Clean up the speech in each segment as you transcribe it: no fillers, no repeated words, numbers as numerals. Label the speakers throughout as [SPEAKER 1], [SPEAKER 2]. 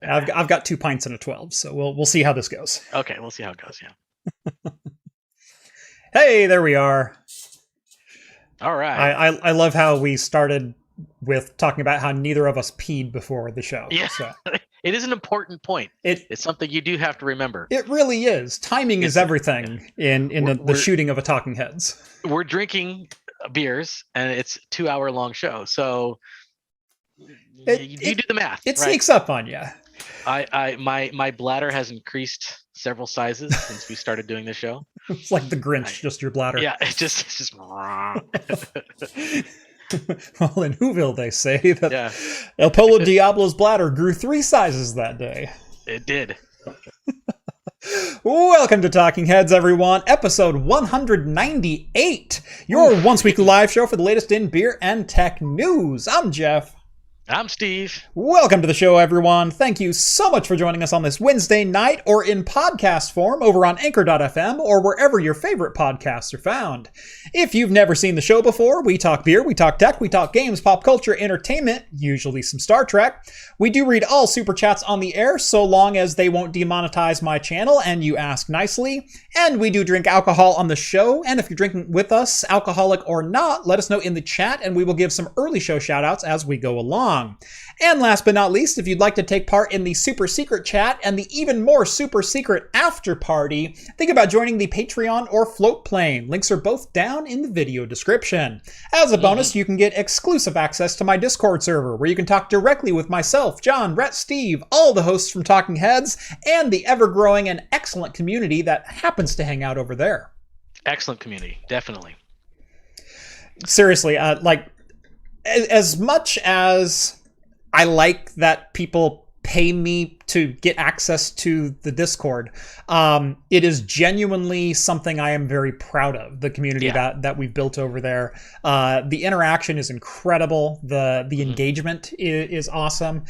[SPEAKER 1] I've got 2 pints and a 12, so we'll see how this goes.
[SPEAKER 2] Okay, we'll see how it goes. Yeah.
[SPEAKER 1] Hey, there we are.
[SPEAKER 2] All right.
[SPEAKER 1] I love how we started with talking about how neither of us peed before the show.
[SPEAKER 2] Yeah.
[SPEAKER 1] So.
[SPEAKER 2] It is an important point. It's something you do have to remember.
[SPEAKER 1] It really is. Timing is everything in the shooting of a Talking Heads.
[SPEAKER 2] We're drinking beers, and it's a 2-hour-long show, so you do the math.
[SPEAKER 1] It sneaks up on you.
[SPEAKER 2] My bladder has increased several sizes since we started doing the show.
[SPEAKER 1] It's like the Grinch, just your bladder.
[SPEAKER 2] Yeah, it's just.
[SPEAKER 1] Well, in Whoville, they say that El Polo Diablo's bladder grew 3 sizes that day.
[SPEAKER 2] It did.
[SPEAKER 1] Welcome to Talking Heads, everyone. Episode 198. Your once-weekly live show for the latest in beer and tech news. I'm Jeff.
[SPEAKER 2] I'm Steve.
[SPEAKER 1] Welcome to the show, everyone. Thank you so much for joining us on this Wednesday night or in podcast form over on Anchor.fm or wherever your favorite podcasts are found. If you've never seen the show before, we talk beer, we talk tech, we talk games, pop culture, entertainment, usually some Star Trek. We do read all super chats on the air so long as they won't demonetize my channel and you ask nicely. And we do drink alcohol on the show. And if you're drinking with us, alcoholic or not, let us know in the chat and we will give some early show shoutouts as we go along. And last but not least, if you'd like to take part in the super secret chat and the even more super secret after party, think about joining the Patreon or Float Plane. Links are both down in the video description. As a bonus, you can get exclusive access to my Discord server, where you can talk directly with myself, John, Rhett, Steve, all the hosts from Talking Heads, and the ever-growing and excellent community that happens to hang out over there.
[SPEAKER 2] Excellent community, definitely.
[SPEAKER 1] Seriously, as much as I like that people pay me to get access to the Discord, it is genuinely something I am very proud of, the community that we've built over there. The interaction is incredible. The engagement is awesome.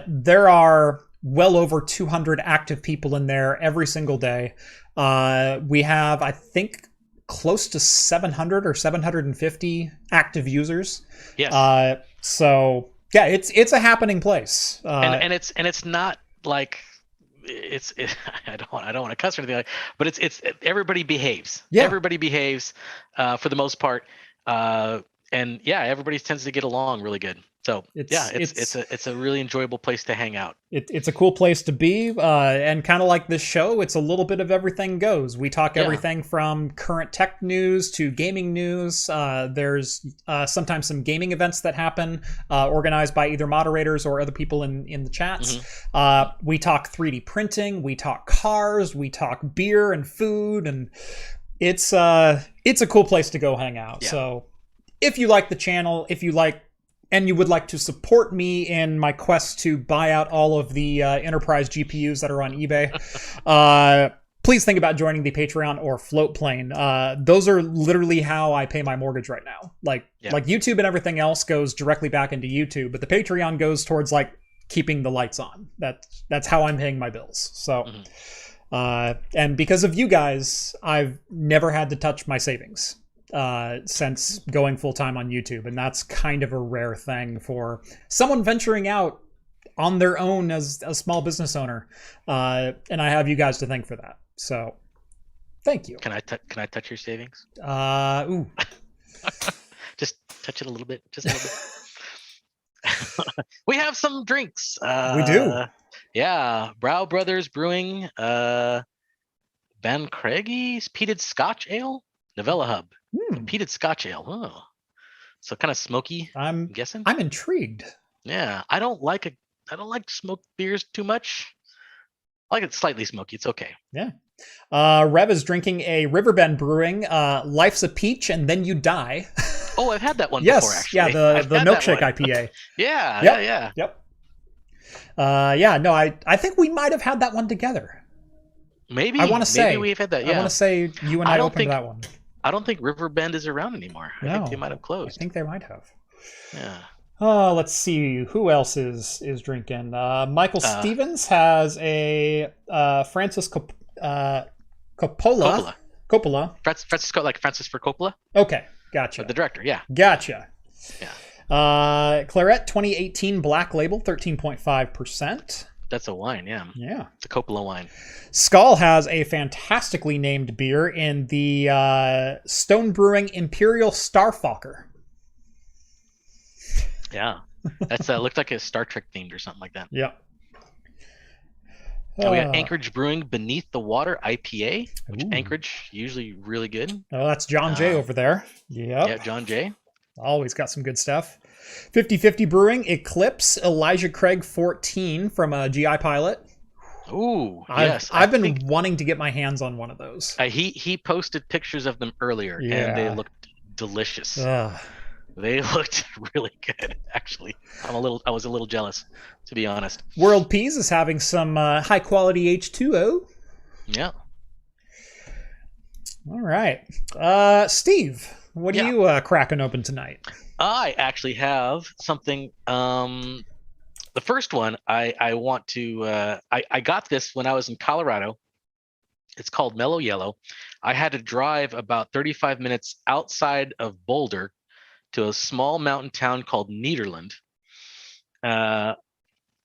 [SPEAKER 1] There are well over 200 active people in there every single day. We have, I think, close to 700 or 750 active users.
[SPEAKER 2] Yes.
[SPEAKER 1] So yeah, it's a happening place.
[SPEAKER 2] And it's not like I don't want to cuss or anything, but it's everybody behaves. Yeah. Everybody behaves for the most part. And everybody tends to get along really good. So it's a really enjoyable place to hang out.
[SPEAKER 1] It's a cool place to be, and kind of like this show, it's a little bit of everything goes. We talk everything from current tech news to gaming news. There's sometimes some gaming events that happen, organized by either moderators or other people in the chats. We talk 3D printing, we talk cars, we talk beer and food, and it's a cool place to go hang out. So if you like the channel, and you would like to support me in my quest to buy out all of the enterprise GPUs that are on eBay, please think about joining the Patreon or Float Plane. Those are literally how I pay my mortgage right now. Like YouTube and everything else goes directly back into YouTube, but the Patreon goes towards keeping the lights on. That's how I'm paying my bills. So, and because of you guys, I've never had to touch my savings since going full-time on YouTube, and that's kind of a rare thing for someone venturing out on their own as a small business owner, and I have you guys to thank for that. So thank you.
[SPEAKER 2] Can I touch your savings?
[SPEAKER 1] Ooh.
[SPEAKER 2] Just touch it a little bit, just a little bit. We have some drinks.
[SPEAKER 1] We do.
[SPEAKER 2] Brow Brothers Brewing, Ben Craigie's Peated Scotch Ale, Novella Hub. Peated Scotch Ale. Oh, so kind of smoky. I'm guessing.
[SPEAKER 1] I'm intrigued.
[SPEAKER 2] Yeah, I don't like smoked beers too much. I like it slightly smoky. It's okay.
[SPEAKER 1] Yeah. Rev is drinking a Riverbend Brewing. Life's a Peach and Then You Die.
[SPEAKER 2] Oh, I've had that one
[SPEAKER 1] yes,
[SPEAKER 2] before. Actually,
[SPEAKER 1] yeah, the milkshake IPA.
[SPEAKER 2] Yeah.
[SPEAKER 1] Yep. No, I think we might have had that one together.
[SPEAKER 2] Maybe.
[SPEAKER 1] I want to say
[SPEAKER 2] we've had that. Yeah.
[SPEAKER 1] I want to say you and I opened that one.
[SPEAKER 2] I don't think Riverbend is around anymore. I think they might have closed.
[SPEAKER 1] I think they might have.
[SPEAKER 2] Yeah.
[SPEAKER 1] Let's see. Who else is drinking? Michael Stevens has a Francis Coppola.
[SPEAKER 2] Francisco, like Francis Ford Coppola?
[SPEAKER 1] Okay, gotcha.
[SPEAKER 2] The director, yeah.
[SPEAKER 1] Gotcha.
[SPEAKER 2] Yeah.
[SPEAKER 1] Claret 2018 Black Label, 13.5%.
[SPEAKER 2] That's a wine, yeah.
[SPEAKER 1] Yeah.
[SPEAKER 2] It's a Coppola wine.
[SPEAKER 1] Skull has a fantastically named beer in the Stone Brewing Imperial Starfucker.
[SPEAKER 2] Yeah. That's looked like a Star Trek themed or something like that.
[SPEAKER 1] Yep.
[SPEAKER 2] And we got Anchorage Brewing Beneath the Water IPA, which
[SPEAKER 1] Ooh.
[SPEAKER 2] Anchorage usually really good.
[SPEAKER 1] Oh, that's John J over there. Yep.
[SPEAKER 2] Yeah, John J.
[SPEAKER 1] Always got some good stuff. 50/50 Brewing Eclipse Elijah Craig 14 from a GI Pilot.
[SPEAKER 2] Ooh, yes.
[SPEAKER 1] I've been wanting to get my hands on one of those.
[SPEAKER 2] He posted pictures of them earlier, and they looked delicious. They looked really good, actually. I was a little jealous, to be honest.
[SPEAKER 1] World Peas is having some high quality H2O.
[SPEAKER 2] Yeah.
[SPEAKER 1] All right, Steve, what are you cracking open tonight?
[SPEAKER 2] I actually have something. The first one I want to. I got this when I was in Colorado. It's called Mellow Yellow. I had to drive about 35 minutes outside of Boulder to a small mountain town called Nederland.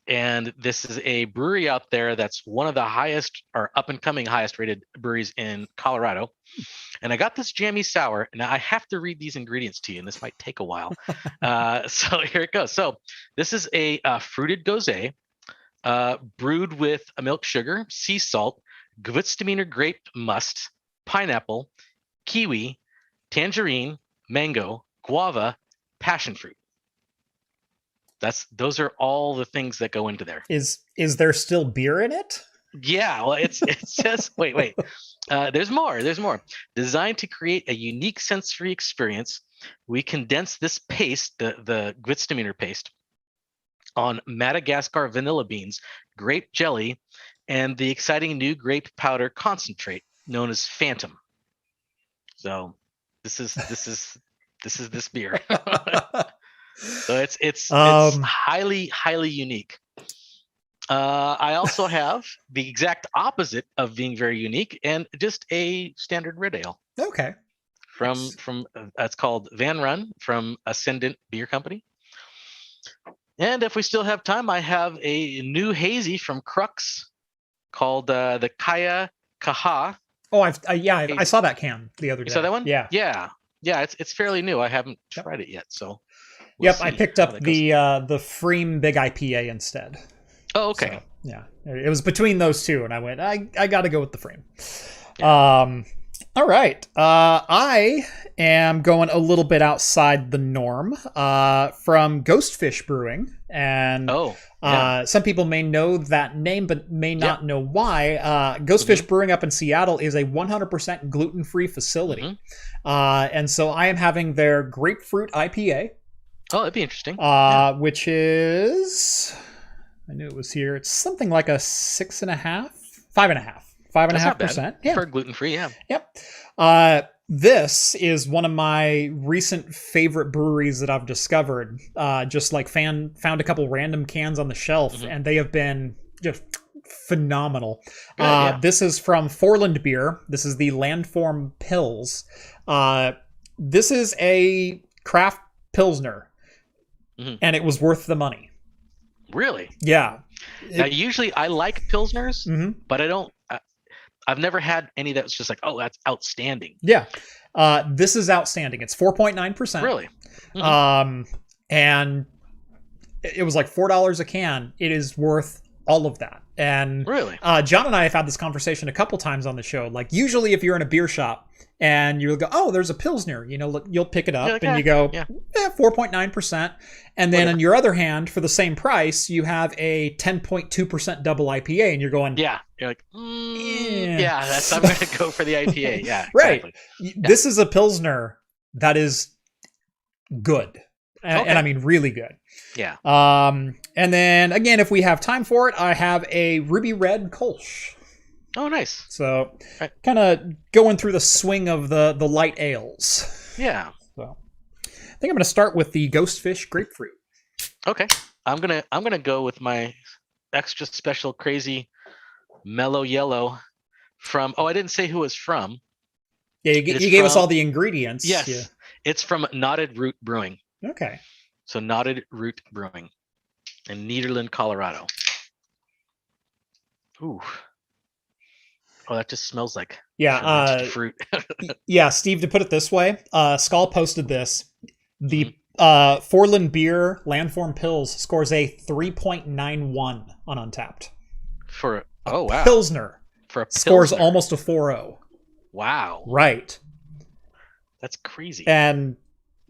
[SPEAKER 2] And this is a brewery out there that's one of the highest or up and coming highest rated breweries in Colorado. And I got this jammy sour. Now I have to read these ingredients to you, and this might take a while. So here it goes. So this is a fruited gose brewed with a milk sugar, sea salt, Gewürztraminer grape must, pineapple, kiwi, tangerine, mango, guava, passion fruit. Those are all the things that go into there.
[SPEAKER 1] Is there still beer in it?
[SPEAKER 2] Yeah, well, it says wait. There's more. Designed to create a unique sensory experience, we condense this paste, the Gewürztraminer paste, on Madagascar vanilla beans, grape jelly, and the exciting new grape powder concentrate known as Phantom. So this is this beer. So it's highly unique. I also have the exact opposite of being very unique, and just a standard red ale.
[SPEAKER 1] Okay.
[SPEAKER 2] From it's called Van Run from Ascendant Beer Company. And if we still have time, I have a new hazy from Crux called the Kaya Kaha.
[SPEAKER 1] Oh, I saw that can the other day.
[SPEAKER 2] You saw that one?
[SPEAKER 1] Yeah.
[SPEAKER 2] It's fairly new. I haven't tried it yet, so. We'll
[SPEAKER 1] I picked up the Freem Big IPA instead.
[SPEAKER 2] Oh, okay.
[SPEAKER 1] So, yeah, it was between those two, and I went, I got to go with the Freem.
[SPEAKER 2] Yeah.
[SPEAKER 1] All right. I am going a little bit outside the norm from Ghostfish Brewing. And some people may know that name, but may not know why. Ghostfish Brewing up in Seattle is a 100% gluten-free facility. And so I am having their grapefruit IPA.
[SPEAKER 2] Oh, that'd be interesting.
[SPEAKER 1] Which is, I knew it was here. It's something like a 5.5%. 5.5%.
[SPEAKER 2] Yeah. For gluten-free, yeah.
[SPEAKER 1] Yep. This is one of my recent favorite breweries that I've discovered. Just like found a couple random cans on the shelf, and they have been just phenomenal. Good, This is from Forland Beer. This is the Landform Pils. This is a craft Pilsner, and it was worth the money.
[SPEAKER 2] Really?
[SPEAKER 1] Yeah.
[SPEAKER 2] Now, usually I like Pilsners, but I don't. I've never had any that was just like, oh, that's outstanding.
[SPEAKER 1] Yeah. This is outstanding. It's 4.9%.
[SPEAKER 2] Really?
[SPEAKER 1] And it was like $4 a can. It is worth all of that. And
[SPEAKER 2] really,
[SPEAKER 1] John and I have had this conversation a couple times on the show. Like, usually if you're in a beer shop and you go, oh, there's a Pilsner, you'll pick it up and you go, 4.9%. And then on your other hand, for the same price, you have a 10.2% double IPA, and you're going,
[SPEAKER 2] you're like, I'm going to go for the IPA. Yeah,
[SPEAKER 1] right. Exactly. This is a Pilsner that is good. And I mean, really good.
[SPEAKER 2] Yeah.
[SPEAKER 1] And then again, if we have time for it, I have a Ruby Red Kolsch.
[SPEAKER 2] Oh, nice.
[SPEAKER 1] So kind of going through the swing of the light ales.
[SPEAKER 2] Yeah.
[SPEAKER 1] So I think I'm going to start with the Ghostfish Grapefruit.
[SPEAKER 2] Okay. I'm gonna go with my extra special crazy mellow yellow from, I didn't say who it's from.
[SPEAKER 1] Yeah, you gave us all the ingredients.
[SPEAKER 2] Yes.
[SPEAKER 1] Yeah.
[SPEAKER 2] It's from Knotted Root Brewing.
[SPEAKER 1] Okay.
[SPEAKER 2] So Knotted Root Brewing in Nederland, Colorado. Ooh. Oh, that just smells like
[SPEAKER 1] Yeah.
[SPEAKER 2] fruit.
[SPEAKER 1] Yeah, Steve, to put it this way, Skull posted this. The Forlin Beer Landform Pills scores a 3.91 on Untapped.
[SPEAKER 2] For
[SPEAKER 1] wow. Pilsner.
[SPEAKER 2] For a Pilsner.
[SPEAKER 1] Scores almost a 4.0.
[SPEAKER 2] Wow.
[SPEAKER 1] Right.
[SPEAKER 2] That's crazy.
[SPEAKER 1] And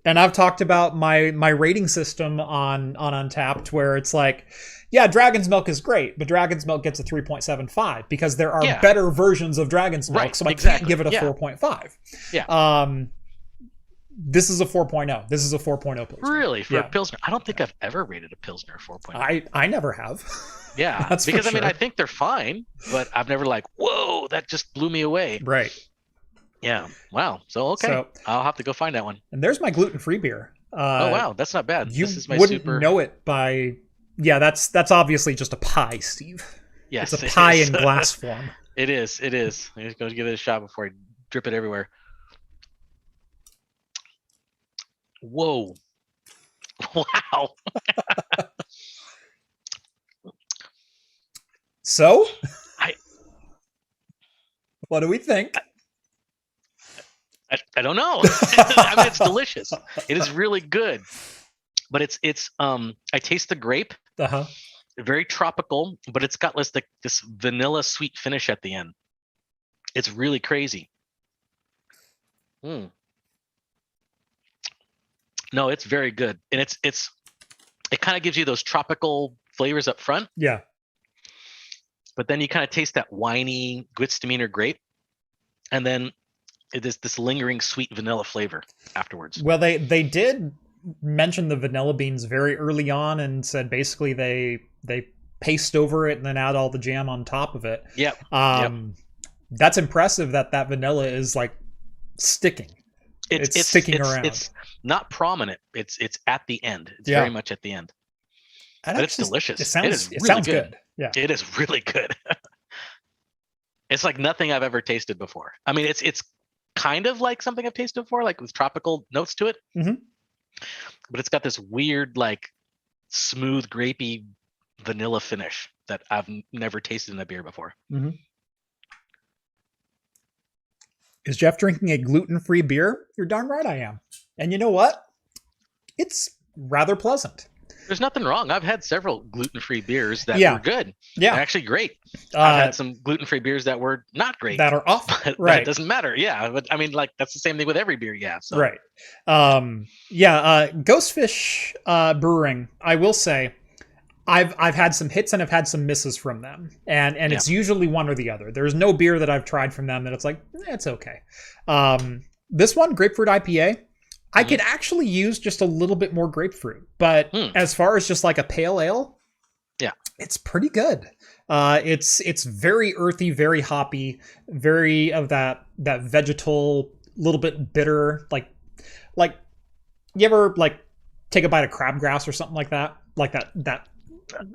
[SPEAKER 1] I've talked about my rating system on Untapped, where it's like, yeah, Dragon's Milk is great, but Dragon's Milk gets a 3.75 because there are better versions of Dragon's Milk, so I can't give it a 4.5.
[SPEAKER 2] Yeah.
[SPEAKER 1] This is a 4.0. This is a 4.0 Pilsner.
[SPEAKER 2] Really? For a Pilsner? I don't think I've ever rated a Pilsner a 4.0.
[SPEAKER 1] I never have.
[SPEAKER 2] Yeah.
[SPEAKER 1] That's
[SPEAKER 2] because
[SPEAKER 1] I mean,
[SPEAKER 2] I think they're fine, but I've never like, whoa, that just blew me away.
[SPEAKER 1] Right.
[SPEAKER 2] Yeah. Wow. So I'll have to go find that one.
[SPEAKER 1] And there's my gluten-free beer.
[SPEAKER 2] Oh wow, that's not bad.
[SPEAKER 1] You
[SPEAKER 2] this is my
[SPEAKER 1] wouldn't know it by. Yeah, that's obviously just a pie, Steve.
[SPEAKER 2] Yes,
[SPEAKER 1] it's a pie in glass form.
[SPEAKER 2] It is. It is. I'm just going to give it a shot before I drip it everywhere. Whoa! Wow.
[SPEAKER 1] So, what do we think?
[SPEAKER 2] I don't know. I mean, it's delicious. It is really good, but it's I taste the grape. Very tropical, but it's got this vanilla sweet finish at the end. It's really crazy. No, it's very good, and it kind of gives you those tropical flavors up front.
[SPEAKER 1] Yeah.
[SPEAKER 2] But then you kind of taste that winey Gewürztraminer grape, and then it is this lingering sweet vanilla flavor afterwards.
[SPEAKER 1] Well, they did mention the vanilla beans very early on and said basically they paste over it and then add all the jam on top of it.
[SPEAKER 2] Yep.
[SPEAKER 1] That's impressive that vanilla is like sticking. It's sticking around.
[SPEAKER 2] It's not prominent. It's at the end. It's very much at the end.
[SPEAKER 1] And
[SPEAKER 2] but it's delicious.
[SPEAKER 1] It sounds good. Yeah.
[SPEAKER 2] It is really good. It's like nothing I've ever tasted before. I mean, it's kind of like something I've tasted before, like with tropical notes to it.
[SPEAKER 1] Mm-hmm.
[SPEAKER 2] But it's got this weird, like smooth, grapey vanilla finish that I've never tasted in a beer before.
[SPEAKER 1] Mm-hmm. Is Jeff drinking a gluten-free beer? You're darn right I am. And you know what? It's rather pleasant.
[SPEAKER 2] There's nothing wrong. I've had several gluten-free beers that were good.
[SPEAKER 1] Yeah.
[SPEAKER 2] Actually great. I've had some gluten-free beers that were not great.
[SPEAKER 1] That are awful.
[SPEAKER 2] Right. It doesn't matter. Yeah. But I mean, like, that's the same thing with every beer you have. So.
[SPEAKER 1] Right. Ghostfish Brewing, I will say, I've had some hits and I've had some misses from them. And it's usually one or the other. There's no beer that I've tried from them that it's like, it's okay. This one, Grapefruit IPA, I could actually use just a little bit more grapefruit, but as far as just like a pale ale, it's pretty good. It's very earthy, very hoppy, very of that vegetal, little bit bitter, like you ever like take a bite of crabgrass or something like that,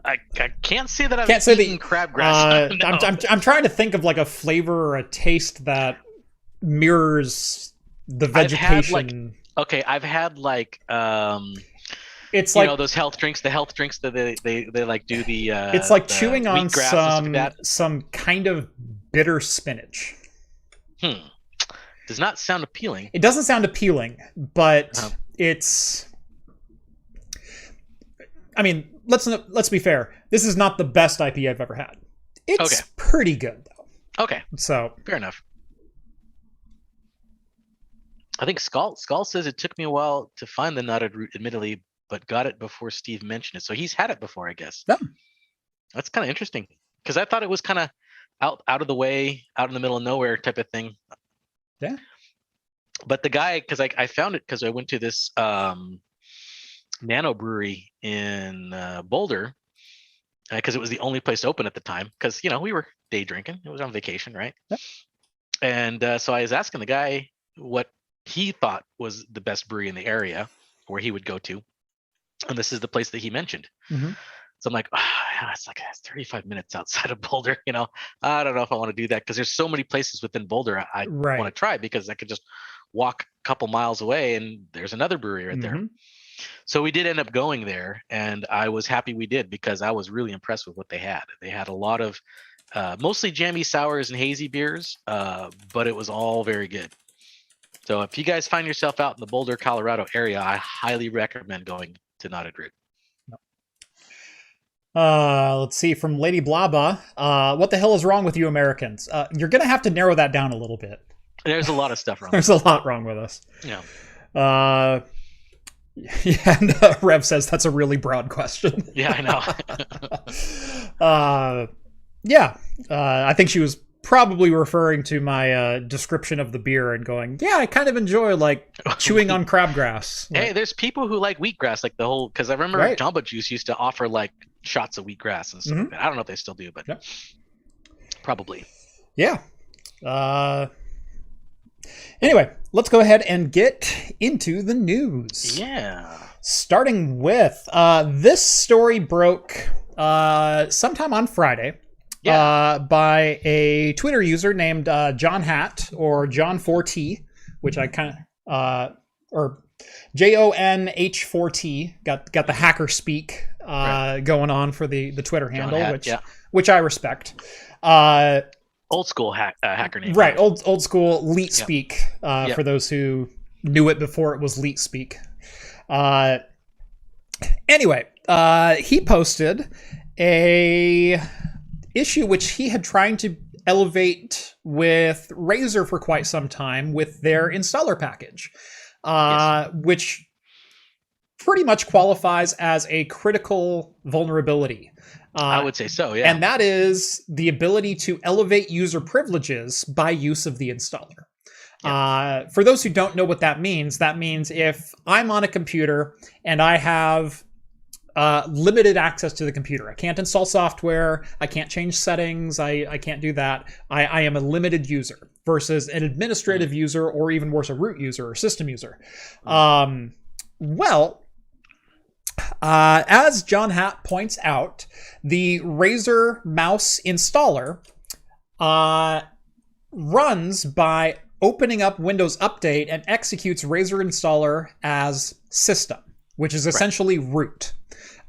[SPEAKER 2] I can't say that I've eaten crabgrass. No.
[SPEAKER 1] I'm trying to think of like a flavor or a taste that mirrors the vegetation.
[SPEAKER 2] I've had like
[SPEAKER 1] it's
[SPEAKER 2] like,
[SPEAKER 1] you know,
[SPEAKER 2] those health drinks, the that they like do the
[SPEAKER 1] it's like
[SPEAKER 2] the
[SPEAKER 1] chewing on
[SPEAKER 2] like
[SPEAKER 1] some kind of bitter spinach.
[SPEAKER 2] Does not sound appealing.
[SPEAKER 1] It doesn't sound appealing, but it's, I mean, let's be fair. This is not the best IPA I've ever had. It's pretty good though.
[SPEAKER 2] Okay.
[SPEAKER 1] So
[SPEAKER 2] fair enough. I think Skull says it took me a while to find the knotted root, admittedly, but got it before Steve mentioned it. So he's had it before, I guess.
[SPEAKER 1] Yeah.
[SPEAKER 2] That's kind of interesting because I thought it was kind of out of the way, out in the middle of nowhere type of thing.
[SPEAKER 1] Yeah.
[SPEAKER 2] But the guy, because I found it because I went to this nano brewery in Boulder because it was the only place open at the time because, you know, we were day drinking. It was on vacation, right?
[SPEAKER 1] Yeah.
[SPEAKER 2] And so I was asking the guy what he thought was the best brewery in the area where he would go to, and this is the place that he mentioned.
[SPEAKER 1] Mm-hmm.
[SPEAKER 2] So I'm like, it's 35 minutes outside of Boulder, you know, I don't know if I want to do that because there's so many places within Boulder I want to try because I could just walk a couple miles away and there's another brewery right there. So we did end up going there, and I was happy we did because I was really impressed with what they had. They had a lot of Mostly jammy sours and hazy beers, but it was all very good. So if you guys find yourself out in the Boulder, Colorado area, I highly recommend going to Knotted Root.
[SPEAKER 1] Let's see, from Lady Blaba. What the hell is wrong with you Americans? You're going to have to narrow that down a little bit.
[SPEAKER 2] There's a lot of stuff wrong.
[SPEAKER 1] There's a lot wrong with us.
[SPEAKER 2] Yeah.
[SPEAKER 1] Yeah, and Rev says that's a really broad question.
[SPEAKER 2] Yeah, I
[SPEAKER 1] know. I think she was probably referring to my description of the beer and going, yeah, I kind of enjoy like chewing on crabgrass.
[SPEAKER 2] Hey, there's people who like wheatgrass, like the whole, because I remember Jamba Juice used to offer like shots of wheatgrass and stuff like that. I don't know if they still do, but probably.
[SPEAKER 1] Yeah. Anyway, let's go ahead and get into the news.
[SPEAKER 2] Yeah.
[SPEAKER 1] Starting with this story broke sometime on Friday by a Twitter user named John Hat, or John4T, which I kind of or JONH4T, got the hacker speak going on for the Twitter handle, Hat, which I respect.
[SPEAKER 2] Old school hacker name.
[SPEAKER 1] Right, old school leet speak for those who knew it before it was leet speak. Anyway, he posted a issue which he had trying to elevate with Razer for quite some time with their installer package, which pretty much qualifies as a critical vulnerability.
[SPEAKER 2] I would say so, yeah.
[SPEAKER 1] And that is the ability to elevate user privileges by use of the installer. Yep. For those who don't know what that means if I'm on a computer and I have limited access to the computer, I can't install software, I can't change settings, I can't do that. I am a limited user versus an administrative user, or even worse, a root user or system user. As John Hat points out, the Razer mouse installer runs by opening up Windows Update and executes Razer installer as system, which is essentially root.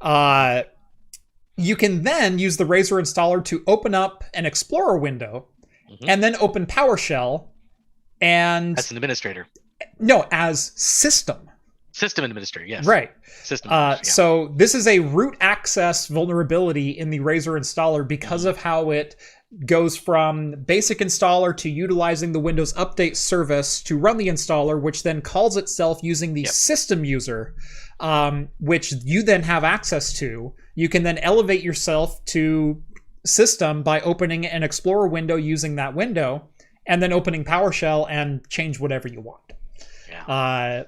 [SPEAKER 1] You can then use the Razer installer to open up an Explorer window and then open PowerShell and...
[SPEAKER 2] As an administrator.
[SPEAKER 1] No, as system.
[SPEAKER 2] System administrator, yes.
[SPEAKER 1] Right.
[SPEAKER 2] System
[SPEAKER 1] So this is a root access vulnerability in the Razer installer because of how it goes from basic installer to utilizing the Windows Update service to run the installer, which then calls itself using the system user, which you then have access to. You can then elevate yourself to system by opening an Explorer window using that window, and then opening PowerShell and change whatever you want.
[SPEAKER 2] Yeah.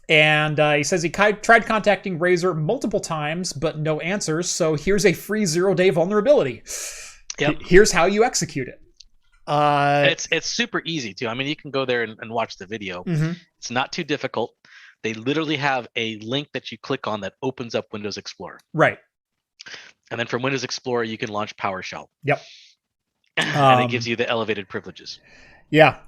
[SPEAKER 1] And he says he tried contacting Razer multiple times, but no answers. So here's a free 0-day vulnerability. Yep. Here's how you execute it.
[SPEAKER 2] It's super easy too. I mean, you can go there and watch the video. It's not too difficult. They literally have a link that you click on that opens up Windows Explorer.
[SPEAKER 1] Right.
[SPEAKER 2] And then from Windows Explorer, you can launch PowerShell.
[SPEAKER 1] Yep.
[SPEAKER 2] And it gives you the elevated privileges.
[SPEAKER 1] Yeah.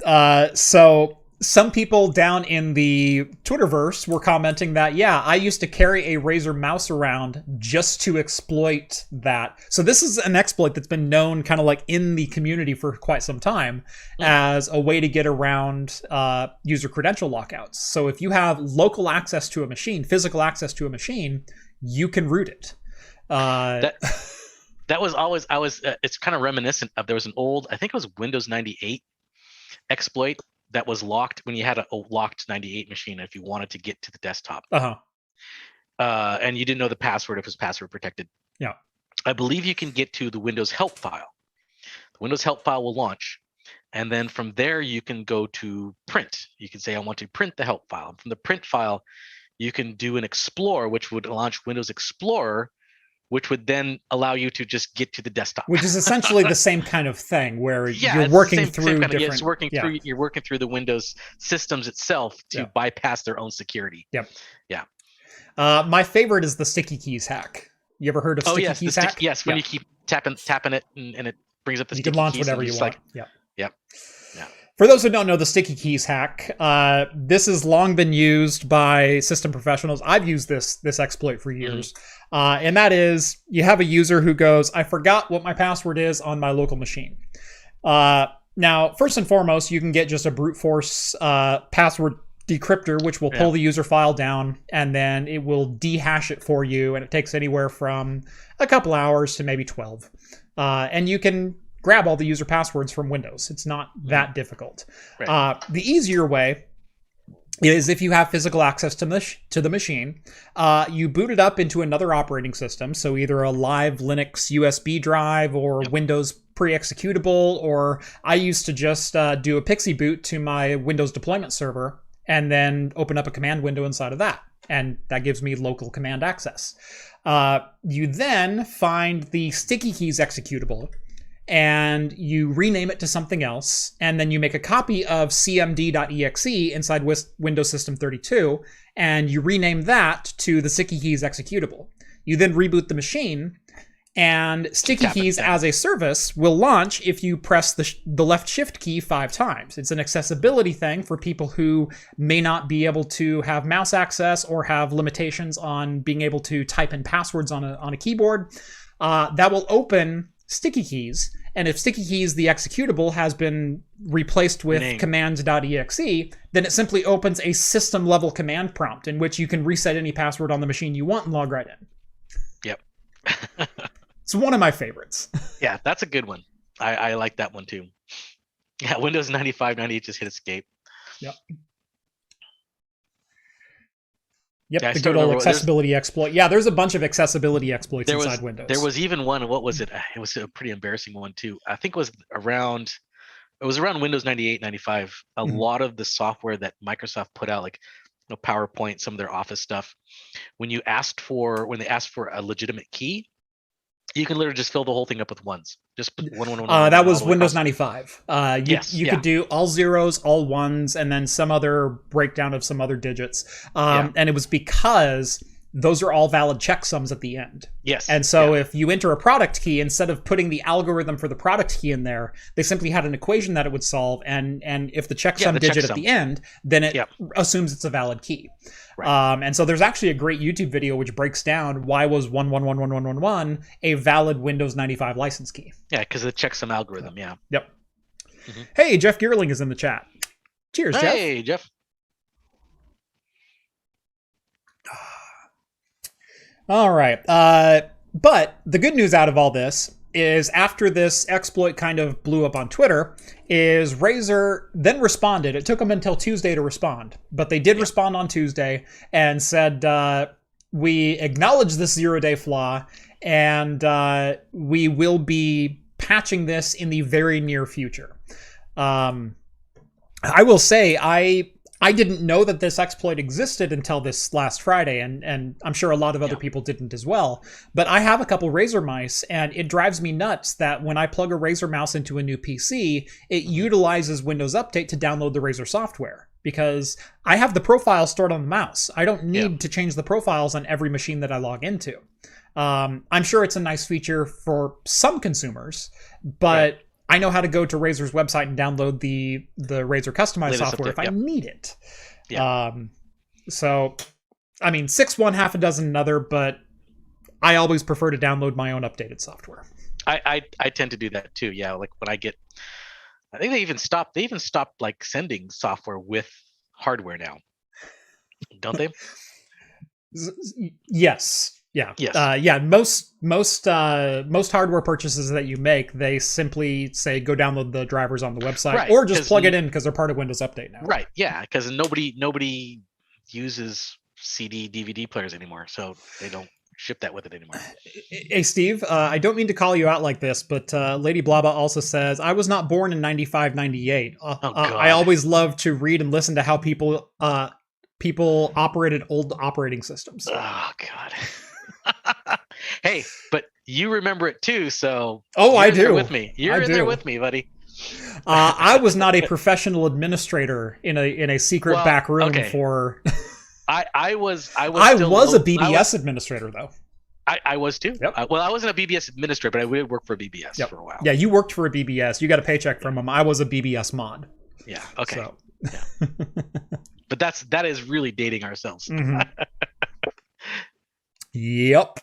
[SPEAKER 1] So some people down in the Twitterverse were commenting that, I used to carry a Razer mouse around just to exploit that. So this is an exploit that's been known kind of like in the community for quite some time as a way to get around user credential lockouts. So if you have local access to a machine, physical access to a machine, you can root it.
[SPEAKER 2] That was always, it's kind of reminiscent of, there was an old, I think it was Windows 98 exploit that was locked when you had a locked 98 machine if you wanted to get to the desktop. And you didn't know the password if it was password protected.
[SPEAKER 1] Yeah.
[SPEAKER 2] I believe you can get to the Windows help file. The Windows help file will launch. And then from there, you can go to print. You can say, I want to print the help file. And from the print file, you can do an Explorer, which would launch Windows Explorer, which would then allow you to just get to the desktop.
[SPEAKER 1] Which is essentially the same kind of thing where you're working through different...
[SPEAKER 2] You're working through the Windows systems itself to bypass their own security.
[SPEAKER 1] Yep.
[SPEAKER 2] Yeah.
[SPEAKER 1] My favorite is the sticky keys hack. You ever heard of sticky keys hack?
[SPEAKER 2] Yes, when you keep tapping it and it brings up the sticky keys.
[SPEAKER 1] You can launch whatever you want.
[SPEAKER 2] Yeah.
[SPEAKER 1] For those who don't know the sticky keys hack, this has long been used by system professionals. I've used this exploit for years. And that is, you have a user who goes, I forgot what my password is on my local machine. Now, first and foremost, you can get just a brute force password decryptor, which will pull the user file down, and then it will dehash it for you. And it takes anywhere from a couple hours to maybe 12. And you can grab all the user passwords from Windows. It's not that difficult. Right. The easier way is if you have physical access to the machine, you boot it up into another operating system. So either a live Linux USB drive or Windows pre-executable, or I used to just do a Pixie boot to my Windows deployment server and then open up a command window inside of that. And that gives me local command access. You then find the sticky keys executable, and you rename it to something else, and then you make a copy of cmd.exe inside Windows System 32, and you rename that to the sticky keys executable. You then reboot the machine, and sticky keys as a service will launch if you press the left shift key 5 times. It's an accessibility thing for people who may not be able to have mouse access or have limitations on being able to type in passwords on a keyboard. That will open sticky keys, and if sticky keys the executable has been replaced with command.exe, then it simply opens a system level command prompt in which you can reset any password on the machine you want and log right in.
[SPEAKER 2] Yep.
[SPEAKER 1] It's one of my favorites.
[SPEAKER 2] Yeah, that's a good one. I like that one too. Yeah, Windows 95, 98 just hit escape.
[SPEAKER 1] Yep. Yep, the good old accessibility exploit. Yeah, there's a bunch of accessibility exploits inside Windows.
[SPEAKER 2] There was even one, what was it? It was a pretty embarrassing one too. I think it was around Windows 98, 95. A lot of the software that Microsoft put out, like PowerPoint, some of their Office stuff, when they asked for a legitimate key, you can literally just fill the whole thing up with ones. Just one.
[SPEAKER 1] That was Windows 95. You could do all zeros, all ones, and then some other breakdown of some other digits. And it was because those are all valid checksums at the end.
[SPEAKER 2] Yes.
[SPEAKER 1] And so if you enter a product key, instead of putting the algorithm for the product key in there, they simply had an equation that it would solve. And if the checksum digit at the end, then it assumes it's a valid key. Right. And so there's actually a great YouTube video which breaks down why was 111111 a valid Windows 95 license key.
[SPEAKER 2] Yeah, because of the checksum algorithm. Yeah.
[SPEAKER 1] Yep. Hey, Jeff Geerling is in the chat. Cheers, Jeff.
[SPEAKER 2] Hey, Jeff.
[SPEAKER 1] All right. But the good news out of all this is after this exploit kind of blew up on Twitter, is Razer then responded. It took them until Tuesday to respond, but they did respond on Tuesday and said, we acknowledge this 0-day flaw, and we will be patching this in the very near future. I will say, I didn't know that this exploit existed until this last Friday, and I'm sure a lot of other people didn't as well. But I have a couple Razer mice, and it drives me nuts that when I plug a Razer mouse into a new PC, it utilizes Windows Update to download the Razer software, because I have the profile stored on the mouse. I don't need to change the profiles on every machine that I log into. I'm sure it's a nice feature for some consumers, but I know how to go to Razer's website and download the Razer customized software if I need it. So, I mean, 6 one, half a dozen another, but I always prefer to download my own updated software.
[SPEAKER 2] I tend to do that too. Yeah, like when I think they even stopped like sending software with hardware now, don't they?
[SPEAKER 1] Yes. Yeah. Yes. Most hardware purchases that you make, they simply say go download the drivers on the website, or just plug it in because they're part of Windows Update now.
[SPEAKER 2] Right. Yeah. Because nobody uses CD DVD players anymore, so they don't ship that with it anymore.
[SPEAKER 1] Hey Steve, I don't mean to call you out like this, but Lady Blaba also says I was not born in 95, 98. I always love to read and listen to how people operated old operating systems.
[SPEAKER 2] Oh God. Hey, but you remember it too, so
[SPEAKER 1] I do.
[SPEAKER 2] With me, you're in there with me, buddy.
[SPEAKER 1] I was not a professional administrator in a secret back room for.
[SPEAKER 2] I was a
[SPEAKER 1] BBS administrator though.
[SPEAKER 2] I was too. Yep. I wasn't a BBS administrator, but I would work for BBS for a while.
[SPEAKER 1] Yeah, you worked for a BBS. You got a paycheck from them. I was a BBS mod.
[SPEAKER 2] Yeah. Okay.
[SPEAKER 1] So.
[SPEAKER 2] Yeah. But that is really dating ourselves.
[SPEAKER 1] Mm-hmm. Yep.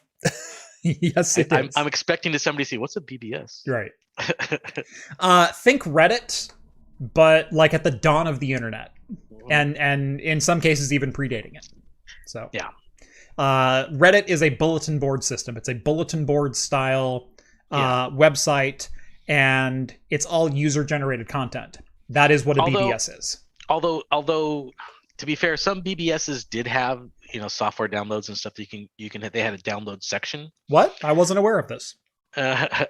[SPEAKER 1] Yes, it is.
[SPEAKER 2] I'm expecting somebody to see what's a BBS.
[SPEAKER 1] Right. Think Reddit, but like at the dawn of the internet, and in some cases even predating it. So
[SPEAKER 2] yeah.
[SPEAKER 1] Reddit is a bulletin board system. It's a bulletin board style website, and it's all user generated content. That is what a BBS is.
[SPEAKER 2] Although, to be fair, some BBSs did have software downloads and stuff that you can they had a download section.
[SPEAKER 1] What? I wasn't aware of this.
[SPEAKER 2] Yeah,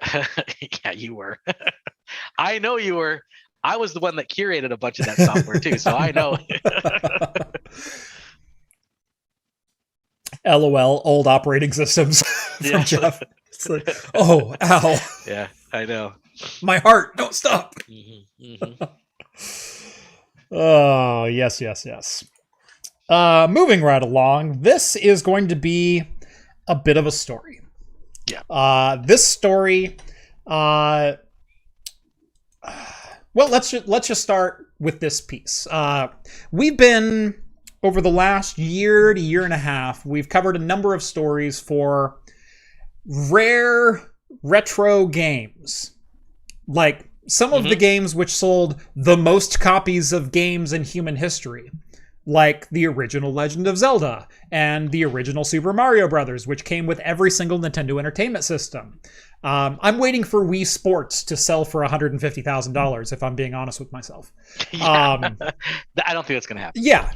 [SPEAKER 2] you were. I know you were. I was the one that curated a bunch of that software too, so I know.
[SPEAKER 1] LOL, old operating systems from Jeff. It's like, oh, ow.
[SPEAKER 2] Yeah, I know.
[SPEAKER 1] My heart, don't stop.
[SPEAKER 2] Mm-hmm, mm-hmm.
[SPEAKER 1] Oh, yes. Moving right along, this is going to be a bit of a story.
[SPEAKER 2] Yeah.
[SPEAKER 1] This story, well, let's just start with this piece. We've been, over the last year to year and a half, we've covered a number of stories for rare retro games. Like some of the games which sold the most copies of games in human history. Like the original Legend of Zelda and the original Super Mario Brothers, which came with every single Nintendo Entertainment System. I'm waiting for Wii Sports to sell for $150,000, if I'm being honest with myself.
[SPEAKER 2] Yeah. I don't think that's going to happen.
[SPEAKER 1] Yeah.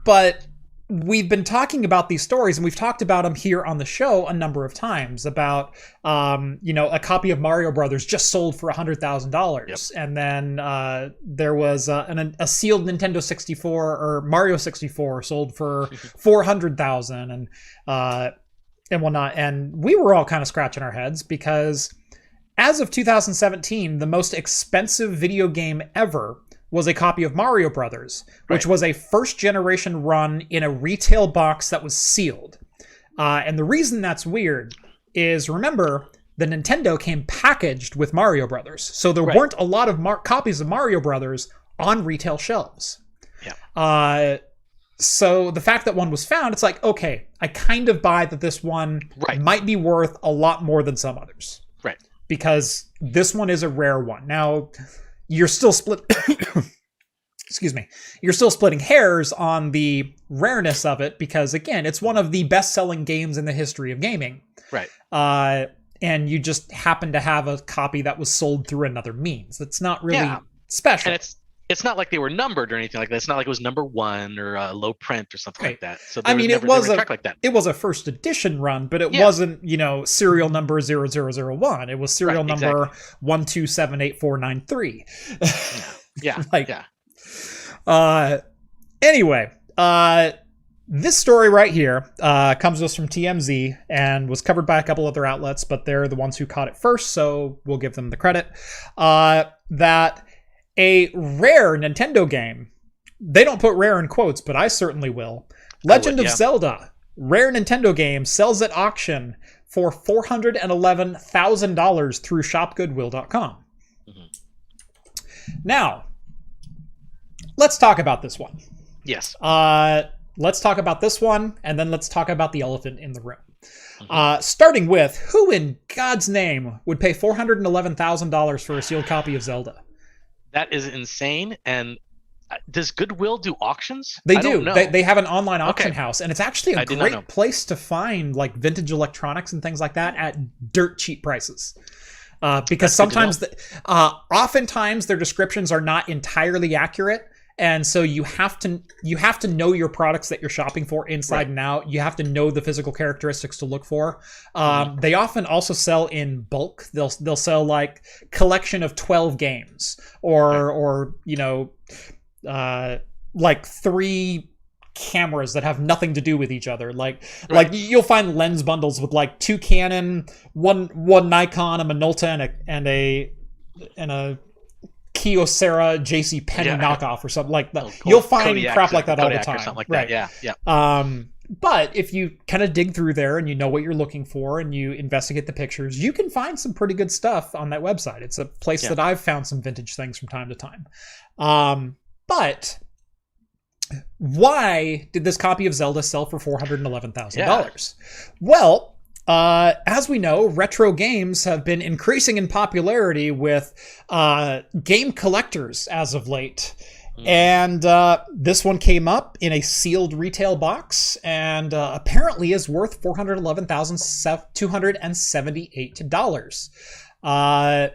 [SPEAKER 1] But we've been talking about these stories, and we've talked about them here on the show a number of times about, a copy of Mario Brothers just sold for $100,000. Yep. And then there was a sealed Nintendo 64 or Mario 64 sold for $400,000 and whatnot. And we were all kind of scratching our heads because as of 2017, the most expensive video game ever was a copy of Mario Brothers, which was a first generation run in a retail box that was sealed. And the reason that's weird is, remember, the Nintendo came packaged with Mario Brothers. So there weren't a lot of copies of Mario Brothers on retail shelves.
[SPEAKER 2] Yeah.
[SPEAKER 1] So the fact that one was found, it's like, okay, I kind of buy that this one might be worth a lot more than some others.
[SPEAKER 2] Right.
[SPEAKER 1] Because this one is a rare one. Now, you're still excuse me. You're still splitting hairs on the rareness of it because, again, it's one of the best-selling games in the history of gaming.
[SPEAKER 2] Right.
[SPEAKER 1] And you just happen to have a copy that was sold through another means. That's not really special.
[SPEAKER 2] And it's not like they were numbered or anything like that. It's not like it was number one or low print or something like that. So
[SPEAKER 1] it was a first edition run, but it wasn't, serial number 0001. It was serial number 1278493. Anyway, this story right here comes to us from TMZ and was covered by a couple other outlets, but they're the ones who caught it first, so we'll give them the credit. That a rare Nintendo game, they don't put rare in quotes, but I certainly will. Legend of Zelda, rare Nintendo game, sells at auction for $411,000 through shopgoodwill.com. Now, let's talk about this one.
[SPEAKER 2] Yes.
[SPEAKER 1] Let's talk about this one, and then let's talk about the elephant in the room. Starting with, who in God's name would pay $411,000 for a sealed copy of Zelda?
[SPEAKER 2] That is insane. And does Goodwill do auctions?
[SPEAKER 1] They do. They have an online auction house, and it's actually a great place to find like vintage electronics and things like that at dirt cheap prices. Because sometimes, oftentimes their descriptions are not entirely accurate. And so you have to know your products that you're shopping for inside and out. You have to know the physical characteristics to look for. They often also sell in bulk. They'll sell like collection of 12 games or like 3 cameras that have nothing to do with each other. Like you'll find lens bundles with like 2 Canon, one Nikon, a Minolta, and a Kyocera JC Penny knockoff or something like that. You'll find Kodiak, crap like that all the time.
[SPEAKER 2] Or something like that. Yeah.
[SPEAKER 1] But if you kind of dig through there and you know what you're looking for and you investigate the pictures, you can find some pretty good stuff on that website. It's a place that I've found some vintage things from time to time. But why did this copy of Zelda sell for $411,000? Well, as we know, retro games have been increasing in popularity with game collectors as of late. And this one came up in a sealed retail box and apparently is worth $411,278.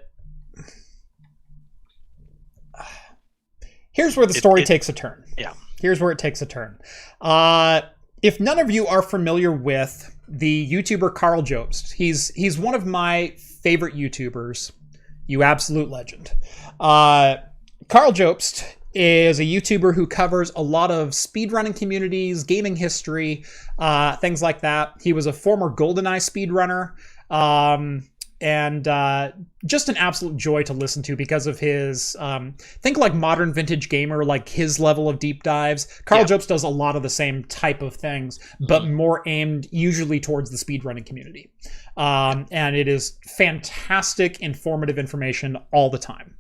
[SPEAKER 1] Here's where the story takes a turn.
[SPEAKER 2] Yeah.
[SPEAKER 1] Here's where it takes a turn. If none of you are familiar with the YouTuber Carl Jobst, he's one of my favorite YouTubers. You absolute legend. Carl Jobst is a YouTuber who covers a lot of speedrunning communities, gaming history, things like that. He was a former GoldenEye speedrunner, and just an absolute joy to listen to because of his, think like modern vintage gamer, like his level of deep dives. Carl Jobst does a lot of the same type of things, but more aimed usually towards the speedrunning community. And it is fantastic, informative information all the time.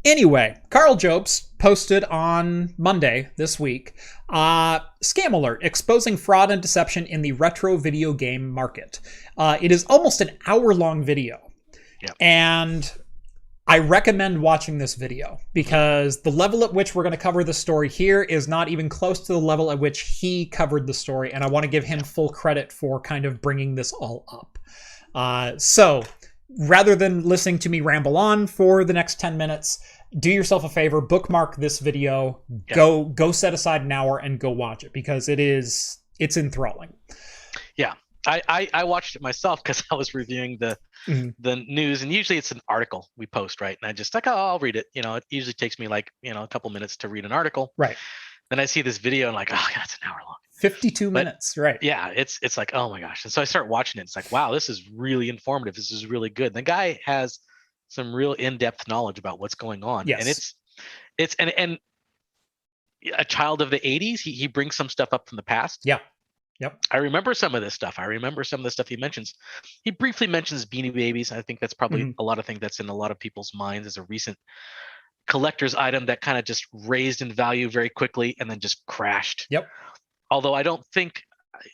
[SPEAKER 1] Anyway, Carl Jobst posted on Monday this week, scam alert, exposing fraud and deception in the retro video game market. It is almost an hour-long video. And I recommend watching this video because the level at which we're going to cover the story here is not even close to the level at which he covered the story. And I want to give him full credit for kind of bringing this all up. So rather than listening to me ramble on for the next 10 minutes, do yourself a favor, bookmark this video, go set aside an hour and go watch it because it's enthralling. Yeah.
[SPEAKER 2] I watched it myself because I was reviewing the news, and usually it's an article we post, right? And I just like, oh, I'll read it. It usually takes me like, a couple minutes to read an article.
[SPEAKER 1] Right.
[SPEAKER 2] Then I see this video and like, oh yeah, it's an hour long.
[SPEAKER 1] 52 minutes, right?
[SPEAKER 2] Yeah, it's like, oh my gosh. And so I start watching it. It's like, wow, this is really informative. This is really good. And the guy has some real in-depth knowledge about what's going on.
[SPEAKER 1] Yes.
[SPEAKER 2] And and a child of the 80s, he brings some stuff up from the past.
[SPEAKER 1] Yeah. Yep.
[SPEAKER 2] I remember some of this stuff. I remember some of the stuff he mentions. He briefly mentions Beanie Babies. I think that's probably a lot of things that's in a lot of people's minds as a recent collector's item that kind of just raised in value very quickly and then just crashed.
[SPEAKER 1] Yep.
[SPEAKER 2] Although I don't think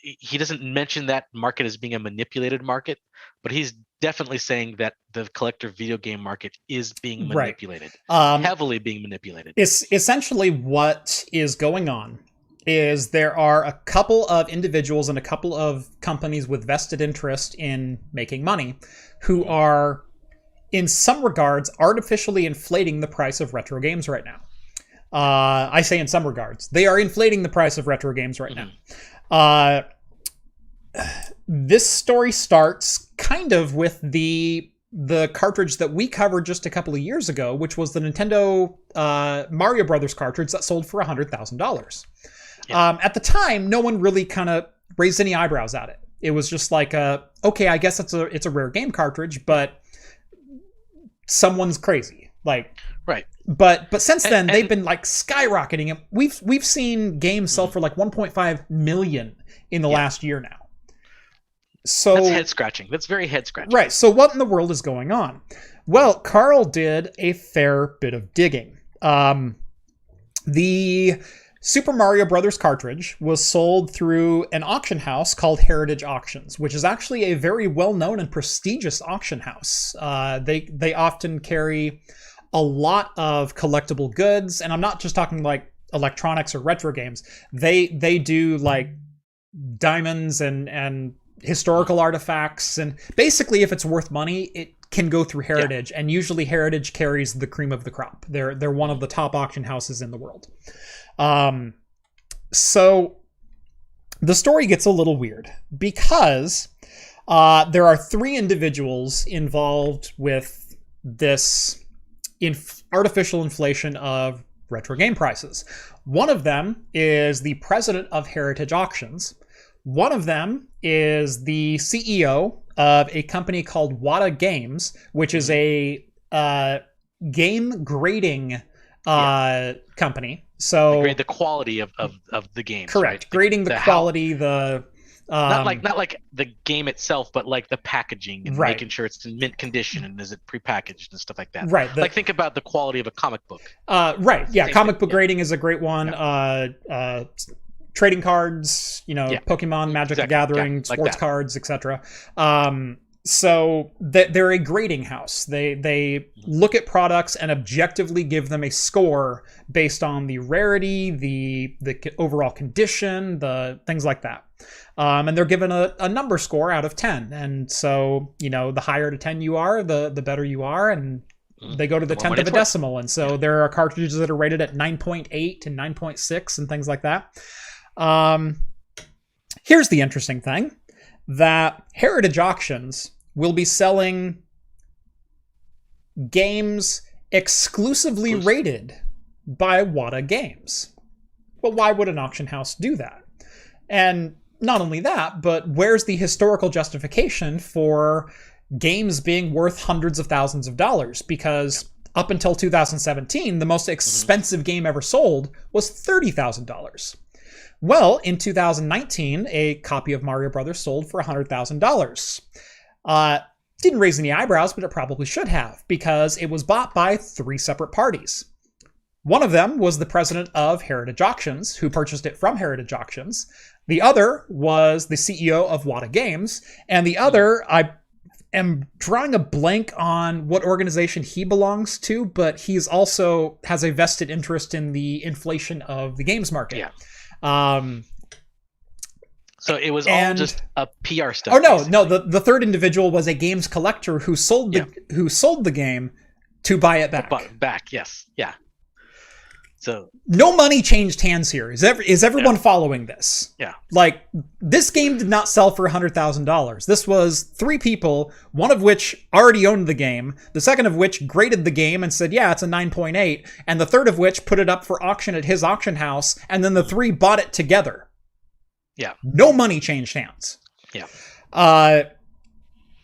[SPEAKER 2] he doesn't mention that market as being a manipulated market, but he's definitely saying that the collector video game market is being manipulated, heavily being manipulated.
[SPEAKER 1] It's essentially what is going on is there are a couple of individuals and a couple of companies with vested interest in making money who are, in some regards, artificially inflating the price of retro games right now. I say in some regards. They are inflating the price of retro games right now. This story starts kind of with the cartridge that we covered just a couple of years ago, which was the Nintendo Mario Brothers cartridge that sold for $100,000. At the time, no one really kind of raised any eyebrows at it. It was just like, okay, I guess it's a rare game cartridge, but someone's crazy. Like,
[SPEAKER 2] right.
[SPEAKER 1] But since then, they've been like skyrocketing. We've seen games sell for like 1.5 million in the last year now. So
[SPEAKER 2] that's head scratching. That's very head scratching.
[SPEAKER 1] Right. So what in the world is going on? Well, Carl did a fair bit of digging. The Super Mario Brothers cartridge was sold through an auction house called Heritage Auctions, which is actually a very well-known and prestigious auction house. They often carry a lot of collectible goods, and I'm not just talking like electronics or retro games. They do like diamonds and historical artifacts, and basically if it's worth money, it can go through Heritage, and usually Heritage carries the cream of the crop. They're one of the top auction houses in the world. So the story gets a little weird because there are three individuals involved with this artificial inflation of retro game prices. One of them is the president of Heritage Auctions. One of them is the CEO of a company called Wada Games, which is a game grading company. So
[SPEAKER 2] grade the quality of the games.
[SPEAKER 1] Correct.
[SPEAKER 2] Right?
[SPEAKER 1] Grading the quality,
[SPEAKER 2] not like the game itself, but like the packaging and
[SPEAKER 1] right.
[SPEAKER 2] making sure it's in mint condition and is it prepackaged and stuff like that.
[SPEAKER 1] Right.
[SPEAKER 2] Like think about the quality of a comic book.
[SPEAKER 1] Right. Yeah.
[SPEAKER 2] Same
[SPEAKER 1] comic
[SPEAKER 2] thing.
[SPEAKER 1] book grading is a great one.
[SPEAKER 2] Yeah.
[SPEAKER 1] Trading cards, Pokemon, Magic the Gathering, sports like cards, etc. So they're a grading house. They look at products and objectively give them a score based on the rarity, the overall condition, the things like that. And they're given a number score out of 10. And so, the higher to 10 you are, the better you are. And they go to the 10th of a decimal. And so there are cartridges that are rated at 9.8 and 9.6 and things like that. Here's the interesting thing, that Heritage Auctions will be selling games exclusively rated by Wata Games. Well, why would an auction house do that? And not only that, but where's the historical justification for games being worth hundreds of thousands of dollars? Because up until 2017, the most expensive game ever sold was $30,000. Well, in 2019, a copy of Mario Brothers sold for $100,000. Didn't raise any eyebrows, but it probably should have, because it was bought by 3 separate parties. One of them was the president of Heritage Auctions, who purchased it from Heritage Auctions. The other was the CEO of Wata Games, and the other, I am drawing a blank on what organization he belongs to, but he's also has a vested interest in the inflation of the games market.
[SPEAKER 2] Yeah. So it was all just a PR stuff.
[SPEAKER 1] Oh no! The third individual was a games collector who sold the game to buy it back.
[SPEAKER 2] Yes, yeah. So
[SPEAKER 1] no money changed hands here. Is everyone following this?
[SPEAKER 2] Yeah.
[SPEAKER 1] Like, this game did not sell for $100,000. This was 3 people, one of which already owned the game, the second of which graded the game and said, yeah, it's a 9.8, and the third of which put it up for auction at his auction house, and then the 3 bought it together.
[SPEAKER 2] Yeah.
[SPEAKER 1] No money changed hands.
[SPEAKER 2] Yeah.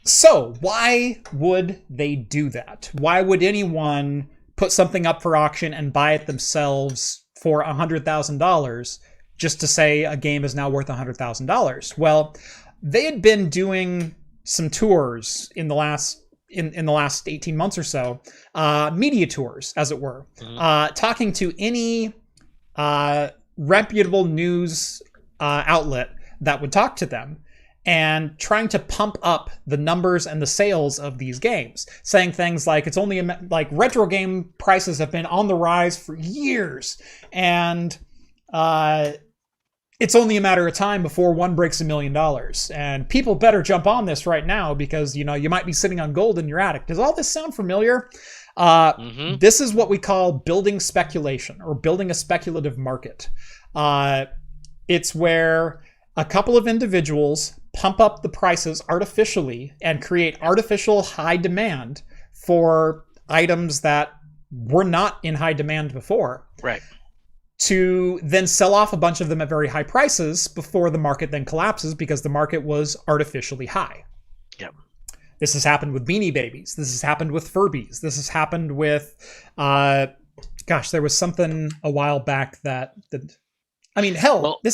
[SPEAKER 1] So why would they do that? Why would anyone put something up for auction and buy it themselves for $100,000 just to say a game is now worth $100,000? Well, they had been doing some tours in the last 18 months or so, media tours, as it were, talking to any reputable news outlet that would talk to them, and trying to pump up the numbers and the sales of these games, saying things like it's only like retro game prices have been on the rise for years, and it's only a matter of time before one breaks $1 million, and people better jump on this right now because you might be sitting on gold in your attic. Does all this sound familiar? This is what we call building speculation, or building a speculative market. It's where a couple of individuals pump up the prices artificially and create artificial high demand for items that were not in high demand before.
[SPEAKER 2] Right.
[SPEAKER 1] To then sell off a bunch of them at very high prices before the market then collapses because the market was artificially high.
[SPEAKER 2] Yep.
[SPEAKER 1] This has happened with Beanie Babies. This has happened with Furbies. This has happened with, there was something a while back that this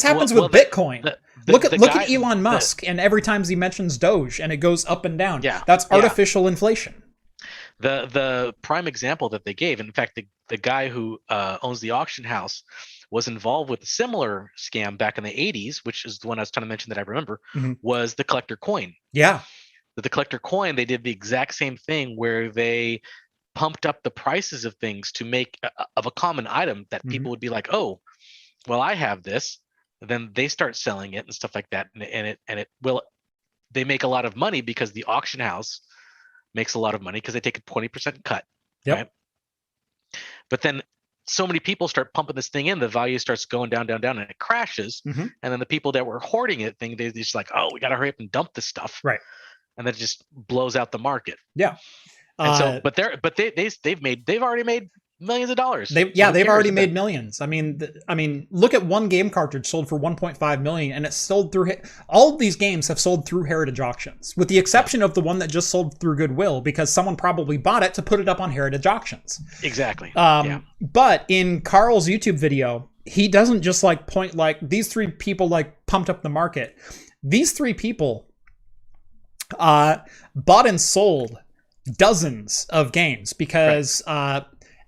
[SPEAKER 1] happens with Bitcoin. Look at Elon Musk, and every time he mentions Doge, and it goes up and down.
[SPEAKER 2] Yeah,
[SPEAKER 1] that's artificial inflation.
[SPEAKER 2] The prime example that they gave, in fact, the guy who owns the auction house was involved with a similar scam back in the 80s, which is the one I was trying to mention that I remember, was the collector coin.
[SPEAKER 1] Yeah.
[SPEAKER 2] The collector coin, they did the exact same thing where they pumped up the prices of things to make of a common item that people would be like, oh, well, I have this. Then they start selling it and stuff like that, they make a lot of money because the auction house makes a lot of money because they take a 20% cut.
[SPEAKER 1] Yep.
[SPEAKER 2] Right? But then so many people start pumping this thing in, the value starts going down, and it crashes. And then the people that were hoarding it they're just like, oh, we got to hurry up and dump this stuff.
[SPEAKER 1] Right.
[SPEAKER 2] And that just blows out the market.
[SPEAKER 1] Yeah.
[SPEAKER 2] And so, they've already made millions of dollars.
[SPEAKER 1] They've already made millions. I mean, look at one game cartridge sold for 1.5 million, and it's sold through. All of these games have sold through Heritage auctions, with the exception of the one that just sold through Goodwill, because someone probably bought it to put it up on Heritage auctions.
[SPEAKER 2] Exactly.
[SPEAKER 1] But in Carl's YouTube video, he doesn't just like point like these three people like pumped up the market. These three people bought and sold dozens of games because.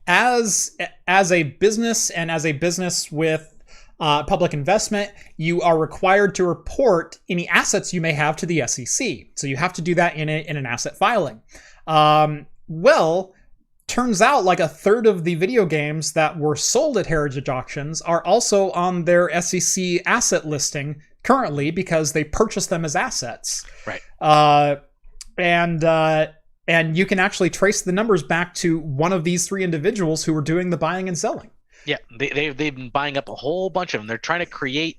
[SPEAKER 1] As a business and as a business with public investment, you are required to report any assets you may have to the SEC. So you have to do that in an asset filing. Well, turns out like a third of the video games that were sold at Heritage Auctions are also on their SEC asset listing currently because they purchased them as assets.
[SPEAKER 2] Right.
[SPEAKER 1] And you can actually trace the numbers back to one of these three individuals who were doing the buying and selling.
[SPEAKER 2] Yeah, they've been buying up a whole bunch of them. They're trying to create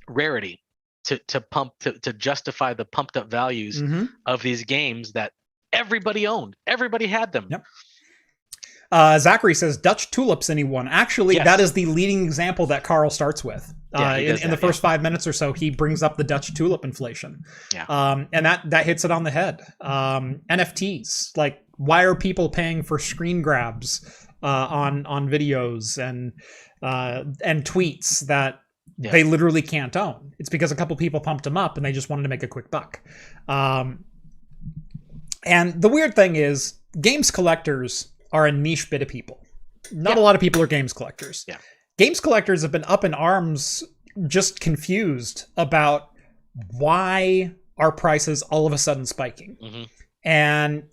[SPEAKER 2] rarity to justify the pumped up values of these games that everybody owned. Everybody had them.
[SPEAKER 1] Yep. Zachary says Dutch tulips, anyone? Actually, yes. That is the leading example that Carl starts with. In the first 5 minutes or so, he brings up the Dutch tulip inflation.
[SPEAKER 2] Yeah.
[SPEAKER 1] And that hits it on the head. NFTs, like why are people paying for screen grabs on videos and tweets that they literally can't own? It's because a couple people pumped them up and they just wanted to make a quick buck. And the weird thing is, games collectors are a niche bit of people. Not a lot of people are games collectors.
[SPEAKER 2] Yeah.
[SPEAKER 1] Games collectors have been up in arms, just confused about why are prices all of a sudden spiking. And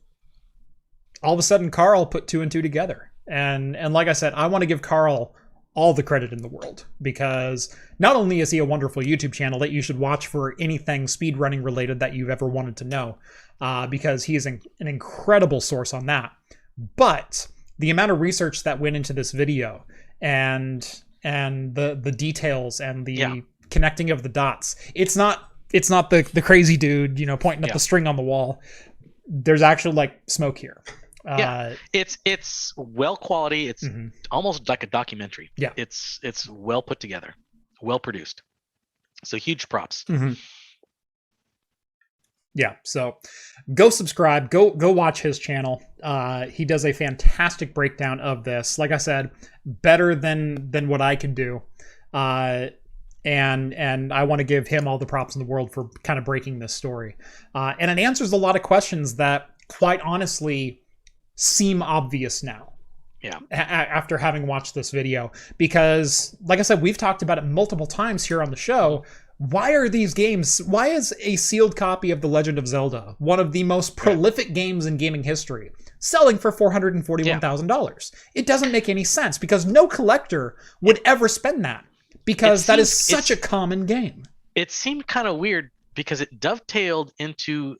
[SPEAKER 1] all of a sudden Carl put two and two together. And like I said, I want to give Carl all the credit in the world, because not only is he a wonderful YouTube channel that you should watch for anything speedrunning related that you've ever wanted to know, because he is an incredible source on that. But the amount of research that went into this video and the details and the connecting of the dots, it's not the crazy dude, pointing at the string on the wall. There's actually like smoke here.
[SPEAKER 2] It's well quality. It's almost like a documentary.
[SPEAKER 1] Yeah.
[SPEAKER 2] It's well put together, well produced. So huge props.
[SPEAKER 1] Yeah, so go subscribe, go watch his channel. He does a fantastic breakdown of this. Like I said, better than what I can do. And I want to give him all the props in the world for kind of breaking this story. And it answers a lot of questions that, quite honestly, seem obvious now.
[SPEAKER 2] Yeah.
[SPEAKER 1] After having watched this video, because like I said, we've talked about it multiple times here on the show. Why is a sealed copy of The Legend of Zelda, one of the most prolific games in gaming history, selling for $441,000? It doesn't make any sense, because no collector would ever spend that, because that is such a common game.
[SPEAKER 2] It seemed kind of weird because it dovetailed into,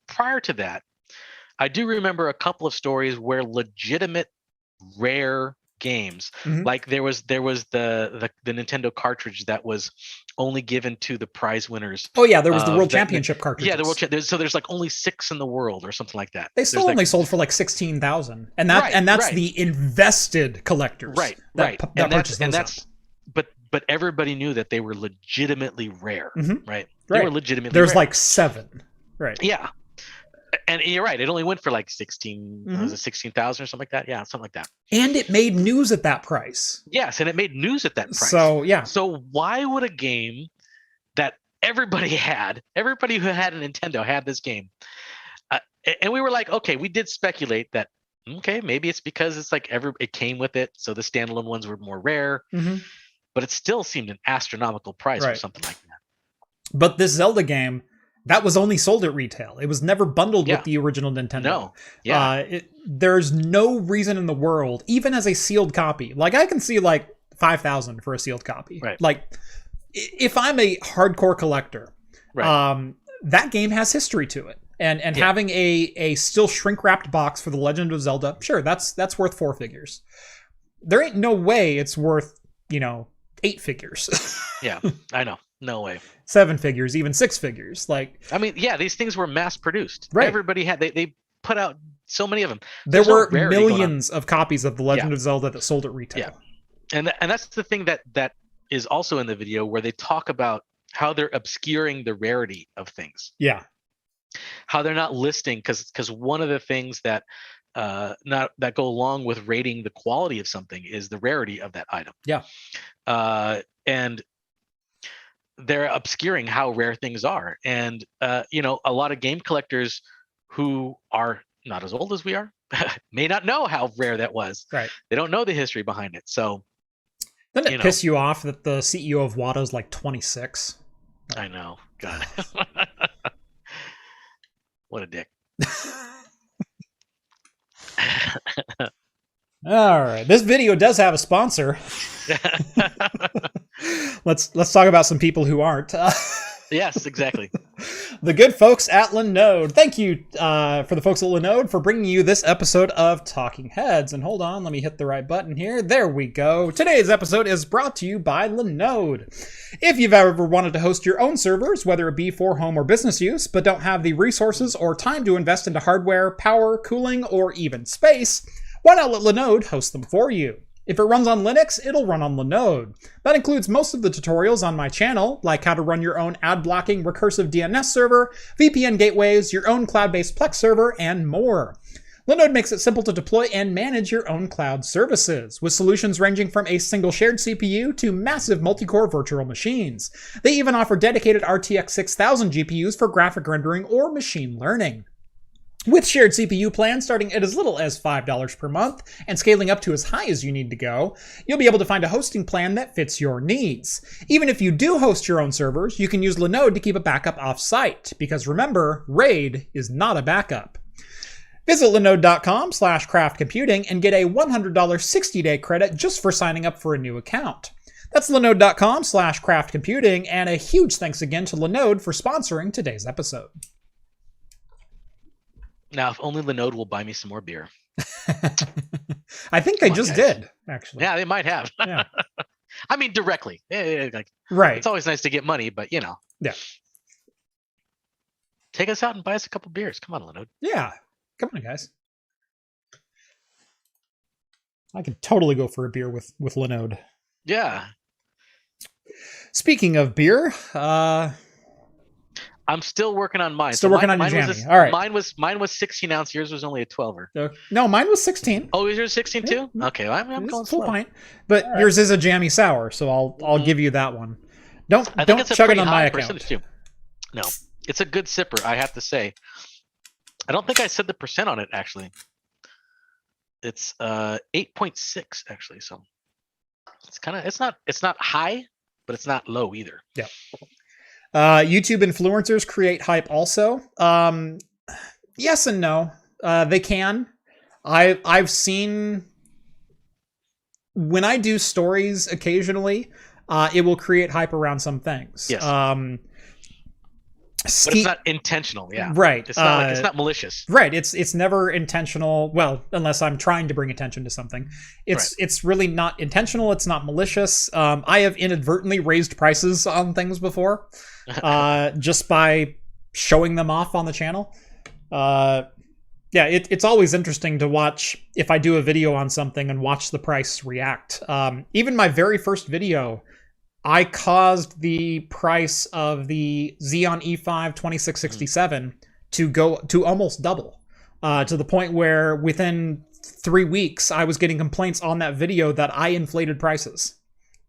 [SPEAKER 2] prior to that, I do remember a couple of stories where legitimate rare games, like there was the Nintendo cartridge that was only given to the prize winners.
[SPEAKER 1] Oh yeah, there was the World Championship cartridge.
[SPEAKER 2] Yeah, the World so there's like only 6 in the world or something like that.
[SPEAKER 1] They still only sold for like 16,000, and that's the invested collectors.
[SPEAKER 2] Right. But everybody knew that they were legitimately rare. Right. They were legitimately.
[SPEAKER 1] There's
[SPEAKER 2] rare.
[SPEAKER 1] like 7. Right.
[SPEAKER 2] Yeah. And you're right. It only went for like 16,000 or something like that. Yeah, something like that.
[SPEAKER 1] And it made news at that price.
[SPEAKER 2] Yes, and it made news at that price.
[SPEAKER 1] So yeah.
[SPEAKER 2] So why would a game that everybody who had a Nintendo had this game, and we were like, okay, we did speculate that maybe it's because it's like it came with it, so the standalone ones were more rare. But it still seemed an astronomical price for something like that.
[SPEAKER 1] But this Zelda game, that was only sold at retail. It was never bundled with the original Nintendo.
[SPEAKER 2] No. Yeah.
[SPEAKER 1] There's no reason in the world, even as a sealed copy. Like, I can see like 5,000 for a sealed copy.
[SPEAKER 2] Right.
[SPEAKER 1] Like, if I'm a hardcore collector, that game has history to it. And having a still shrink wrapped box for The Legend of Zelda, sure, that's worth 4 figures. There ain't no way it's worth, 8 figures.
[SPEAKER 2] Yeah, I know. No way.
[SPEAKER 1] 7 figures, even 6 figures. Like,
[SPEAKER 2] I mean, yeah, these things were mass produced.
[SPEAKER 1] Right.
[SPEAKER 2] Everybody had, they put out so many of them.
[SPEAKER 1] There were millions of copies of The Legend of Zelda that sold at retail.
[SPEAKER 2] Yeah. And that's the thing that is also in the video, where they talk about how they're obscuring the rarity of things.
[SPEAKER 1] Yeah.
[SPEAKER 2] How they're not listing, because one of the things that that go along with rating the quality of something is the rarity of that item.
[SPEAKER 1] Yeah.
[SPEAKER 2] And they're obscuring how rare things are. And you know, a lot of game collectors who are not as old as we are may not know how rare that was.
[SPEAKER 1] Right.
[SPEAKER 2] They don't know the history behind it. So
[SPEAKER 1] doesn't it piss you off that the CEO of WATA is like 26?
[SPEAKER 2] I know. God. What a dick.
[SPEAKER 1] All right. This video does have a sponsor. Let's talk about some people who aren't.
[SPEAKER 2] Yes, exactly.
[SPEAKER 1] The good folks at Linode. Thank you for the folks at Linode for bringing you this episode of Talking Heads. And hold on, let me hit the right button here. There we go. Today's episode is brought to you by Linode. If you've ever wanted to host your own servers, whether it be for home or business use, but don't have the resources or time to invest into hardware, power, cooling, or even space, why not let Linode host them for you? If it runs on Linux, it'll run on Linode. That includes most of the tutorials on my channel, like how to run your own ad-blocking recursive DNS server, VPN gateways, your own cloud-based Plex server, and more. Linode makes it simple to deploy and manage your own cloud services, with solutions ranging from a single shared CPU to massive multi-core virtual machines. They even offer dedicated RTX 6000 GPUs for graphic rendering or machine learning. With shared CPU plans starting at as little as $5 per month and scaling up to as high as you need to go, you'll be able to find a hosting plan that fits your needs. Even if you do host your own servers, you can use Linode to keep a backup off-site, because remember, RAID is not a backup. Visit linode.com/craftcomputing and get a $100 60-day credit just for signing up for a new account. That's linode.com/craftcomputing, and a huge thanks again to Linode for sponsoring today's episode.
[SPEAKER 2] Now, if only Linode will buy me some more beer.
[SPEAKER 1] I think they just did, actually.
[SPEAKER 2] Yeah, they might have.
[SPEAKER 1] Yeah.
[SPEAKER 2] I mean, directly. Like,
[SPEAKER 1] right.
[SPEAKER 2] It's always nice to get money, but you know.
[SPEAKER 1] Yeah.
[SPEAKER 2] Take us out and buy us a couple beers. Come on, Linode.
[SPEAKER 1] Yeah. Come on, guys. I could totally go for a beer with Linode.
[SPEAKER 2] Yeah.
[SPEAKER 1] Speaking of beer,
[SPEAKER 2] I'm still working on mine.
[SPEAKER 1] Still working on your jammy. All right.
[SPEAKER 2] Mine was 16 ounce. Yours was only a 12er.
[SPEAKER 1] No, mine was 16.
[SPEAKER 2] Oh, yours 16 too? Okay, I'm going
[SPEAKER 1] full
[SPEAKER 2] slow.
[SPEAKER 1] pint. But yours is a jammy sour, so I'll give you that one. Don't chug it on my account.
[SPEAKER 2] Too. No, it's a good sipper, I have to say. I don't think I said the percent on it actually. It's 8.6 actually, so it's not high, but it's not low either.
[SPEAKER 1] Yeah. YouTube influencers create hype also. Yes and no. They can. I've seen when I do stories occasionally, it will create hype around some things.
[SPEAKER 2] Yes. But it's not intentional, yeah.
[SPEAKER 1] Right.
[SPEAKER 2] It's not it's not malicious.
[SPEAKER 1] Right. It's never intentional. Well, unless I'm trying to bring attention to something. It's really not intentional. It's not malicious. I have inadvertently raised prices on things before, just by showing them off on the channel. Yeah, it's always interesting to watch if I do a video on something and watch the price react. Even my very first video, I caused the price of the Xeon E5 2667 to go to almost double, to the point where within 3 weeks I was getting complaints on that video that I inflated prices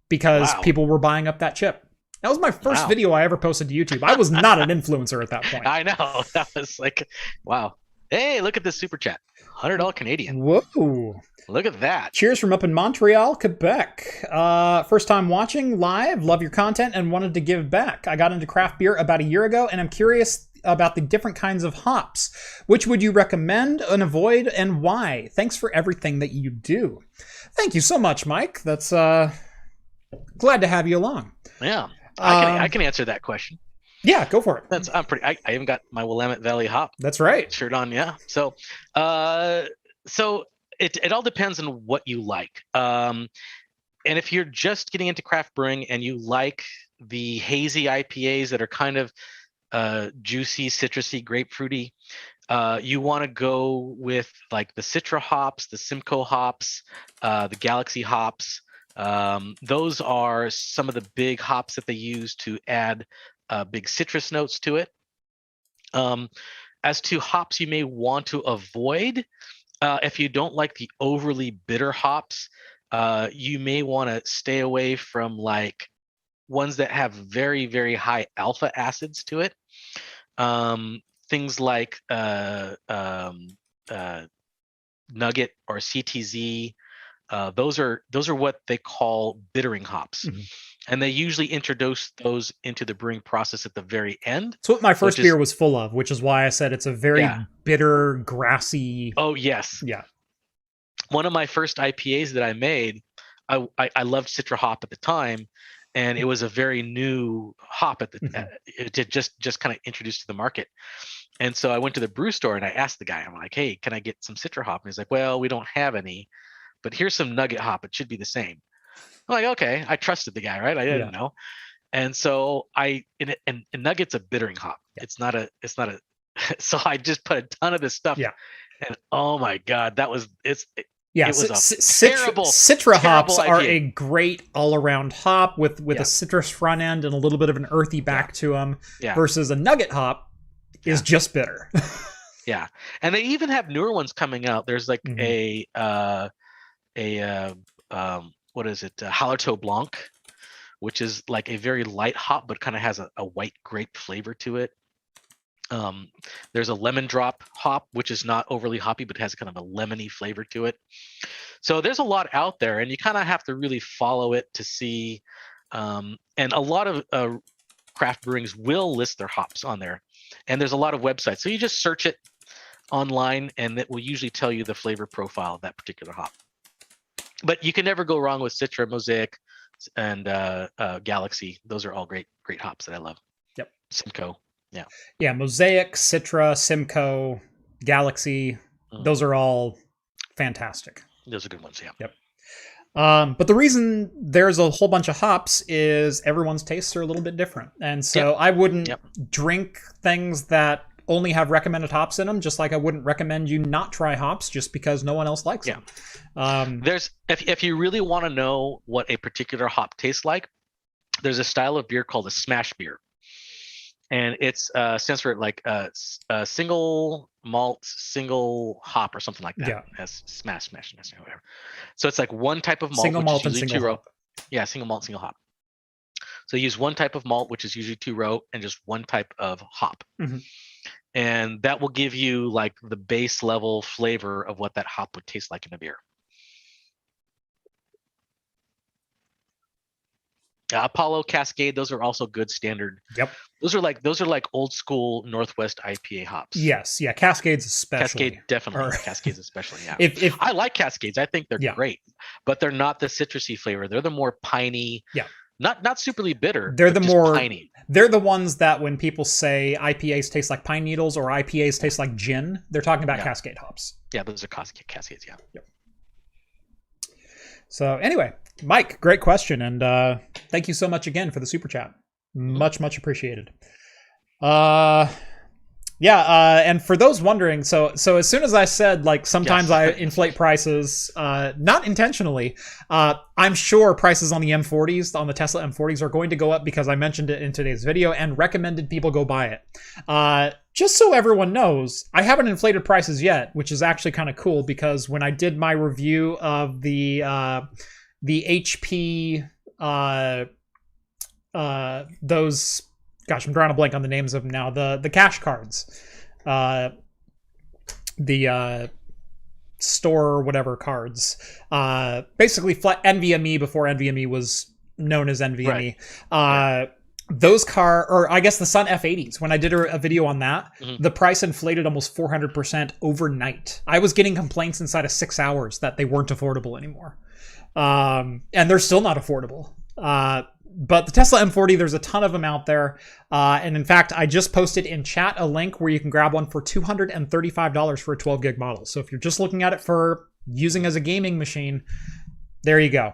[SPEAKER 1] because people were buying up that chip. That was my first video I ever posted to YouTube. I was not an influencer at that point.
[SPEAKER 2] I know. That was like, wow. Hey, look at this super chat. $100 Canadian.
[SPEAKER 1] Whoa.
[SPEAKER 2] Look at that.
[SPEAKER 1] Cheers from up in Montreal, Quebec. First time watching live. Love your content and wanted to give back. I got into craft beer about a year ago, and I'm curious about the different kinds of hops. Which would you recommend and avoid, and why? Thanks for everything that you do. Thank you so much, Mike. That's glad to have you along.
[SPEAKER 2] Yeah. I can answer that question.
[SPEAKER 1] Yeah, go for it.
[SPEAKER 2] I even got my Willamette Valley hop.
[SPEAKER 1] That's right.
[SPEAKER 2] Shirt on, yeah. So it all depends on what you like. And if you're just getting into craft brewing and you like the hazy IPAs that are kind of juicy, citrusy, grapefruity, You want to go with like the Citra hops, the Simcoe hops, the Galaxy hops. Those are some of the big hops that they use to add big citrus notes to it. As to hops you may want to avoid, if you don't like the overly bitter hops, you may want to stay away from like ones that have very, very high alpha acids to it. Things like Nugget or CTZ. Those are what they call bittering hops.
[SPEAKER 1] Mm-hmm.
[SPEAKER 2] And they usually introduce those into the brewing process at the very end.
[SPEAKER 1] It's what my first beer was full of, which is why I said it's a very bitter, grassy.
[SPEAKER 2] Oh, yes.
[SPEAKER 1] Yeah.
[SPEAKER 2] One of my first IPAs that I made, I loved Citra hop at the time, and it was a very new hop at the it just kind of introduced to the market. And so I went to the brew store and I asked the guy, I'm like, hey, can I get some Citra hop? And he's like, well, we don't have any, but here's some Nugget hop. It should be the same. I'm like, okay, I trusted the guy, right? I didn't know. And so and Nugget's a bittering hop. Yeah. It's not a, so I just put a ton of this stuff.
[SPEAKER 1] Yeah.
[SPEAKER 2] And oh my God, it was
[SPEAKER 1] terrible. Citra hops are a great all-around hop with a citrus front end and a little bit of an earthy back to them. Yeah. Versus a Nugget hop is just bitter.
[SPEAKER 2] Yeah, and they even have newer ones coming out. There's like what is it? Hallertau Blanc, which is like a very light hop, but kind of has a white grape flavor to it. There's a lemon drop hop, which is not overly hoppy, but has kind of a lemony flavor to it. So there's a lot out there, and you kind of have to really follow it to see. And a lot of craft brewings will list their hops on there, and there's a lot of websites. So you just search it online, and it will usually tell you the flavor profile of that particular hop. But you can never go wrong with Citra, Mosaic, and Galaxy. Those are all great hops that I love.
[SPEAKER 1] Yep.
[SPEAKER 2] Simcoe. Yeah.
[SPEAKER 1] Yeah, Mosaic, Citra, Simcoe, Galaxy. Those are all fantastic.
[SPEAKER 2] Those are good ones, yeah.
[SPEAKER 1] Yep. But the reason there's a whole bunch of hops is everyone's tastes are a little bit different. And so I wouldn't drink things that only have recommended hops in them, just like I wouldn't recommend you not try hops just because no one else likes them.
[SPEAKER 2] There's if you really want to know what a particular hop tastes like, there's a style of beer called a smash beer. And it's stands for like a single malt, single hop or something like that. Yeah. As smash, whatever. So it's like one type of malt,
[SPEAKER 1] single malt and
[SPEAKER 2] usually
[SPEAKER 1] single hop.
[SPEAKER 2] Yeah, single malt, single hop. So you use one type of malt, which is usually 2-row, and just one type of hop. And that will give you like the base level flavor of what that hop would taste like in a beer. Apollo, Cascade, those are also good standard.
[SPEAKER 1] Yep.
[SPEAKER 2] Those are like old school Northwest IPA hops.
[SPEAKER 1] Yes, yeah, Cascades especially.
[SPEAKER 2] Cascade definitely. Cascades especially, yeah. If I like Cascades, I think they're great, but they're not the citrusy flavor. They're the more piney.
[SPEAKER 1] Yeah.
[SPEAKER 2] Not superly bitter.
[SPEAKER 1] They're the more
[SPEAKER 2] piney.
[SPEAKER 1] They're the ones that when people say IPAs taste like pine needles or IPAs taste like gin, they're talking about Cascade hops.
[SPEAKER 2] Yeah, those are Cascades. Yeah.
[SPEAKER 1] Yep. So anyway, Mike, great question, and thank you so much again for the super chat. Much appreciated. And for those wondering, so as soon as I said, like, sometimes I inflate prices, not intentionally, I'm sure prices on the M40s, on the Tesla M40s, are going to go up because I mentioned it in today's video and recommended people go buy it. Just so everyone knows, I haven't inflated prices yet, which is actually kind of cool because when I did my review of the HP, those... Gosh, I'm drawing a blank on the names of them now. The cash cards, the store or whatever cards. Basically, NVMe before NVMe was known as NVMe. Right. Those or I guess the Sun F80s. When I did a video on that, the price inflated almost 400% overnight. I was getting complaints inside of 6 hours that they weren't affordable anymore, and they're still not affordable. But the Tesla M40, there's a ton of them out there. And in fact, I just posted in chat a link where you can grab one for $235 for a 12 gig model. So if you're just looking at it for using as a gaming machine, there you go.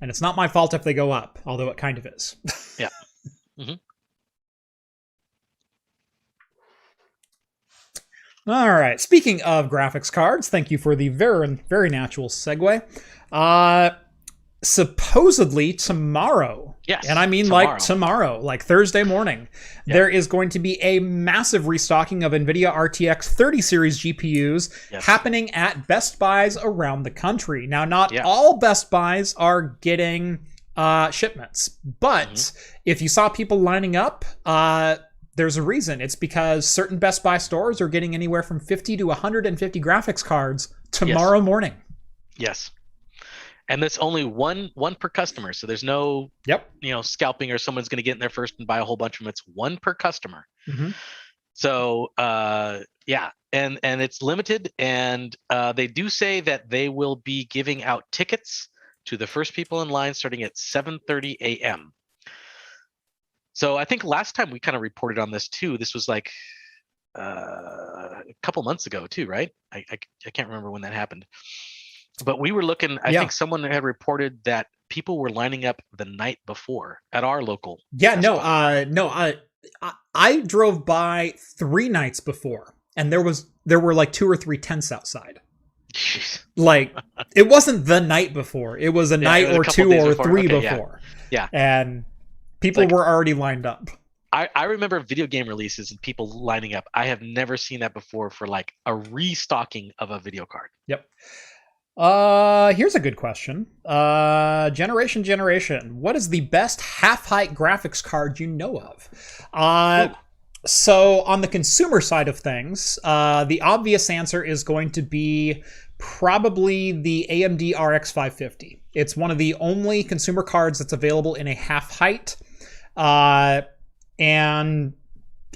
[SPEAKER 1] And it's not my fault if they go up, although it kind of is.
[SPEAKER 2] Yeah.
[SPEAKER 1] All right. Speaking of graphics cards, thank you for the very, very natural segue. Supposedly tomorrow,
[SPEAKER 2] yes,
[SPEAKER 1] and I mean tomorrow, like Thursday morning, there is going to be a massive restocking of Nvidia RTX 30 series GPUs happening at Best Buys around the country. Now, not all Best Buys are getting shipments, but if you saw people lining up, there's a reason. It's because certain Best Buy stores are getting anywhere from 50 to 150 graphics cards tomorrow morning.
[SPEAKER 2] Yes. And that's only one per customer. So there's no scalping or someone's going to get in there first and buy a whole bunch of them. It's one per customer. So and it's limited, and they do say that they will be giving out tickets to the first people in line starting at 7:30 a.m. So I think last time we kind of reported on this too. This was like a couple months ago too, right? I can't remember when that happened. But we were looking, I think someone had reported that people were lining up the night before at our local.
[SPEAKER 1] I drove by 3 nights before, and there were like 2 or 3 tents outside.
[SPEAKER 2] Jeez.
[SPEAKER 1] Like, it wasn't the night before. It was a night or 2 or 3 before.
[SPEAKER 2] Yeah.
[SPEAKER 1] And people were already lined up.
[SPEAKER 2] I remember video game releases and people lining up. I have never seen that before for like a restocking of a video card.
[SPEAKER 1] Yep. Here's a good question. Generation. What is the best half-height graphics card you know of? So on the consumer side of things, the obvious answer is going to be probably the AMD RX 550. It's one of the only consumer cards that's available in a half-height. And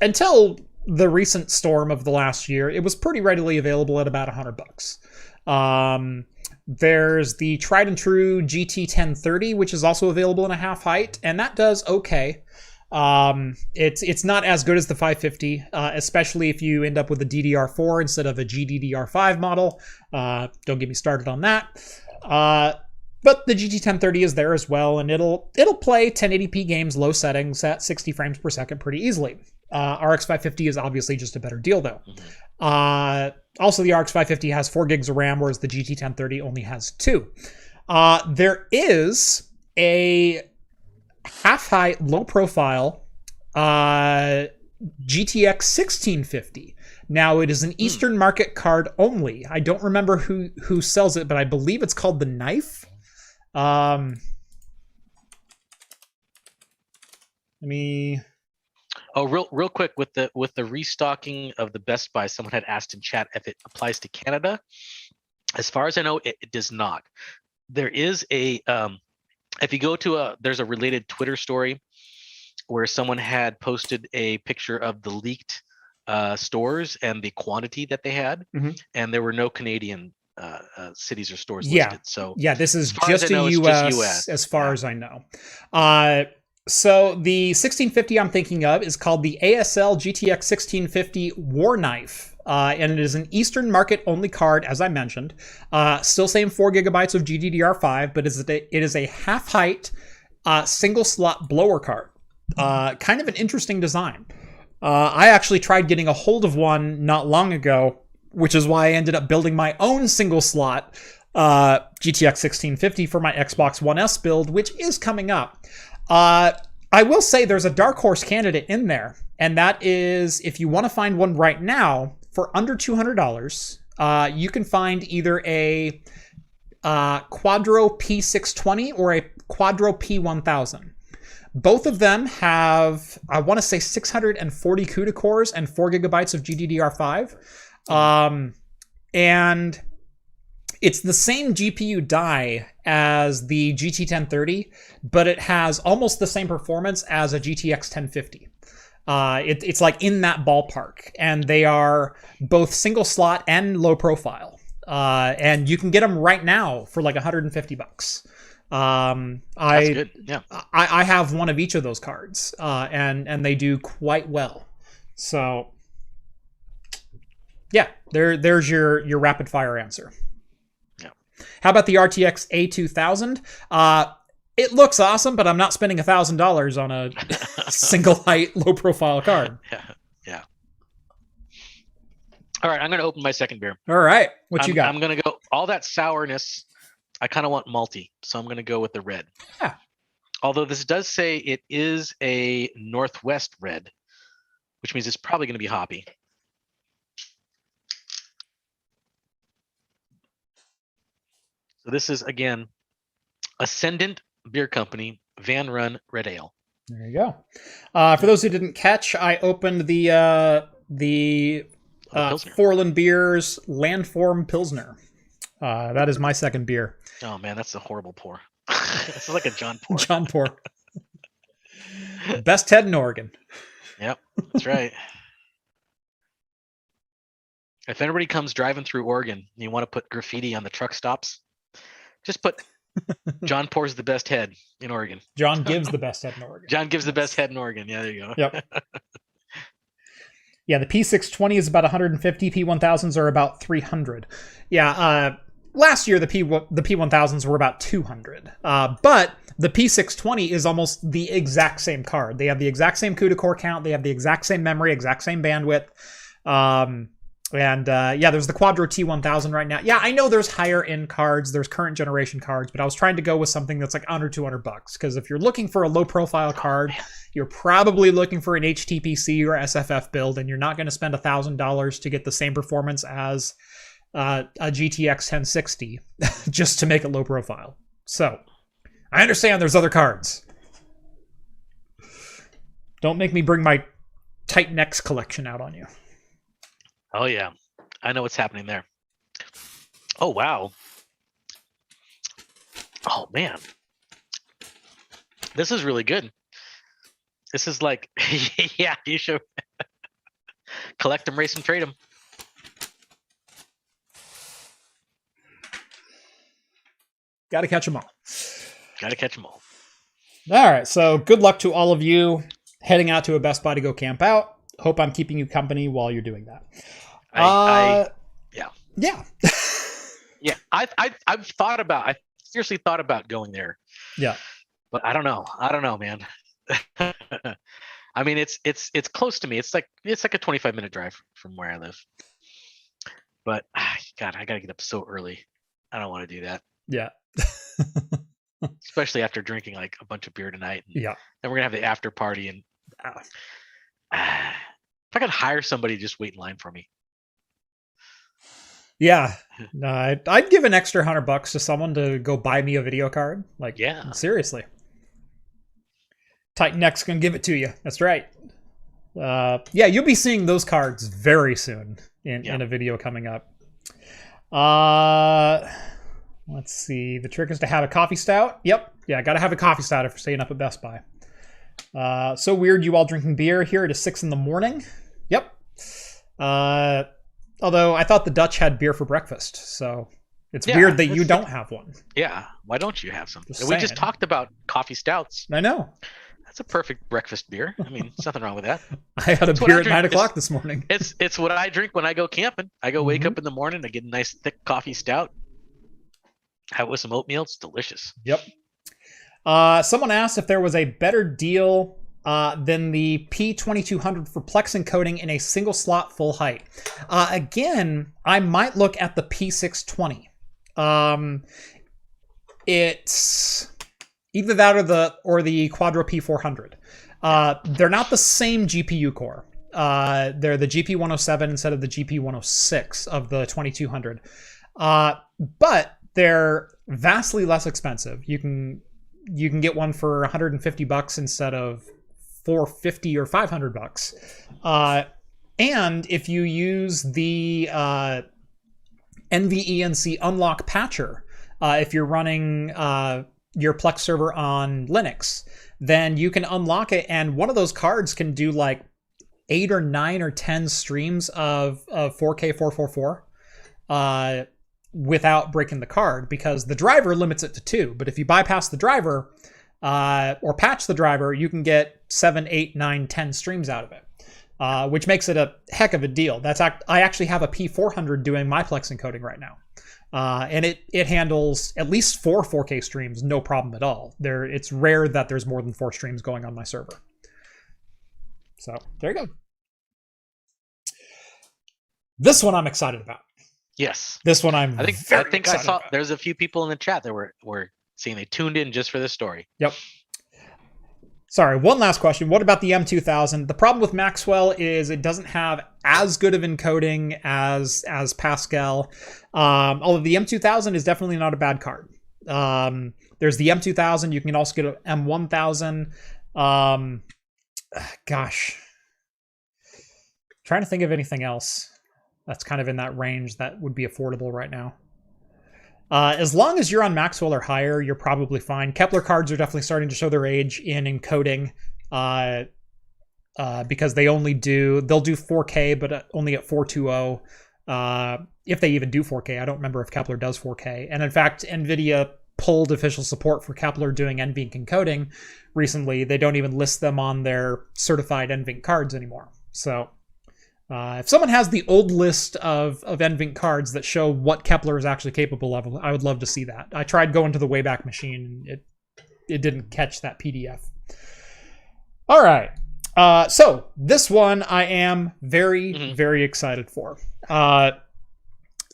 [SPEAKER 1] until the recent storm of the last year, it was pretty readily available at about $100. There's the tried and true GT 1030, which is also available in a half height, and that does okay. It's not as good as the 550, especially if you end up with a DDR4 instead of a GDDR5 model. Don't get me started on that. But the GT 1030 is there as well, and it'll play 1080p games, low settings at 60 frames per second pretty easily. RX 550 is obviously just a better deal though. Also, the RX 550 has 4 gigs of RAM, whereas the GT 1030 only has 2. There is a half-height, low-profile GTX 1650. Now, it is an Eastern market card only. I don't remember who sells it, but I believe it's called the Knife. Let me...
[SPEAKER 2] Oh, real quick with the restocking of the Best Buy, someone had asked in chat if it applies to Canada. As far as I know, it does not. There is a if you go to there's a related Twitter story where someone had posted a picture of the leaked stores and the quantity that they had, and there were no Canadian cities or stores listed. So
[SPEAKER 1] this is just a US as far as I know. So the 1650 I'm thinking of is called the ASL GTX 1650 War Knife, and it is an Eastern market only card, as I mentioned. Still saying 4 gigabytes of GDDR5, but it is a half-height single slot blower card. Kind of an interesting design. I actually tried getting a hold of one not long ago, which is why I ended up building my own single slot GTX 1650 for my Xbox One S build, which is coming up. I will say there's a dark horse candidate in there, and that is if you want to find one right now for under $200, you can find either a Quadro P620 or a Quadro P1000. Both of them have, I want to say, 640 CUDA cores and 4 gigabytes of GDDR5. And it's the same GPU die as the GT 1030, but it has almost the same performance as a GTX 1050. It's like in that ballpark, and they are both single slot and low profile. And you can get them right now for like $150.
[SPEAKER 2] That's good. Yeah.
[SPEAKER 1] I have one of each of those cards, and they do quite well. So yeah, there's your rapid fire answer. How about the RTX A2000? It looks awesome, but I'm not spending $1,000 on a single height, low profile card.
[SPEAKER 2] Yeah. All right, I'm going to open my second beer.
[SPEAKER 1] All right, what you got?
[SPEAKER 2] I'm going to go all that sourness. I kind of want malty, so I'm going to go with the red.
[SPEAKER 1] Yeah.
[SPEAKER 2] Although this does say it is a Northwest red, which means it's probably going to be hoppy. So this is, again, Ascendant Beer Company Van Run Red Ale.
[SPEAKER 1] There you go. For those who didn't catch, I opened the Forland Beers Landform Pilsner. That is my second beer.
[SPEAKER 2] Oh man, that's a horrible pour. It's like a John pour.
[SPEAKER 1] John pour. Best head in Oregon.
[SPEAKER 2] Yep, that's right. If anybody comes driving through Oregon and you want to put graffiti on the truck stops, just put John pours the best head in Oregon.
[SPEAKER 1] John gives the best head in Oregon.
[SPEAKER 2] John gives the best head in Oregon. Yeah, there you go.
[SPEAKER 1] Yep. Yeah, the P620 is about 150. P1000s are about 300. Yeah, last year the P1000s were about 200. But the P620 is almost the exact same card. They have the exact same CUDA core count. They have the exact same memory, exact same bandwidth. Yeah, there's the Quadro T1000 right now. Yeah, I know there's higher end cards, there's current generation cards, but I was trying to go with something that's like under $200 because if you're looking for a low profile card, you're probably looking for an HTPC or SFF build, and you're not going to spend $1,000 to get the same performance as a GTX 1060 just to make it low profile. So I understand there's other cards. Don't make me bring my Titan X collection out on you.
[SPEAKER 2] Oh yeah, I know what's happening there. Oh wow. Oh man, this is really good. This is like, yeah, you should collect them, race them, trade them.
[SPEAKER 1] Got to catch them all.
[SPEAKER 2] Got to catch them all.
[SPEAKER 1] All right, so good luck to all of you heading out to a Best Buy to go camp out. Hope I'm keeping you company while you're doing that.
[SPEAKER 2] Yeah.
[SPEAKER 1] Yeah.
[SPEAKER 2] I've thought about. I seriously thought about going there.
[SPEAKER 1] Yeah.
[SPEAKER 2] But I don't know, man. I mean, it's close to me. It's like a 25-minute drive from where I live. But God, I gotta get up so early. I don't want to do that.
[SPEAKER 1] Yeah.
[SPEAKER 2] Especially after drinking like a bunch of beer tonight.
[SPEAKER 1] Yeah.
[SPEAKER 2] Then we're gonna have the after party, and if I could hire somebody to just wait in line for me.
[SPEAKER 1] Yeah. No, I'd give an extra $100 to someone to go buy me a video card. Like, yeah, seriously. Titan X can give it to you. That's right. Yeah, you'll be seeing those cards very soon in a video coming up. Let's see. The trick is to have a coffee stout. Yep. Yeah, got to have a coffee stout if you're staying up at Best Buy. So weird you all drinking beer here at 6 a.m. Yep. Although I thought the Dutch had beer for breakfast, so it's weird that you don't have one.
[SPEAKER 2] Yeah, why don't you have some? We just talked about coffee stouts.
[SPEAKER 1] I know.
[SPEAKER 2] That's a perfect breakfast beer. I mean, there's nothing wrong with that.
[SPEAKER 1] I had a beer at 9 o'clock this morning.
[SPEAKER 2] It's what I drink when I go camping. I go wake up in the morning, I get a nice thick coffee stout. Have it with some oatmeal. It's delicious.
[SPEAKER 1] Yep. Someone asked if there was a better deal than the P2200 for Plex encoding in a single slot full height. Again, I might look at the P620. It's either that or the Quadro P400. They're not the same GPU core. They're the GP107 instead of the GP106 of the 2200. But they're vastly less expensive. You can get one for $150 instead of $450 or $500. And if you use the NVENC unlock patcher, if you're running your Plex server on Linux, then you can unlock it, and one of those cards can do like 8 or 9 or 10 streams of 4K 444 without breaking the card, because the driver limits it to 2. But if you bypass the driver or patch the driver, you can get 7, 8, 9, 10 streams out of it, which makes it a heck of a deal. I actually have a P400 doing my Plex encoding right now. And it handles at least 4 4K streams, no problem at all. It's rare that there's more than 4 streams going on my server. So there you go. This one I'm excited about.
[SPEAKER 2] Yes.
[SPEAKER 1] This one I
[SPEAKER 2] think I saw there's a few people in the chat that were saying they tuned in just for this story.
[SPEAKER 1] Yep. Sorry, one last question. What about the M2000? The problem with Maxwell is it doesn't have as good of encoding as Pascal. Although the M2000 is definitely not a bad card. There's the M2000. You can also get an M1000. Gosh. Trying to think of anything else that's kind of in that range that would be affordable right now. As long as you're on Maxwell or higher, you're probably fine. Kepler cards are definitely starting to show their age in encoding because they'll do 4K, but only at 420. If they even do 4K, I don't remember if Kepler does 4K. And in fact, Nvidia pulled official support for Kepler doing NVENC encoding recently. They don't even list them on their certified NVENC cards anymore. So if someone has the old list of NVENC cards that show what Kepler is actually capable of, I would love to see that. I tried going to the Wayback Machine. It didn't catch that PDF. All right. So this one I am very, very excited for.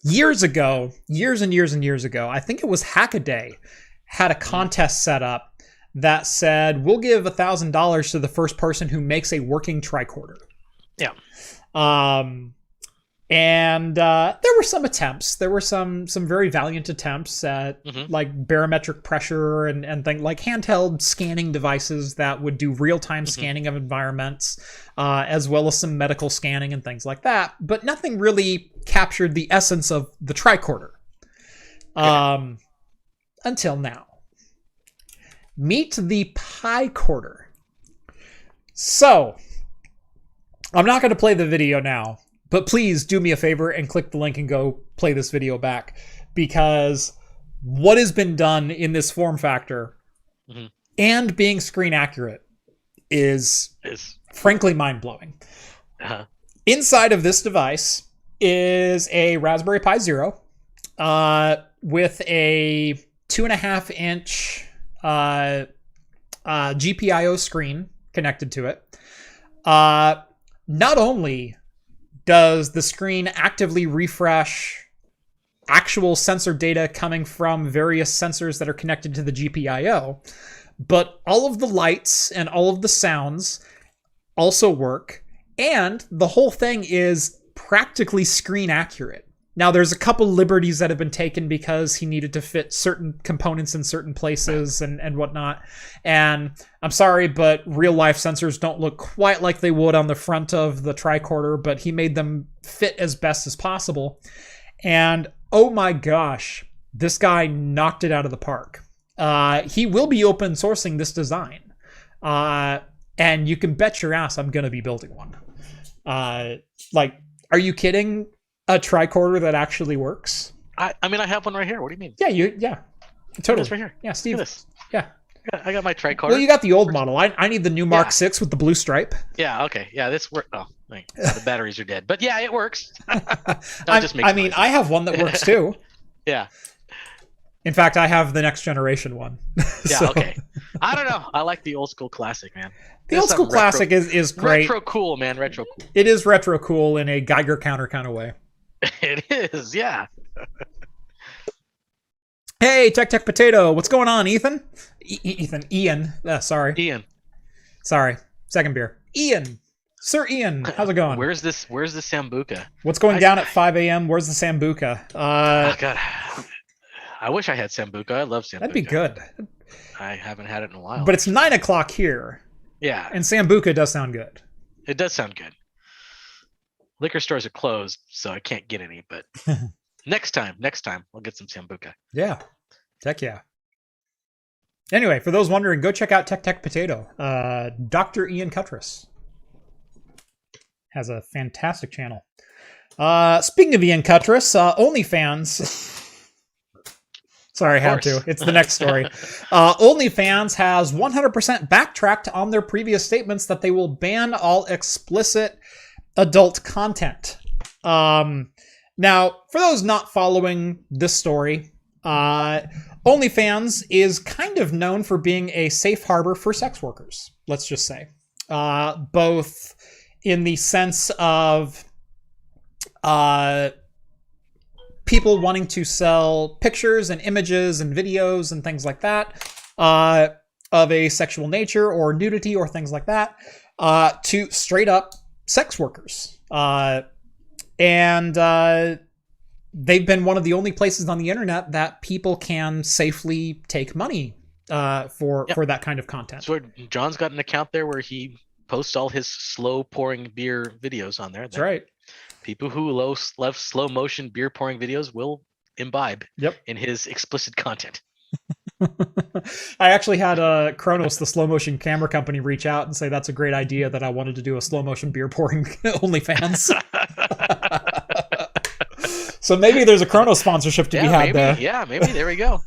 [SPEAKER 1] Years and years and years ago, I think it was Hackaday had a contest set up that said, we'll give $1,000 to the first person who makes a working tricorder.
[SPEAKER 2] Yeah.
[SPEAKER 1] And there were some attempts. There were some very valiant attempts at like barometric pressure and things like handheld scanning devices that would do real-time scanning of environments, as well as some medical scanning and things like that. But nothing really captured the essence of the tricorder. Until now. Meet the Picorder. So, I'm not going to play the video now, but please do me a favor and click the link and go play this video back, because what has been done in this form factor and being screen accurate is frankly mind-blowing. Inside of this device is a Raspberry Pi Zero with a 2.5-inch GPIO screen connected to it. Not only does the screen actively refresh actual sensor data coming from various sensors that are connected to the GPIO, but all of the lights and all of the sounds also work, and the whole thing is practically screen accurate. Now, there's a couple liberties that have been taken because he needed to fit certain components in certain places and whatnot. And I'm sorry, but real-life sensors don't look quite like they would on the front of the tricorder, but he made them fit as best as possible. And oh my gosh, this guy knocked it out of the park. He will be open sourcing this design. And you can bet your ass I'm going to be building one. Are you kidding? A tricorder that actually works?
[SPEAKER 2] I mean, I have one right here. What do you mean?
[SPEAKER 1] Yeah, totally.
[SPEAKER 2] It's right here.
[SPEAKER 1] Yeah, Steve.
[SPEAKER 2] Yeah. I got my tricorder.
[SPEAKER 1] Well, you got the old model. I need the new Mark 6 with the blue stripe.
[SPEAKER 2] Yeah, okay. Yeah, this works. Oh, the batteries are dead. But yeah, it works.
[SPEAKER 1] I have one that works too.
[SPEAKER 2] Yeah.
[SPEAKER 1] In fact, I have the next generation one.
[SPEAKER 2] Yeah, okay. I don't know. I like the old school classic, man.
[SPEAKER 1] The old school classic is great.
[SPEAKER 2] Retro cool, man. Retro cool.
[SPEAKER 1] It is retro cool in a Geiger counter kind of way.
[SPEAKER 2] It is, yeah.
[SPEAKER 1] Hey, Tech Potato. What's going on, Ethan? Ian. Sorry.
[SPEAKER 2] Ian.
[SPEAKER 1] Sorry. Second beer. Ian. Sir Ian. How's it going?
[SPEAKER 2] Where's the Sambuca?
[SPEAKER 1] What's going down at 5 a.m.? Where's the Sambuca?
[SPEAKER 2] Oh, God. I wish I had Sambuca. I love Sambuca.
[SPEAKER 1] That'd be good.
[SPEAKER 2] I haven't had it in a while.
[SPEAKER 1] But it's 9 o'clock here.
[SPEAKER 2] Yeah.
[SPEAKER 1] And Sambuca does sound good.
[SPEAKER 2] It does sound good. Liquor stores are closed, so I can't get any, but next time, we'll get some Sambuca.
[SPEAKER 1] Yeah. Heck yeah. Anyway, for those wondering, go check out Tech Potato. Dr. Ian Cutress has a fantastic channel. Speaking of Ian Cutress, OnlyFans... Sorry, I had to. It's the next story. OnlyFans has 100% backtracked on their previous statements that they will ban all explicit adult content. Now, for those not following this story, OnlyFans is kind of known for being a safe harbor for sex workers, let's just say. Both in the sense of people wanting to sell pictures and images and videos and things like that of a sexual nature or nudity or things like that to straight up sex workers. And they've been one of the only places on the internet that people can safely take money for that kind of content.
[SPEAKER 2] So John's got an account there where he posts all his slow pouring beer videos on there.
[SPEAKER 1] That's right.
[SPEAKER 2] People who love slow motion beer pouring videos will imbibe in his explicit content.
[SPEAKER 1] I actually had Kronos, the slow motion camera company, reach out and say that's a great idea, that I wanted to do a slow motion beer pouring OnlyFans. So maybe there's a Kronos sponsorship to be had there.
[SPEAKER 2] Yeah, maybe. There we go.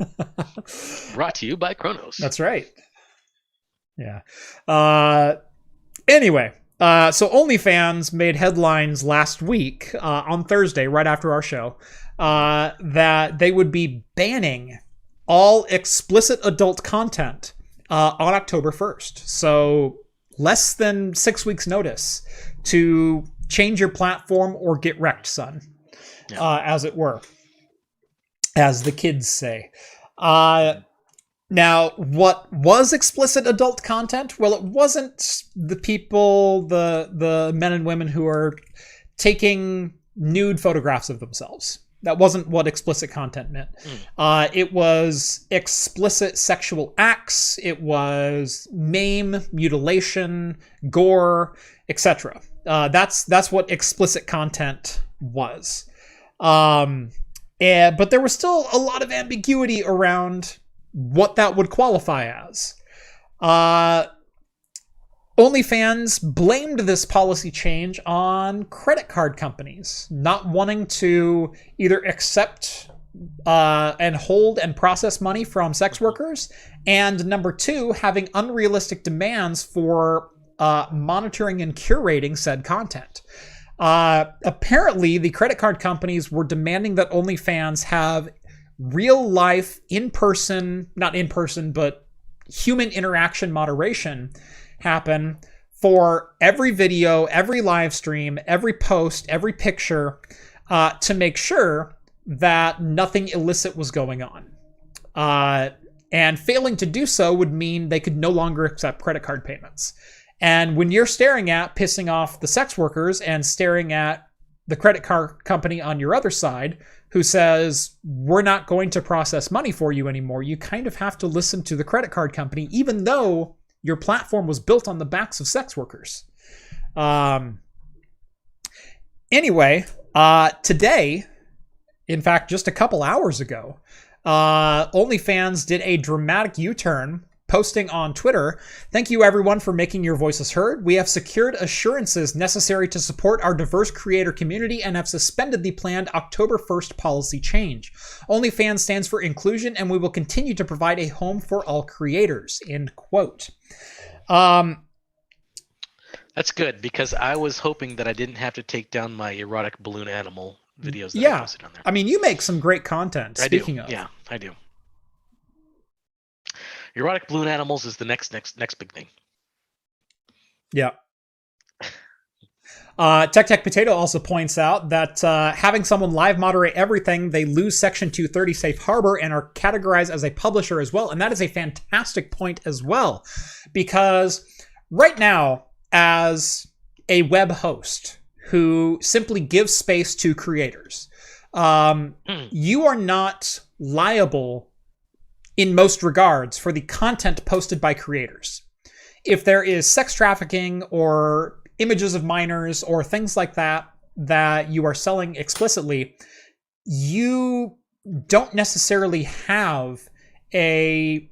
[SPEAKER 2] Brought to you by Kronos.
[SPEAKER 1] That's right. Yeah. Anyway, so OnlyFans made headlines last week on Thursday, right after our show, that they would be banning all explicit adult content on October 1st. So less than 6 weeks notice to change your platform or get wrecked, son. As it were, as the kids say. Now, what was explicit adult content? Well, it wasn't the people, the men and women who are taking nude photographs of themselves. That wasn't what explicit content meant. It was explicit sexual acts. It was maim, mutilation, gore, etc. That's what explicit content was. But there was still a lot of ambiguity around what that would qualify as. OnlyFans blamed this policy change on credit card companies not wanting to either accept and hold and process money from sex workers, and number two, having unrealistic demands for monitoring and curating said content. Apparently, the credit card companies were demanding that OnlyFans have real life, not in person, but human interaction moderation happen for every video, every live stream, every post, every picture, to make sure that nothing illicit was going on. And failing to do so would mean they could no longer accept credit card payments. And when you're staring at pissing off the sex workers and staring at the credit card company on your other side who says, we're not going to process money for you anymore, you kind of have to listen to the credit card company, even though your platform was built on the backs of sex workers. Anyway, today, in fact, just a couple hours ago, OnlyFans did a dramatic U-turn, posting on Twitter, "Thank you everyone for making your voices heard. We have secured assurances necessary to support our diverse creator community and have suspended the planned October 1st policy change. OnlyFans stands for inclusion and we will continue to provide a home for all creators." End quote.
[SPEAKER 2] That's good, because I was hoping that I didn't have to take down my erotic balloon animal videos that I posted on there.
[SPEAKER 1] I mean, you make some great content, speaking of.
[SPEAKER 2] Yeah, I do. Erotic balloon animals is the next big thing.
[SPEAKER 1] Yeah. Tech Potato also points out that having someone live moderate everything, they lose Section 230 safe harbor and are categorized as a publisher as well. And that is a fantastic point as well, because right now, as a web host who simply gives space to creators, you are not liable in most regards for the content posted by creators. If there is sex trafficking or images of minors or things like that you are selling explicitly, you don't necessarily have a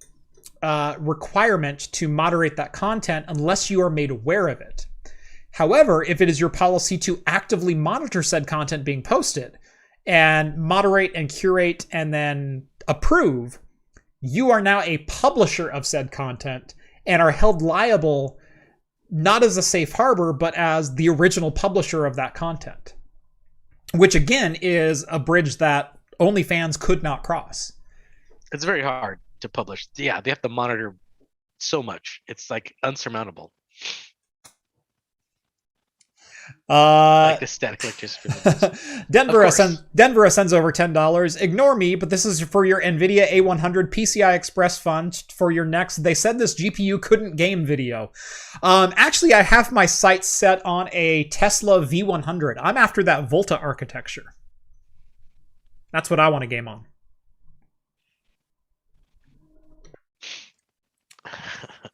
[SPEAKER 1] requirement to moderate that content unless you are made aware of it. However, if it is your policy to actively monitor said content being posted and moderate and curate and then approve, you are now a publisher of said content and are held liable not as a safe harbor, but as the original publisher of that content, which again is a bridge that OnlyFans could not cross.
[SPEAKER 2] It's very hard to publish. Yeah, they have to monitor so much. It's like unsurmountable. Like the static electricity.
[SPEAKER 1] Denver sends over $10. Ignore me, but this is for your Nvidia A100 PCI Express fund for your next. They said this GPU couldn't game video. Actually, I have my sights set on a Tesla V100. I'm after that Volta architecture. That's what I want to game on.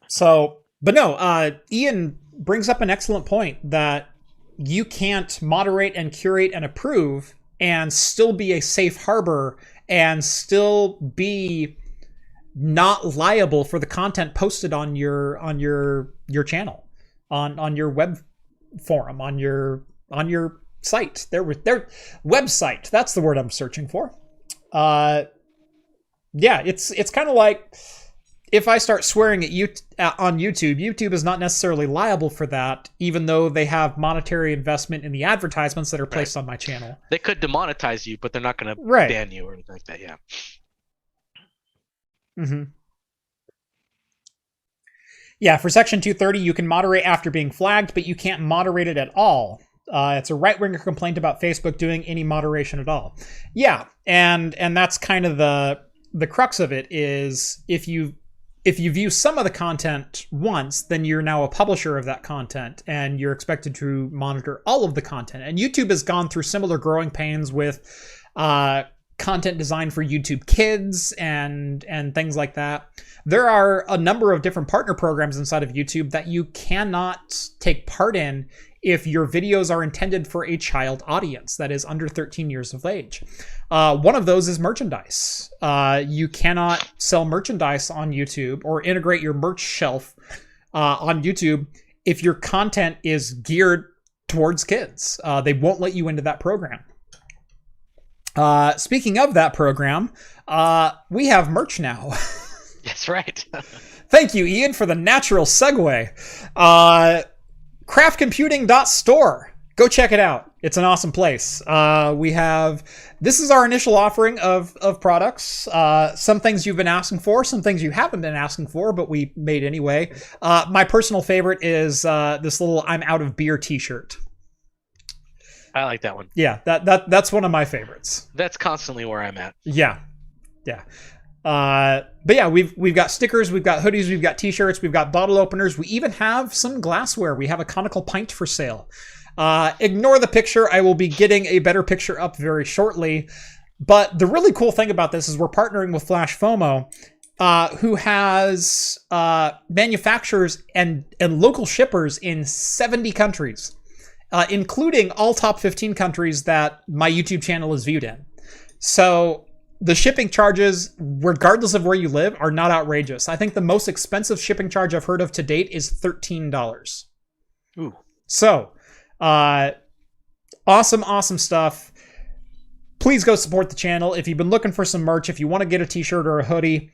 [SPEAKER 1] So, but no, Ian brings up an excellent point that you can't moderate and curate and approve and still be a safe harbor and still be not liable for the content posted on your channel, on your web forum, on your site, their website. That's the word I'm searching for. Yeah, it's kind of like, if I start swearing at you on YouTube, YouTube is not necessarily liable for that, even though they have monetary investment in the advertisements that are placed on my channel.
[SPEAKER 2] They could demonetize you, but they're not going to ban you or anything like that. Yeah.
[SPEAKER 1] Mm-hmm. Yeah, for Section 230, you can moderate after being flagged, but you can't moderate it at all. It's a right-winger complaint about Facebook doing any moderation at all. Yeah, and that's kind of the crux of it is if you view some of the content once, then you're now a publisher of that content and you're expected to monitor all of the content. And YouTube has gone through similar growing pains with content design for YouTube Kids and things like that. There are a number of different partner programs inside of YouTube that you cannot take part in if your videos are intended for a child audience that is under 13 years of age. One of those is merchandise. You cannot sell merchandise on YouTube or integrate your merch shelf on YouTube if your content is geared towards kids. They won't let you into that program. Speaking of that program, we have merch now.
[SPEAKER 2] That's right.
[SPEAKER 1] Thank you, Ian, for the natural segue. Craftcomputing.store. Go check it out. It's an awesome place. This is our initial offering of products. Some things you've been asking for, some things you haven't been asking for, but we made anyway. My personal favorite is this little I'm out of beer t-shirt.
[SPEAKER 2] I like that one.
[SPEAKER 1] Yeah, that's one of my favorites.
[SPEAKER 2] That's constantly where I'm at.
[SPEAKER 1] Yeah. But yeah, we've got stickers, we've got hoodies, we've got t-shirts, we've got bottle openers. We even have some glassware. We have a conical pint for sale. Ignore the picture. I will be getting a better picture up very shortly. But the really cool thing about this is we're partnering with Flash FOMO, who has manufacturers and local shippers in 70 countries, including all top 15 countries that my YouTube channel is viewed in. So the shipping charges, regardless of where you live, are not outrageous. I think the most expensive shipping charge I've heard of to date is $13.
[SPEAKER 2] Ooh.
[SPEAKER 1] So, awesome stuff. Please go support the channel. If you've been looking for some merch, if you want to get a t-shirt or a hoodie,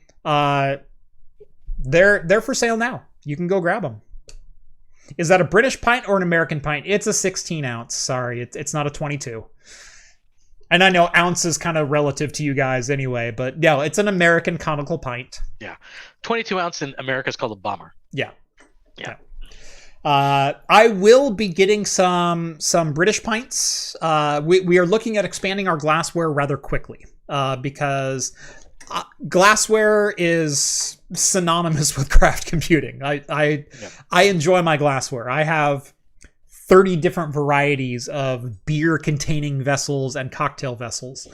[SPEAKER 1] they're for sale now. You can go grab them. Is that a British pint or an American pint? It's a 16 ounce. Sorry, it's not a 22. And I know ounce is kind of relative to you guys anyway, but no, it's an American conical pint.
[SPEAKER 2] Yeah. 22 ounce in America is called a bomber.
[SPEAKER 1] Yeah. I will be getting some British pints. We are looking at expanding our glassware rather quickly because glassware is synonymous with craft computing. I enjoy my glassware. I have 30 different varieties of beer containing vessels and cocktail vessels.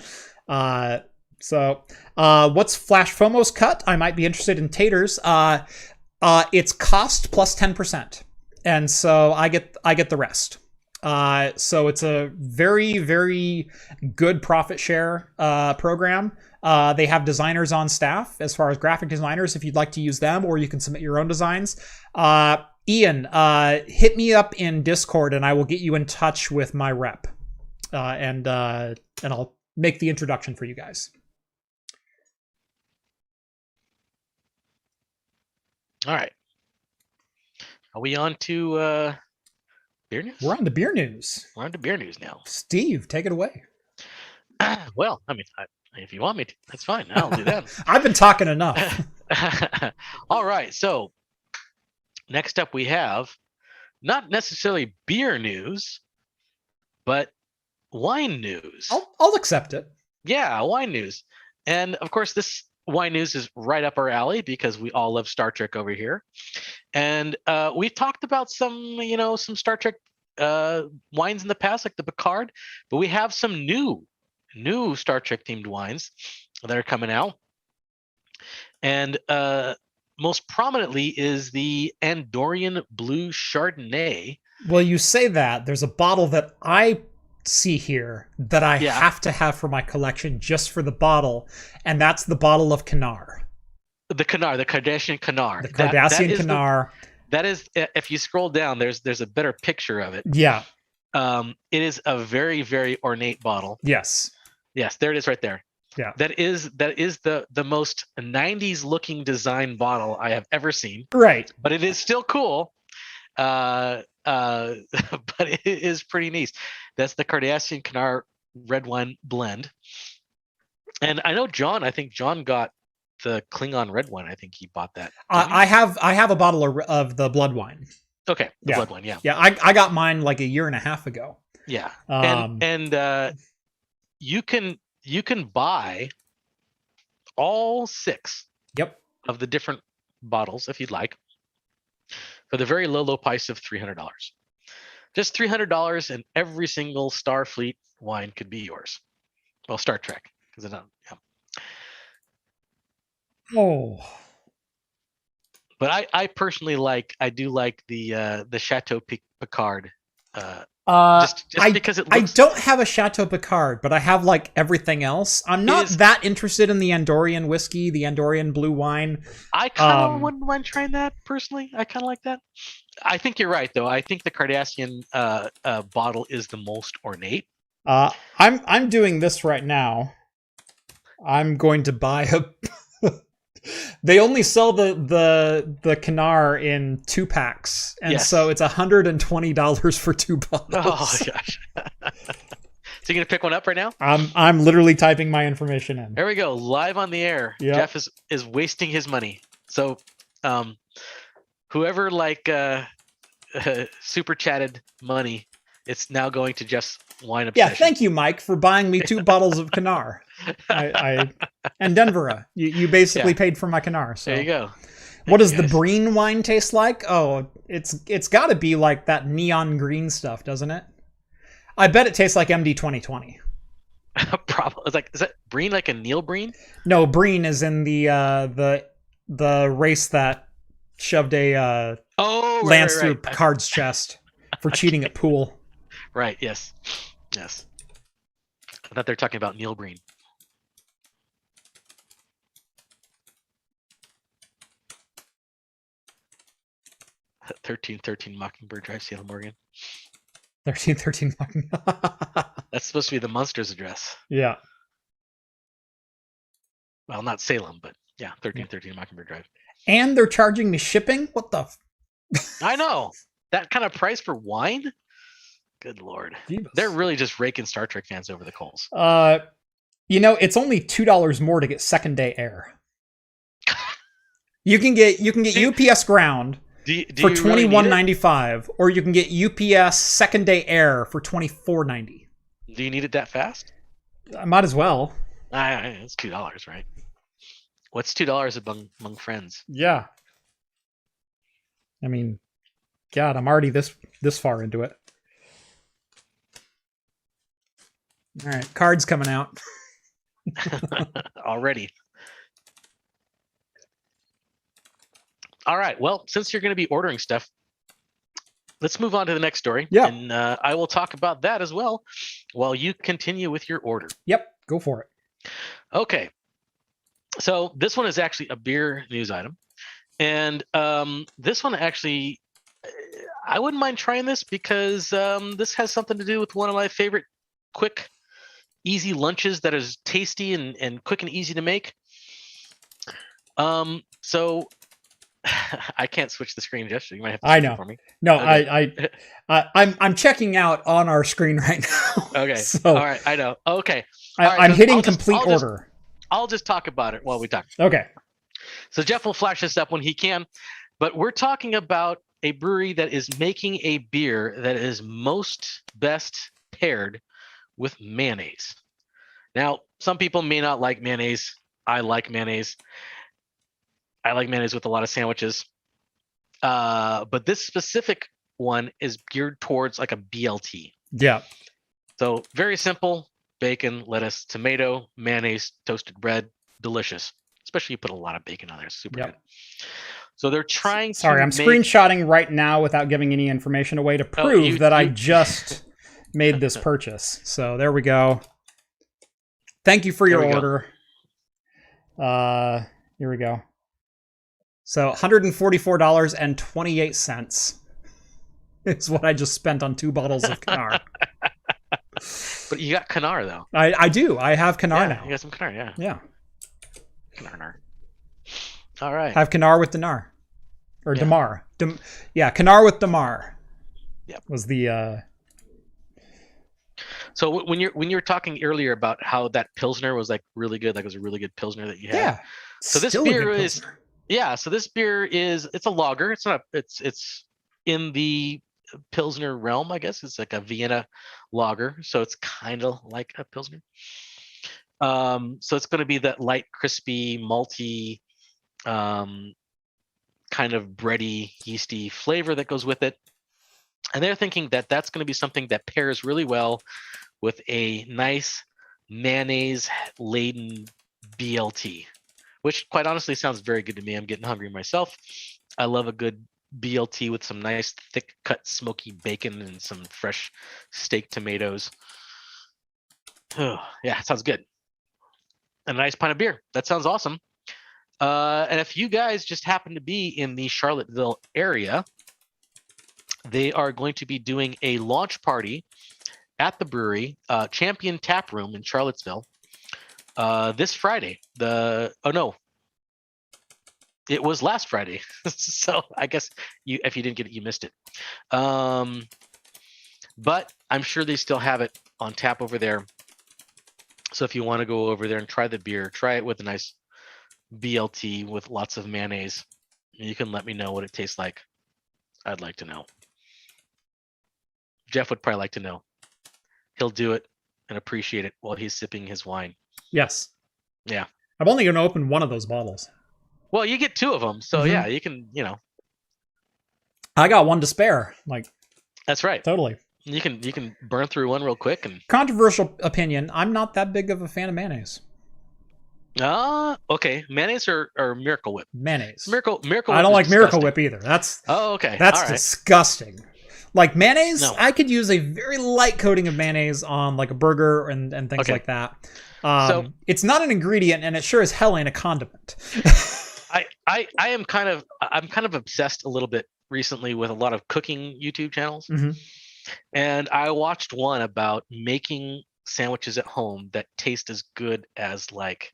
[SPEAKER 1] So what's Flash FOMO's cut? I might be interested in taters. It's cost plus 10%. And so I get the rest. So it's a very, very good profit share program. They have designers on staff as far as graphic designers if you'd like to use them, or you can submit your own designs. Ian, hit me up in Discord and I will get you in touch with my rep. And I'll make the introduction for you guys.
[SPEAKER 2] All right. Are we on to beer news?
[SPEAKER 1] We're on to beer news.
[SPEAKER 2] We're on to beer news now.
[SPEAKER 1] Steve, take it away.
[SPEAKER 2] Well, I mean, if you want me to, that's fine. I'll do that.
[SPEAKER 1] I've been talking enough.
[SPEAKER 2] All right. So next up we have not necessarily beer news, but wine news.
[SPEAKER 1] I'll accept it.
[SPEAKER 2] Yeah, wine news. And of course, this wine news is right up our alley because we all love Star Trek over here. And we've talked about some Star Trek wines in the past, like the Picard, but we have some new Star Trek themed wines that are coming out. And most prominently is the Andorian Blue Chardonnay.
[SPEAKER 1] Well, you say that. There's a bottle that I see here that I have to have for my collection just for the bottle, and that's the bottle of Kanar.
[SPEAKER 2] The Kardashian Kanar.
[SPEAKER 1] The Kardashian Kanar.
[SPEAKER 2] That is, if you scroll down, there's a better picture of it.
[SPEAKER 1] Yeah.
[SPEAKER 2] It is a very, very ornate bottle.
[SPEAKER 1] Yes.
[SPEAKER 2] Yes, there it is right there.
[SPEAKER 1] Yeah.
[SPEAKER 2] That is the most 90s looking design bottle I have ever seen.
[SPEAKER 1] Right.
[SPEAKER 2] But it is still cool. But it is pretty neat. That's the Kardashian Kanar red wine blend. And I know I think John got the Klingon red wine. I think he bought that.
[SPEAKER 1] I have a bottle of the blood wine.
[SPEAKER 2] Okay, the blood wine, yeah.
[SPEAKER 1] Yeah, I got mine like a year and a half ago.
[SPEAKER 2] Yeah. And you can buy all 6 of the different bottles if you'd like for the very low price of $300. Just $300, and every single Starfleet wine could be yours. Well, Star Trek, because it's not. Yeah.
[SPEAKER 1] Oh.
[SPEAKER 2] But I personally like the Chateau Picard. Just because it looks...
[SPEAKER 1] I don't have a Chateau Picard, but I have like everything else. I'm not that interested in the Andorian whiskey, the Andorian blue wine.
[SPEAKER 2] I kind of wouldn't mind trying that personally. I kind of like that. I think you're right, though. I think the Kardashian bottle is the most ornate.
[SPEAKER 1] I'm doing this right now. I'm going to buy a. They only sell the Kanar in 2 packs, and so it's $120 for 2 bottles.
[SPEAKER 2] Oh gosh! So you're gonna pick one up right now?
[SPEAKER 1] I'm literally typing my information in.
[SPEAKER 2] There we go, live on the air. Yep. Jeff is wasting his money. So, whoever super chatted money, it's now going to Jeff's wine obsession.
[SPEAKER 1] Yeah, thank you, Mike, for buying me 2 bottles of Kanar. And Denvera, you basically paid for my Kanar. So.
[SPEAKER 2] There you go.
[SPEAKER 1] What does the Breen wine taste like? Oh, it's got to be like that neon green stuff, doesn't it? I bet it tastes like MD 2020.
[SPEAKER 2] Probably. Is that Breen like a Neil Breen?
[SPEAKER 1] No, Breen is in the race that shoved a lance through Picard's chest for cheating at pool.
[SPEAKER 2] Right. Yes. I thought they were talking about Neil Breen. 1313 Mockingbird Drive, Salem, Oregon.
[SPEAKER 1] 1313 Mockingbird.
[SPEAKER 2] That's supposed to be the Munsters address.
[SPEAKER 1] Yeah.
[SPEAKER 2] Well, not Salem, but yeah, 1313 Mockingbird Drive.
[SPEAKER 1] And they're charging me shipping? What the?
[SPEAKER 2] I know. That kind of price for wine? Good Lord. Jeebus. They're really just raking Star Trek fans over the coals.
[SPEAKER 1] It's only $2 more to get second day air. You can get UPS ground for $21.95, really, or you can get UPS second day air for $24.90.
[SPEAKER 2] Do you need it that fast?
[SPEAKER 1] I might as well.
[SPEAKER 2] It's $2, right? What's $2 among friends?
[SPEAKER 1] Yeah. I mean, God, I'm already this far into it. All right, cards coming out.
[SPEAKER 2] Already. All right. Well, since you're going to be ordering stuff, let's move on to the next story.
[SPEAKER 1] Yeah.
[SPEAKER 2] And I will talk about that as well while you continue with your order.
[SPEAKER 1] Yep. Go for it.
[SPEAKER 2] Okay. So this one is actually a beer news item. And this one actually, I wouldn't mind trying this because this has something to do with one of my favorite quick, easy lunches that is tasty and quick and easy to make. So I can't switch the screen, Jeff. So you might have to switch it for me.
[SPEAKER 1] No, okay. I'm checking out on our screen right now.
[SPEAKER 2] Okay.
[SPEAKER 1] So
[SPEAKER 2] all right. I know. Okay.
[SPEAKER 1] I'm hitting complete order.
[SPEAKER 2] I'll just talk about it while we talk.
[SPEAKER 1] Okay.
[SPEAKER 2] So Jeff will flash this up when he can, but we're talking about a brewery that is making a beer that is most best paired with mayonnaise. Now, some people may not like mayonnaise. I like mayonnaise. I like mayonnaise with a lot of sandwiches. But this specific one is geared towards like a BLT.
[SPEAKER 1] Yeah.
[SPEAKER 2] So very simple: bacon, lettuce, tomato, mayonnaise, toasted bread. Delicious. Especially you put a lot of bacon on there. Super good. So they're trying to
[SPEAKER 1] I'm screenshotting right now without giving any information away to prove that I just made this purchase. So there we go. Thank you for your order. Here we go. So $144.28 is what I just spent on 2 bottles of Canar.
[SPEAKER 2] But you got Canar, though.
[SPEAKER 1] I do. I have Canar now.
[SPEAKER 2] You got some Canar, yeah.
[SPEAKER 1] Yeah.
[SPEAKER 2] Canar. All right.
[SPEAKER 1] I have Canar with Dinar. Or Damar. Canar with Damar.
[SPEAKER 2] Yep.
[SPEAKER 1] Was the...
[SPEAKER 2] So when you're talking earlier about how that Pilsner was like really good, like it was a really good Pilsner that you had.
[SPEAKER 1] Yeah.
[SPEAKER 2] So this beer is... Yeah, so this beer it's a lager. It's not it's in the Pilsner realm, I guess. It's like a Vienna lager, so it's kind of like a Pilsner. So it's going to be that light, crispy, malty, kind of bready, yeasty flavor that goes with it. And they're thinking that that's going to be something that pairs really well with a nice mayonnaise-laden BLT. Which, quite honestly, sounds very good to me. I'm getting hungry myself. I love a good BLT with some nice, thick-cut, smoky bacon and some fresh steak tomatoes. Oh, yeah, it sounds good. And a nice pint of beer. That sounds awesome. And if you guys just happen to be in the Charlottesville area, they are going to be doing a launch party at the brewery, Champion Tap Room in Charlottesville. This Friday. It was last Friday. So I guess if you didn't get it, you missed it. But I'm sure they still have it on tap over there. So if you want to go over there and try the beer, try it with a nice BLT with lots of mayonnaise. You can let me know what it tastes like. I'd like to know. Jeff would probably like to know. He'll do it and appreciate it while he's sipping his wine.
[SPEAKER 1] Yes.
[SPEAKER 2] Yeah.
[SPEAKER 1] I'm only going to open one of those bottles.
[SPEAKER 2] Well, you get 2 of them, so yeah, you can,
[SPEAKER 1] I got one to spare.
[SPEAKER 2] That's right.
[SPEAKER 1] Totally.
[SPEAKER 2] You can burn through one real quick and.
[SPEAKER 1] Controversial opinion. I'm not that big of a fan of mayonnaise.
[SPEAKER 2] Okay. Mayonnaise or Miracle Whip?
[SPEAKER 1] Mayonnaise.
[SPEAKER 2] Miracle.
[SPEAKER 1] I don't like Miracle Whip either. That's.
[SPEAKER 2] Oh, okay.
[SPEAKER 1] That's disgusting. Like mayonnaise,
[SPEAKER 2] No.
[SPEAKER 1] I could use a very light coating of mayonnaise on like a burger and things like that. So it's not an ingredient, and it sure as hell ain't a condiment.
[SPEAKER 2] I'm kind of obsessed a little bit recently with a lot of cooking YouTube channels, and I watched one about making sandwiches at home that taste as good as like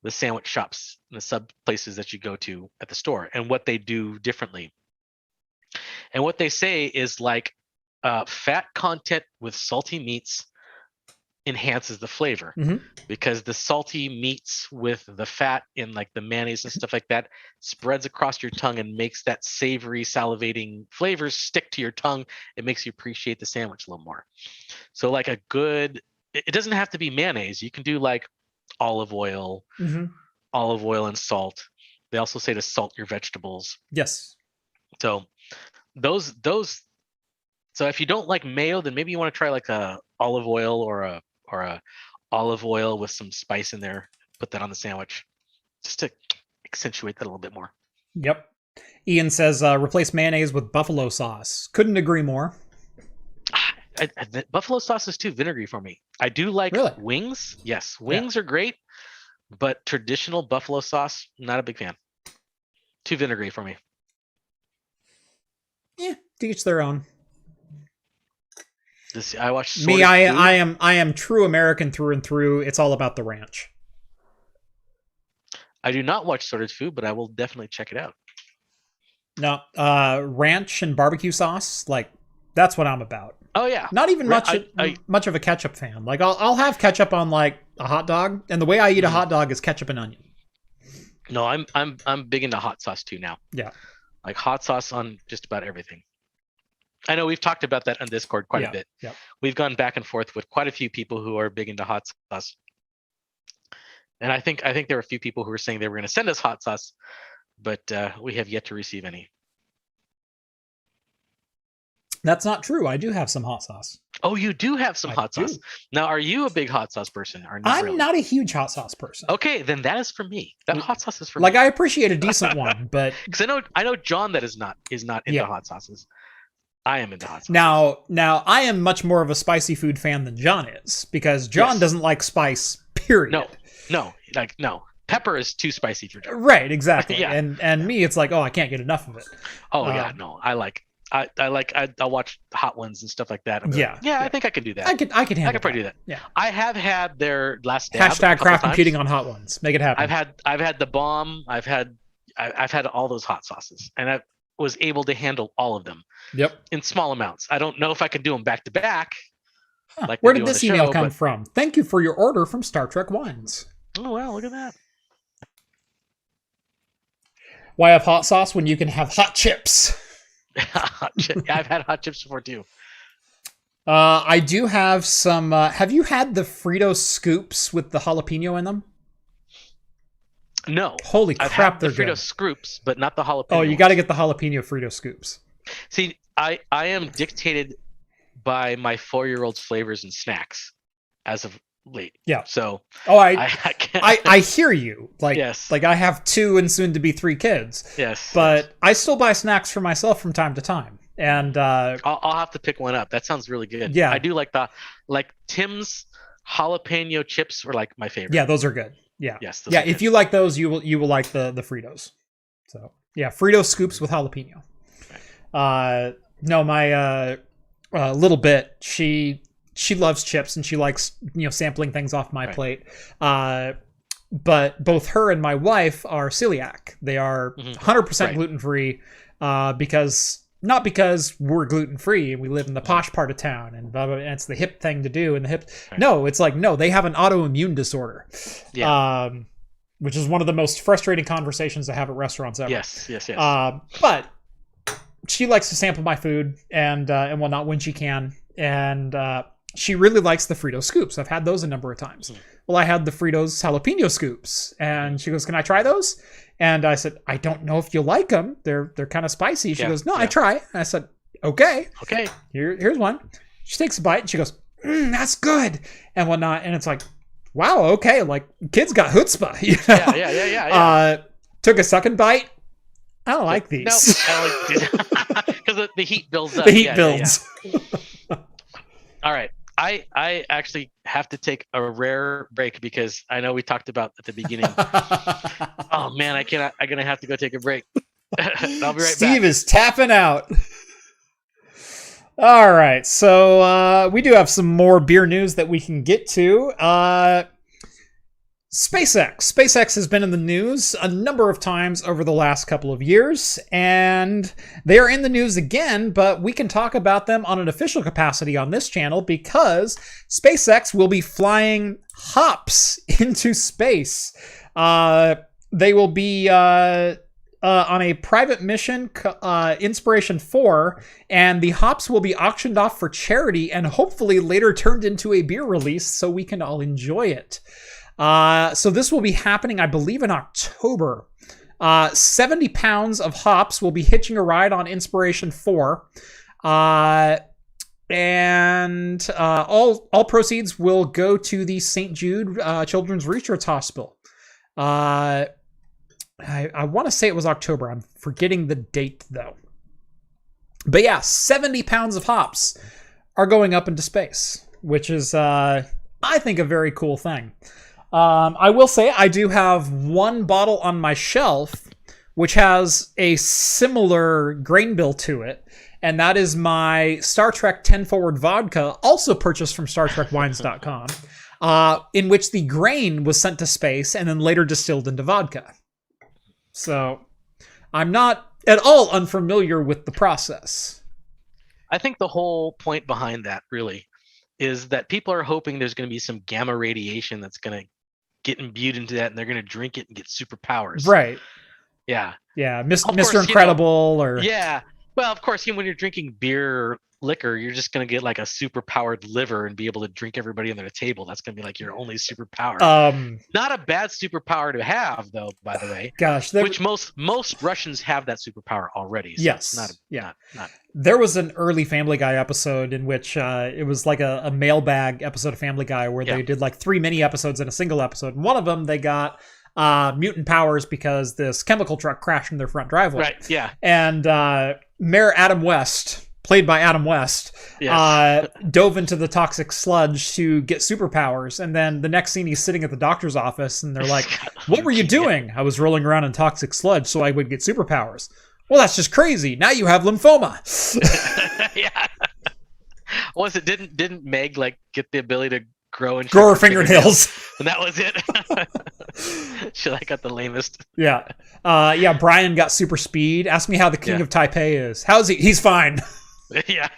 [SPEAKER 2] the sandwich shops and the sub places that you go to at the store, and what they do differently. And what they say is like fat content with salty meats enhances the flavor, because the salty meats with the fat in like the mayonnaise and stuff like that spreads across your tongue and makes that savory salivating flavors stick to your tongue. It makes you appreciate the sandwich a little more. So like it doesn't have to be mayonnaise. You can do like olive oil and salt. They also say to salt your vegetables.
[SPEAKER 1] Yes.
[SPEAKER 2] So those so if you don't like mayo, then maybe you want to try like a olive oil or a olive oil with some spice in there. Put that on the sandwich just to accentuate that a little bit more.
[SPEAKER 1] Yep. Ian says replace mayonnaise with buffalo sauce. Couldn't agree more.
[SPEAKER 2] Buffalo sauce is too vinegary for me. I do like wings. Yes, wings are great, but traditional buffalo sauce, not a big fan. Too vinegary for me.
[SPEAKER 1] Yeah, to each their own.
[SPEAKER 2] I watched
[SPEAKER 1] me. I am true American through and through. It's all about the ranch.
[SPEAKER 2] I do not watch Sorted Food, but I will definitely check it out.
[SPEAKER 1] No, ranch and barbecue sauce, like that's what I'm about.
[SPEAKER 2] Oh yeah,
[SPEAKER 1] not even much of a ketchup fan. Like I'll have ketchup on like a hot dog, and the way I eat a hot dog is ketchup and onion.
[SPEAKER 2] No, I'm big into hot sauce too now.
[SPEAKER 1] Yeah,
[SPEAKER 2] like hot sauce on just about everything. I know we've talked about that on Discord quite a bit.
[SPEAKER 1] Yeah.
[SPEAKER 2] We've gone back and forth with quite a few people who are big into hot sauce. And I think there were a few people who were saying they were going to send us hot sauce, but we have yet to receive any.
[SPEAKER 1] That's not true. I do have some hot sauce.
[SPEAKER 2] Oh, you do have some hot sauce. Now, are you a big hot sauce person? Or not
[SPEAKER 1] I'm not a huge hot sauce person.
[SPEAKER 2] Okay, then that is for me. That hot sauce is for me.
[SPEAKER 1] Like, I appreciate a decent one, but
[SPEAKER 2] because I know John that is not into hot sauces. I am into hot sauce.
[SPEAKER 1] Now I am much more of a spicy food fan than John is, because John doesn't like spice. Period.
[SPEAKER 2] No. Pepper is too spicy for John.
[SPEAKER 1] Right, exactly. And me, it's like, I can't get enough of it.
[SPEAKER 2] Oh yeah, no, I'll watch Hot Ones and stuff like that. I think I could do that.
[SPEAKER 1] I could handle.
[SPEAKER 2] I could probably do that.
[SPEAKER 1] Yeah.
[SPEAKER 2] I have had their last dab
[SPEAKER 1] # craft computing on Hot Ones. Make it happen.
[SPEAKER 2] I've had the bomb. I've had all those hot sauces, and I was able to handle all of them.
[SPEAKER 1] Yep.
[SPEAKER 2] In small amounts. I don't know if I could do them back to back. Like
[SPEAKER 1] where did this email come from? Thank you for your order from Star Trek Wines.
[SPEAKER 2] Oh wow, look at that.
[SPEAKER 1] Why have hot sauce when you can have hot chips?
[SPEAKER 2] I've had hot chips before too.
[SPEAKER 1] I do have some. Have you had the Frito scoops with the jalapeno in them?
[SPEAKER 2] No.
[SPEAKER 1] Holy crap,
[SPEAKER 2] they're good. Frito scoops, but not the jalapeno.
[SPEAKER 1] Oh, you got to get the jalapeno Frito scoops.
[SPEAKER 2] See, I am dictated by my 4-year-old's flavors and snacks as of late.
[SPEAKER 1] Yeah.
[SPEAKER 2] So.
[SPEAKER 1] Oh, I hear you. Like,
[SPEAKER 2] yes.
[SPEAKER 1] Like I have 2 and soon to be 3 kids.
[SPEAKER 2] Yes.
[SPEAKER 1] But I still buy snacks for myself from time to time, and
[SPEAKER 2] I'll have to pick one up. That sounds really good.
[SPEAKER 1] Yeah.
[SPEAKER 2] I do like Tim's jalapeno chips are like my favorite.
[SPEAKER 1] Yeah, those are good. Yeah.
[SPEAKER 2] Yes.
[SPEAKER 1] Yeah. If you like those, you will like the Fritos. So yeah, Frito scoops with jalapeno. Right. No, my little bit. She loves chips and she likes sampling things off my plate. But both her and my wife are celiac. They are 100% gluten free because. Not because we're gluten free and we live in the posh part of town and blah, blah, and it's the hip thing to do and the hip. Right. No, it's like, no, they have an autoimmune disorder, which is one of the most frustrating conversations I have at restaurants ever.
[SPEAKER 2] Yes.
[SPEAKER 1] But she likes to sample my food and whatnot when she can. And she really likes the Frito scoops. I've had those a number of times. Well, I had the Fritos jalapeno scoops and she goes, "Can I try those?" And I said, "I don't know if you like them. They're kind of spicy." She goes, "No, I try." And I said, Okay. Here's one. She takes a bite and she goes, "That's good," and whatnot. And it's like, wow, okay, like kids got chutzpah.
[SPEAKER 2] Yeah.
[SPEAKER 1] Took a second bite. I don't like these.
[SPEAKER 2] No, I like these because the heat builds up.
[SPEAKER 1] The heat builds.
[SPEAKER 2] Yeah. All right. I actually have to take a rare break because I know we talked about at the beginning. Oh man, I'm gonna have to go take a break. I'll be right back.
[SPEAKER 1] Steve is tapping out. All right, so we do have some more beer news that we can get to. SpaceX has been in the news a number of times over the last couple of years, and they are in the news again, but we can talk about them on an official capacity on this channel because SpaceX will be flying hops into space. They will be on a private mission, Inspiration 4, and the hops will be auctioned off for charity and hopefully later turned into a beer release so we can all enjoy it. So this will be happening, I believe, in October. 70 pounds of hops will be hitching a ride on Inspiration 4. And all proceeds will go to the St. Jude Children's Research Hospital. I want to say it was October. I'm forgetting the date, though. But yeah, 70 pounds of hops are going up into space, which is, I think, a very cool thing. I will say I do have one bottle on my shelf which has a similar grain bill to it, and that is my Star Trek 10 Forward vodka, also purchased from StarTrekWines.com, in which the grain was sent to space and then later distilled into vodka. So I'm not at all unfamiliar with the process.
[SPEAKER 2] I think the whole point behind that really is that people are hoping there's going to be some gamma radiation that's going to get imbued into that, and they're going to drink it and get superpowers.
[SPEAKER 1] Right.
[SPEAKER 2] Yeah.
[SPEAKER 1] Yeah. Mr. Incredible or.
[SPEAKER 2] Yeah. Well, of course, when you're drinking beer or liquor, you're just going to get like a super powered liver and be able to drink everybody under the table. That's going to be like your only superpower. Not a bad superpower to have, though, by the way.
[SPEAKER 1] Gosh,
[SPEAKER 2] which most Russians have that superpower already. So
[SPEAKER 1] yes.
[SPEAKER 2] It's not.
[SPEAKER 1] There was an early Family Guy episode in which it was like a mailbag episode of Family Guy where they did like 3 mini episodes in a single episode. And one of them, they got mutant powers because this chemical truck crashed in their front driveway.
[SPEAKER 2] Right, yeah.
[SPEAKER 1] And Mayor Adam West, played by Adam West, dove into the toxic sludge to get superpowers. And then the next scene, he's sitting at the doctor's office and they're like, what were you doing? I was rolling around in toxic sludge so I would get superpowers. Well, that's just crazy. Now you have lymphoma.
[SPEAKER 2] Yeah. Was it didn't Meg like get the ability to grow
[SPEAKER 1] her fingernails?
[SPEAKER 2] And that was it. She like got the lamest.
[SPEAKER 1] Yeah. Brian got super speed. Ask me how the King of Taipei is. How's he? He's fine.
[SPEAKER 2] Yeah.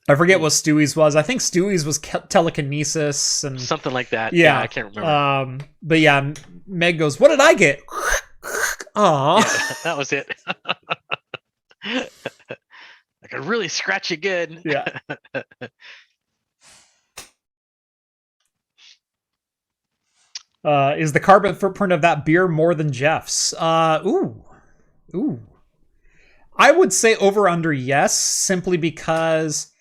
[SPEAKER 1] I forget what Stewie's was. I think Stewie's was telekinesis and
[SPEAKER 2] something like that. Yeah, I can't remember.
[SPEAKER 1] But yeah, Meg goes, "What did I get?" Aw,
[SPEAKER 2] yeah, that was it. I could really scratch you good.
[SPEAKER 1] Yeah. Is the carbon footprint of that beer more than Jeff's? Ooh. I would say over under yes, simply because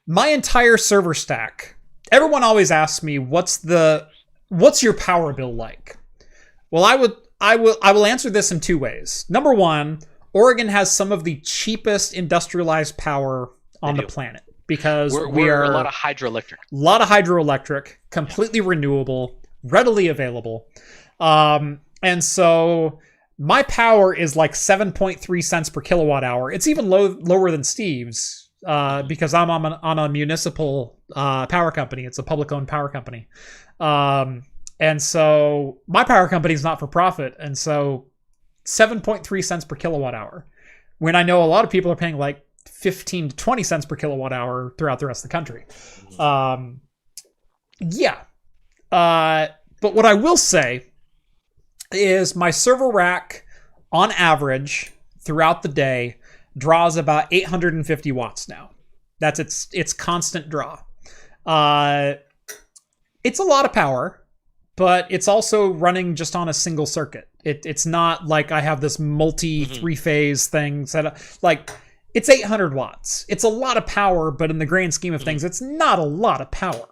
[SPEAKER 1] my entire server stack. Everyone always asks me, what's your power bill like? Well, I will answer this in 2 ways. Number 1, Oregon has some of the cheapest industrialized power on the planet because we're
[SPEAKER 2] a lot of hydroelectric.
[SPEAKER 1] A lot of hydroelectric, completely renewable, readily available. And so my power is like 7.3 cents per kilowatt hour. It's even lower than Steve's because I'm on a municipal power company. It's a public-owned power company. And so my power company is not for profit. And so 7.3 cents per kilowatt hour, when I know a lot of people are paying like 15 to 20 cents per kilowatt hour throughout the rest of the country. But what I will say is my server rack on average throughout the day draws about 850 watts now. That's its constant draw. It's a lot of power, but it's also running just on a single circuit. It's not like I have this multi 3-phase thing set up. Like, it's 800 watts. It's a lot of power, but in the grand scheme of things, it's not a lot of power.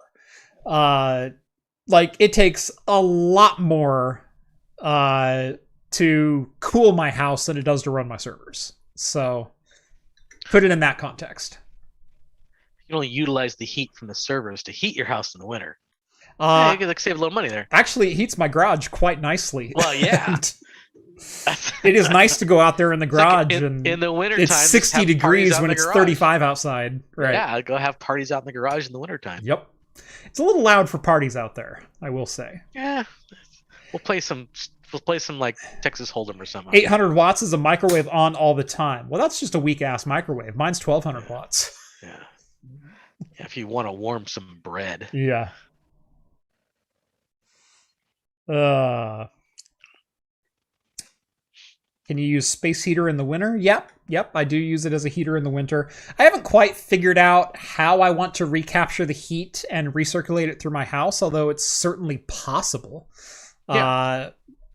[SPEAKER 1] Like, it takes a lot more to cool my house than it does to run my servers. So, put it in that context.
[SPEAKER 2] You can only utilize the heat from the servers to heat your house in the winter. You could save a little money there.
[SPEAKER 1] Actually, it heats my garage quite nicely.
[SPEAKER 2] Well, yeah.
[SPEAKER 1] It is nice to go out there in the garage
[SPEAKER 2] like
[SPEAKER 1] and
[SPEAKER 2] in the winter
[SPEAKER 1] it's
[SPEAKER 2] time,
[SPEAKER 1] 60 degrees when it's 35 outside. Right.
[SPEAKER 2] Yeah, go have parties out in the garage in the wintertime.
[SPEAKER 1] Yep. It's a little loud for parties out there, I will say.
[SPEAKER 2] Yeah. We'll play some like Texas Hold'em or something.
[SPEAKER 1] 800 watts is a microwave on all the time. Well, that's just a weak ass microwave. Mine's 1200 watts.
[SPEAKER 2] Yeah. If you want to warm some bread.
[SPEAKER 1] Yeah. Can you use space heater in the winter? Yep, I do use it as a heater in the winter. I haven't quite figured out how I want to recapture the heat and recirculate it through my house, although it's certainly possible. Yeah.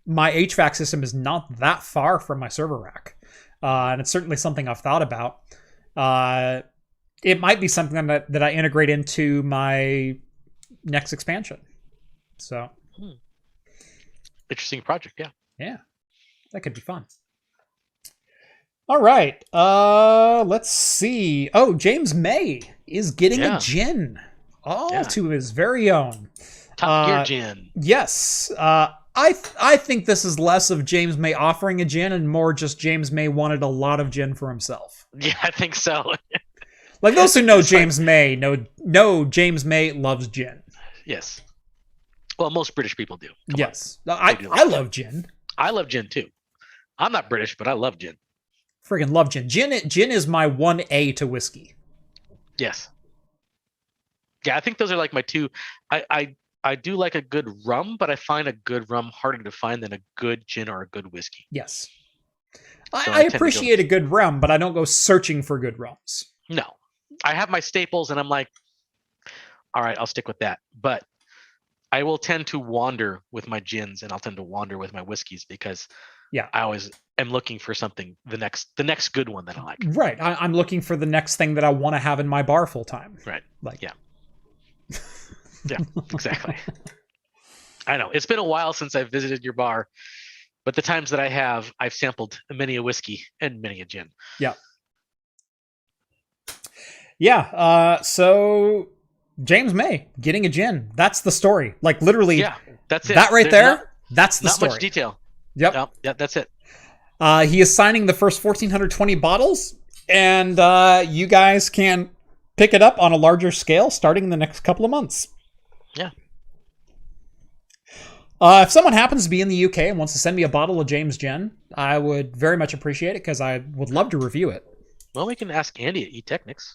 [SPEAKER 1] My HVAC system is not that far from my server rack, and it's certainly something I've thought about. It might be something that I integrate into my next expansion. So,
[SPEAKER 2] interesting project, yeah.
[SPEAKER 1] Yeah, that could be fun. All right, let's see. Oh, James May is getting a gin, to his very own.
[SPEAKER 2] Top Gear gin.
[SPEAKER 1] Yes. I think this is less of James May offering a gin and more just James May wanted a lot of gin for himself.
[SPEAKER 2] Yeah, I think so.
[SPEAKER 1] Like those who know James May know James May loves gin.
[SPEAKER 2] Yes. Well, most British people do.
[SPEAKER 1] Yes. I love gin.
[SPEAKER 2] I love gin too. I'm not British, but I love gin.
[SPEAKER 1] Friggin' love gin. Gin is my 1A to whiskey.
[SPEAKER 2] Yes. Yeah, I think those are like my two. I do like a good rum, but I find a good rum harder to find than a good gin or a good whiskey.
[SPEAKER 1] Yes.
[SPEAKER 2] So
[SPEAKER 1] I appreciate a good rum, but I don't go searching for good rums.
[SPEAKER 2] No. I have my staples, and I'm like, all right, I'll stick with that. But I will tend to wander with my gins, and I'll tend to wander with my whiskeys because I always am looking for something, the next good one that I like.
[SPEAKER 1] Right. I'm looking for the next thing that I want to have in my bar full time.
[SPEAKER 2] Right. Yeah, exactly. I know. It's been a while since I've visited your bar, but the times that I have, I've sampled many a whiskey and many a gin.
[SPEAKER 1] Yeah. Yeah. So James May getting a gin. That's the story. Like literally.
[SPEAKER 2] Yeah, that's it.
[SPEAKER 1] That right there. That's the story.
[SPEAKER 2] Not much detail.
[SPEAKER 1] Yep.
[SPEAKER 2] Yeah, that's it.
[SPEAKER 1] He is signing the first 1,420 bottles, and you guys can pick it up on a larger scale starting in the next couple of months.
[SPEAKER 2] Yeah.
[SPEAKER 1] If someone happens to be in the UK and wants to send me a bottle of James Gin, I would very much appreciate it because I would love to review it.
[SPEAKER 2] Well, we can ask Andy at eTechnics.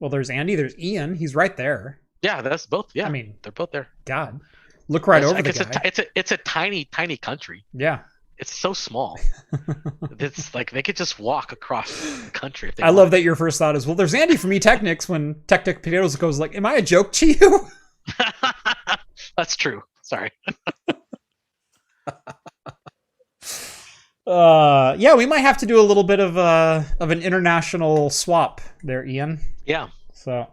[SPEAKER 1] Well, there's Andy, there's Ian. He's right there.
[SPEAKER 2] Yeah, that's both. Yeah,
[SPEAKER 1] I mean,
[SPEAKER 2] they're both there.
[SPEAKER 1] God, look right over the guy.
[SPEAKER 2] It's a tiny country.
[SPEAKER 1] Yeah.
[SPEAKER 2] It's so small. It's like they could just walk across the country. If they
[SPEAKER 1] love that your first thought is, well, there's Andy from eTechnics when Tech Potatoes goes like, am I a joke to you?
[SPEAKER 2] That's true. Sorry.
[SPEAKER 1] Yeah, we might have to do a little bit of an international swap there, Ian.
[SPEAKER 2] Yeah.
[SPEAKER 1] So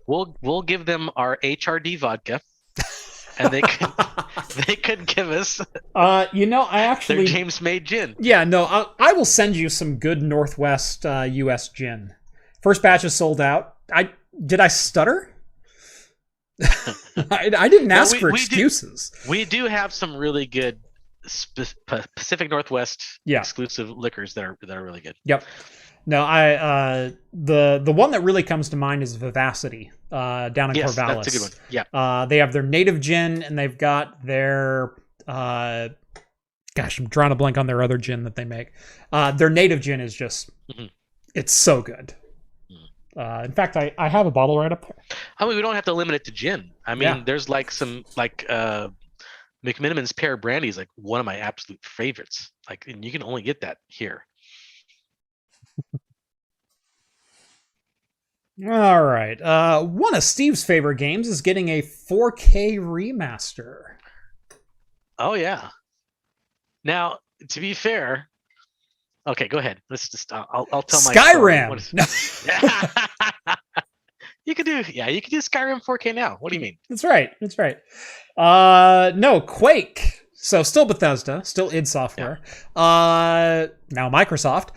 [SPEAKER 2] we'll give them our HRD vodka, and they could give us
[SPEAKER 1] I actually
[SPEAKER 2] their James May gin.
[SPEAKER 1] Yeah, no, I will send you some good Northwest US gin. First batch is sold out. Did I stutter? I didn't ask for excuses.
[SPEAKER 2] We do have some really good Pacific Northwest exclusive liquors that are really good.
[SPEAKER 1] Yep. No, the one that really comes to mind is Vivacity down in Corvallis.
[SPEAKER 2] That's a good one. Yeah.
[SPEAKER 1] They have their native gin, and they've got their I'm drawing a blank on their other gin that they make. Their native gin is just it's so good. In fact, I have a bottle right up there.
[SPEAKER 2] I mean, we don't have to limit it to gin. I mean, there's like some McMiniman's pear brandy is like one of my absolute favorites. Like, and you can only get that here.
[SPEAKER 1] All right. One of Steve's favorite games is getting a 4K remaster.
[SPEAKER 2] Oh yeah. Now, to be fair, okay, go ahead. Let's just I'll tell my
[SPEAKER 1] Skyrim.
[SPEAKER 2] You could do Skyrim 4K now. What do you mean?
[SPEAKER 1] That's right. No, Quake. So still Bethesda, still id Software. Yeah. Now Microsoft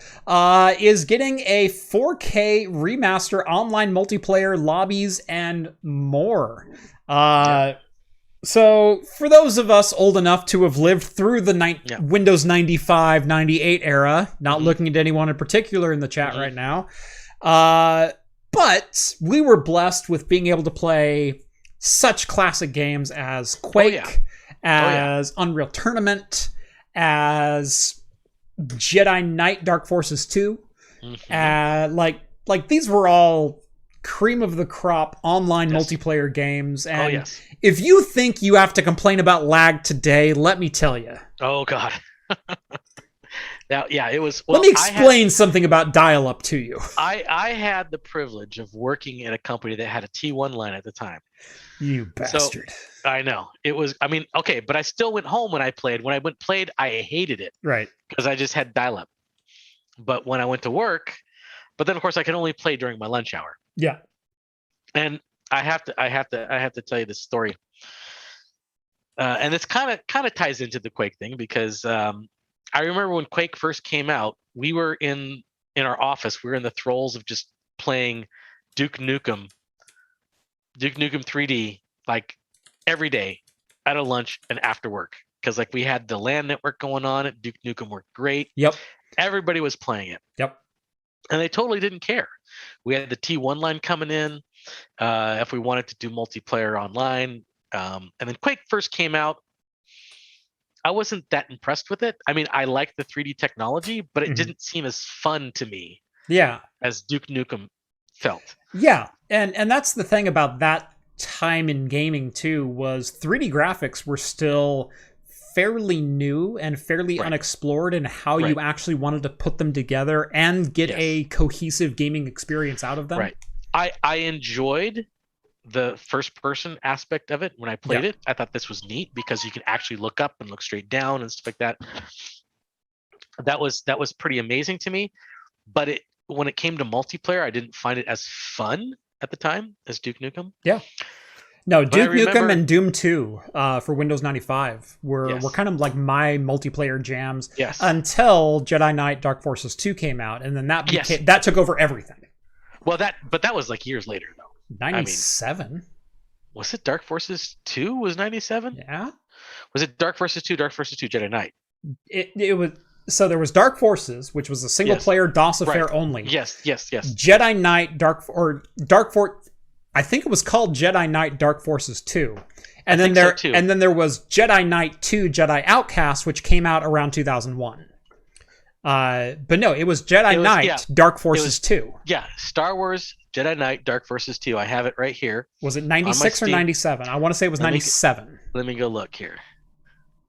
[SPEAKER 1] is getting a 4K remaster, online multiplayer, lobbies, and more. So for those of us old enough to have lived through the Windows 95, 98 era, not looking at anyone in particular in the chat right now, but we were blessed with being able to play such classic games as Quake, as Unreal Tournament, as Jedi Knight Dark Forces 2. Like these were all cream of the crop online multiplayer games. And if you think you have to complain about lag today, let me tell you.
[SPEAKER 2] Oh, God. Now, it was.
[SPEAKER 1] Well, let me explain something about dial-up to you.
[SPEAKER 2] I had the privilege of working in a company that had a T1 line at the time.
[SPEAKER 1] You bastard.
[SPEAKER 2] So, I know. It was, I mean, okay, but I still went home when I played. When I played, I hated it.
[SPEAKER 1] Right.
[SPEAKER 2] Because I just had dial-up. But when I went to work, but then of course I could only play during my lunch hour.
[SPEAKER 1] Yeah.
[SPEAKER 2] And I have to tell you this story. And this kind of ties into the Quake thing because I remember when Quake first came out, we were in our office. We were in the throes of just playing Duke Nukem 3D like every day at a lunch and after work because like we had the LAN network going on. Duke Nukem worked great.
[SPEAKER 1] Yep. Everybody
[SPEAKER 2] was playing it.
[SPEAKER 1] Yep.
[SPEAKER 2] And they totally didn't care. We had the T1 line coming in if we wanted to do multiplayer online. And then Quake first came out. I wasn't that impressed with it. I mean, I liked the 3D technology, but it didn't seem as fun to me.
[SPEAKER 1] Yeah.
[SPEAKER 2] As Duke Nukem felt.
[SPEAKER 1] Yeah. And that's the thing about that time in gaming too, was 3D graphics were still fairly new and fairly unexplored in how you actually wanted to put them together and get a cohesive gaming experience out of them.
[SPEAKER 2] Right. I enjoyed the first person aspect of it when I played it. I thought this was neat because you can actually look up and look straight down and stuff like that. That was pretty amazing to me. But when it came to multiplayer, I didn't find it as fun at the time as Duke Nukem.
[SPEAKER 1] Yeah. No, Duke Nukem and Doom 2 for Windows 95 were kind of like my multiplayer jams until Jedi Knight Dark Forces 2 came out, and then that took over everything.
[SPEAKER 2] Well, that was like years later though.
[SPEAKER 1] 97.
[SPEAKER 2] Was it Dark Forces 2 was 97?
[SPEAKER 1] Yeah.
[SPEAKER 2] Was it Dark Forces 2, Dark Forces 2 Jedi Knight?
[SPEAKER 1] It was. So there was Dark Forces, which was a single player DOS affair only.
[SPEAKER 2] Yes.
[SPEAKER 1] Jedi Knight Dark Force. I think it was called Jedi Knight Dark Forces 2. And then there was Jedi Knight 2 Jedi Outcast, which came out around 2001. But no, it was Jedi Knight Dark Forces 2.
[SPEAKER 2] Yeah, Star Wars Jedi Knight Dark Forces 2. I have it right here.
[SPEAKER 1] Was it 96 or 97? I want to say it was 97.
[SPEAKER 2] Let me go look here.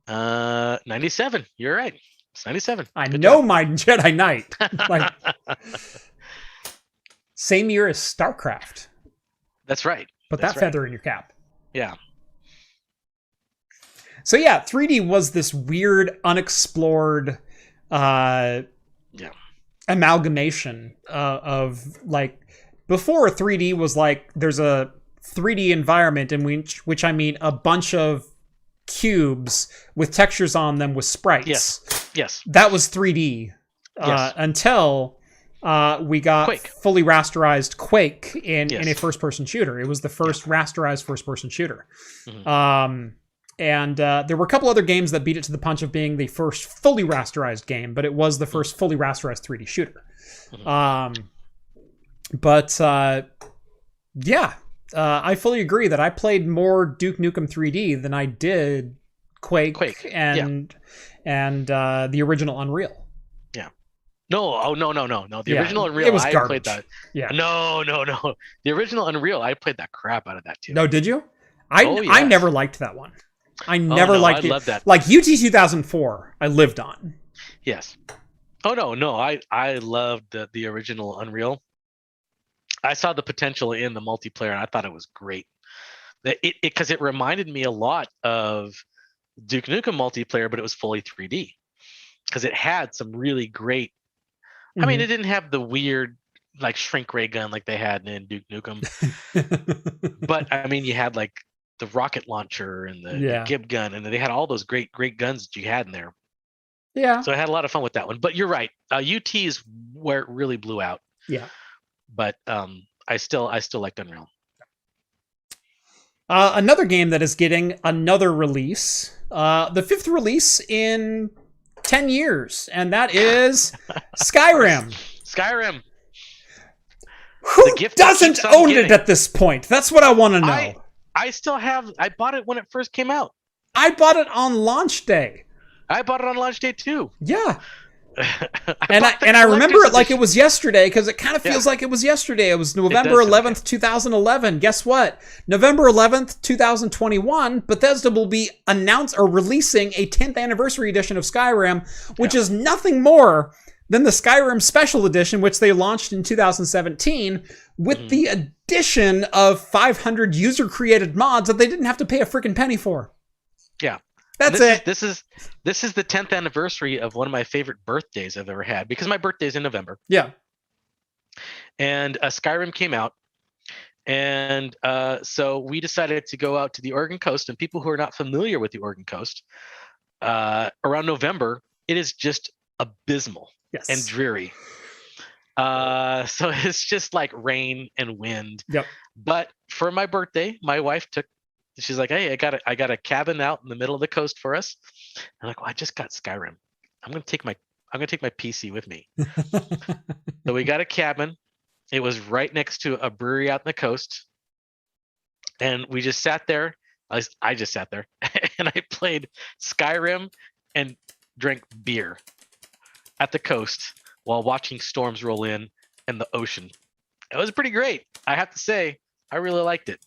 [SPEAKER 2] 97. You're right. It's 97.
[SPEAKER 1] I know my Jedi Knight. Like, same year as StarCraft.
[SPEAKER 2] That's right.
[SPEAKER 1] Put that feather in your cap.
[SPEAKER 2] Yeah.
[SPEAKER 1] So yeah, 3D was this weird, unexplored amalgamation of like, before 3D was like, there's a 3D environment in which I mean a bunch of cubes with textures on them with sprites.
[SPEAKER 2] Yes.
[SPEAKER 1] That was 3D until we got
[SPEAKER 2] Quake.
[SPEAKER 1] Fully rasterized Quake in a first-person shooter. It was the first rasterized first-person shooter. Mm-hmm. And there were a couple other games that beat it to the punch of being the first fully rasterized game, but it was the first fully rasterized 3D shooter. Mm-hmm. I fully agree that I played more Duke Nukem 3D than I did Quake. and the original Unreal.
[SPEAKER 2] Yeah. No. The original Unreal,
[SPEAKER 1] was garbage.
[SPEAKER 2] Played that.
[SPEAKER 1] Yeah.
[SPEAKER 2] No. The original Unreal, I played that crap out of that too.
[SPEAKER 1] No, did you? I never liked that one. I never liked it.
[SPEAKER 2] I loved that.
[SPEAKER 1] Like UT 2004, I lived on.
[SPEAKER 2] Yes. Oh no. I loved the original Unreal. I saw the potential in the multiplayer, and I thought it was great. Because it reminded me a lot of Duke Nukem multiplayer, but it was fully 3D. Because it had some really great. Mm-hmm. I mean, it didn't have the weird like shrink ray gun like they had in Duke Nukem, but I mean, you had like the rocket launcher and the Gib gun, and they had all those great guns that you had in there.
[SPEAKER 1] Yeah.
[SPEAKER 2] So I had a lot of fun with that one. But you're right. UT is where it really blew out.
[SPEAKER 1] Yeah.
[SPEAKER 2] But I still liked Unreal.
[SPEAKER 1] Another game that is getting another release, the 5th release in 10 years, and that is Skyrim.
[SPEAKER 2] Skyrim.
[SPEAKER 1] Who doesn't own it at this point? That's what I want to know.
[SPEAKER 2] I still have. I bought it when it first came out.
[SPEAKER 1] I bought it on launch day.
[SPEAKER 2] I bought it on launch day too.
[SPEAKER 1] Yeah. I remember it like it was yesterday, because it kind of feels like it was yesterday. It was November 11th, 2011. Guess what? November 11th, 2021, Bethesda will be releasing a 10th anniversary edition of Skyrim, which is nothing more than the Skyrim Special Edition, which they launched in 2017, with the addition of 500 user-created mods that they didn't have to pay a freaking penny for.
[SPEAKER 2] Yeah.
[SPEAKER 1] That's it.
[SPEAKER 2] This is the 10th anniversary of one of my favorite birthdays I've ever had, because my birthday's in November.
[SPEAKER 1] Yeah.
[SPEAKER 2] And Skyrim came out, and so we decided to go out to the Oregon coast. And people who are not familiar with the Oregon coast, around November, it is just abysmal and dreary. So it's just like rain and wind.
[SPEAKER 1] Yep.
[SPEAKER 2] But for my birthday, my wife she's like, hey, I got a cabin out in the middle of the coast for us. I'm like, well, I just got Skyrim. I'm gonna take my PC with me. So we got a cabin. It was right next to a brewery out in the coast, and we just sat there. At least I just sat there, and I played Skyrim and drank beer at the coast while watching storms roll in and the ocean. It was pretty great. I have to say, I really liked it.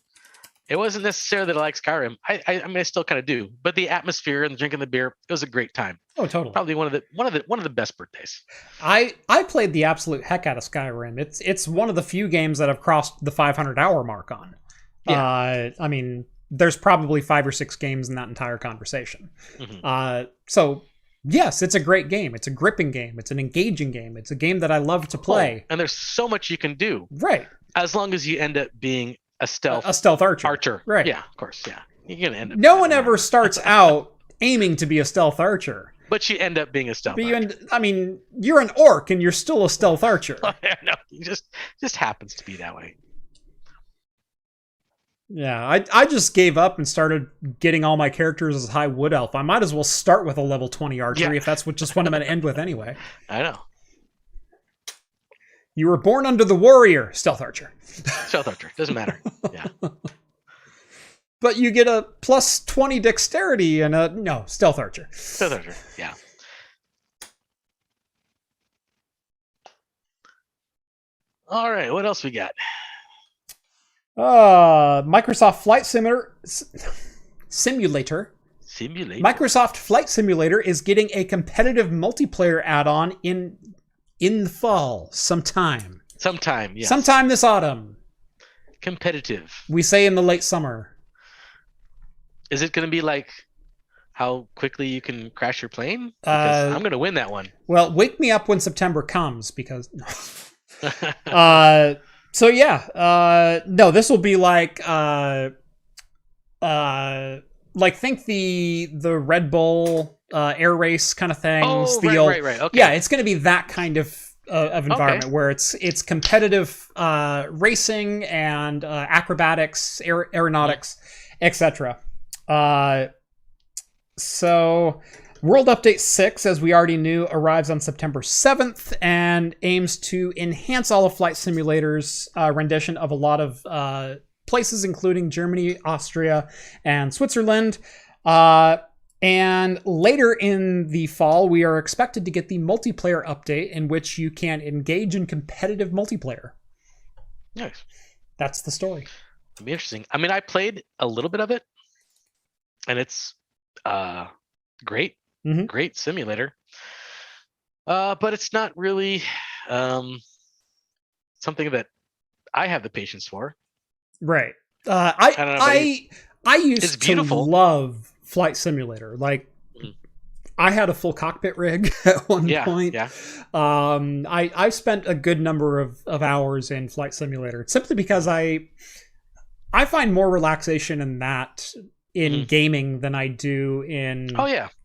[SPEAKER 2] It wasn't necessarily that I like Skyrim. I mean, I still kind of do. But the atmosphere and drinking the beer, it was a great time.
[SPEAKER 1] Oh, totally.
[SPEAKER 2] Probably one of the best birthdays.
[SPEAKER 1] I played the absolute heck out of Skyrim. It's one of the few games that I've crossed the 500-hour mark on. Yeah. I mean, there's probably 5 or 6 games in that entire conversation. So yes, it's a great game. It's a gripping game. It's an engaging game. It's a game that I love to play.
[SPEAKER 2] And there's so much you can do.
[SPEAKER 1] Right.
[SPEAKER 2] As long as you end up being a stealth
[SPEAKER 1] archer. Right.
[SPEAKER 2] Yeah, of course. Yeah. You're gonna end up.
[SPEAKER 1] No one ever starts out aiming to be a stealth archer.
[SPEAKER 2] But you end up being a stealth archer.
[SPEAKER 1] I mean, you're an orc and you're still a stealth archer.
[SPEAKER 2] No, it just happens to be that way.
[SPEAKER 1] Yeah, I just gave up and started getting all my characters as high wood elf. I might as well start with a level 20 archery if that's what I'm going to end with anyway.
[SPEAKER 2] I know.
[SPEAKER 1] You were born under the warrior, stealth archer.
[SPEAKER 2] Stealth archer, doesn't matter. Yeah.
[SPEAKER 1] But you get a plus 20 dexterity and stealth archer.
[SPEAKER 2] Stealth archer, yeah. All right, what else we got?
[SPEAKER 1] Microsoft Flight Simulator. Microsoft Flight Simulator is getting a competitive multiplayer add-on in the fall sometime.
[SPEAKER 2] Sometime, yes.
[SPEAKER 1] Sometime this autumn.
[SPEAKER 2] Competitive.
[SPEAKER 1] We say in the late summer.
[SPEAKER 2] Is it going to be like how quickly you can crash your plane? Because I'm going to win that one.
[SPEAKER 1] Well, wake me up when September comes because... So yeah, no, this will be like think the Red Bull air race kind of things.
[SPEAKER 2] Oh, right. Okay.
[SPEAKER 1] Yeah, it's going to be that kind of environment where it's competitive racing and acrobatics, aeronautics, etc. So World Update 6, as we already knew, arrives on September 7th and aims to enhance all of Flight Simulator's rendition of a lot of places, including Germany, Austria, and Switzerland. And later in the fall, we are expected to get the multiplayer update in which you can engage in competitive multiplayer.
[SPEAKER 2] Nice.
[SPEAKER 1] That's the story.
[SPEAKER 2] It'll be interesting. I mean, I played a little bit of it, and it's great. Mm-hmm. Great simulator. But it's not really something that I have the patience for.
[SPEAKER 1] Right. I used to love Flight Simulator. Like, I had a full cockpit rig at one point. Yeah. I spent a good number of hours in Flight Simulator simply because I find more relaxation in that in gaming than I do in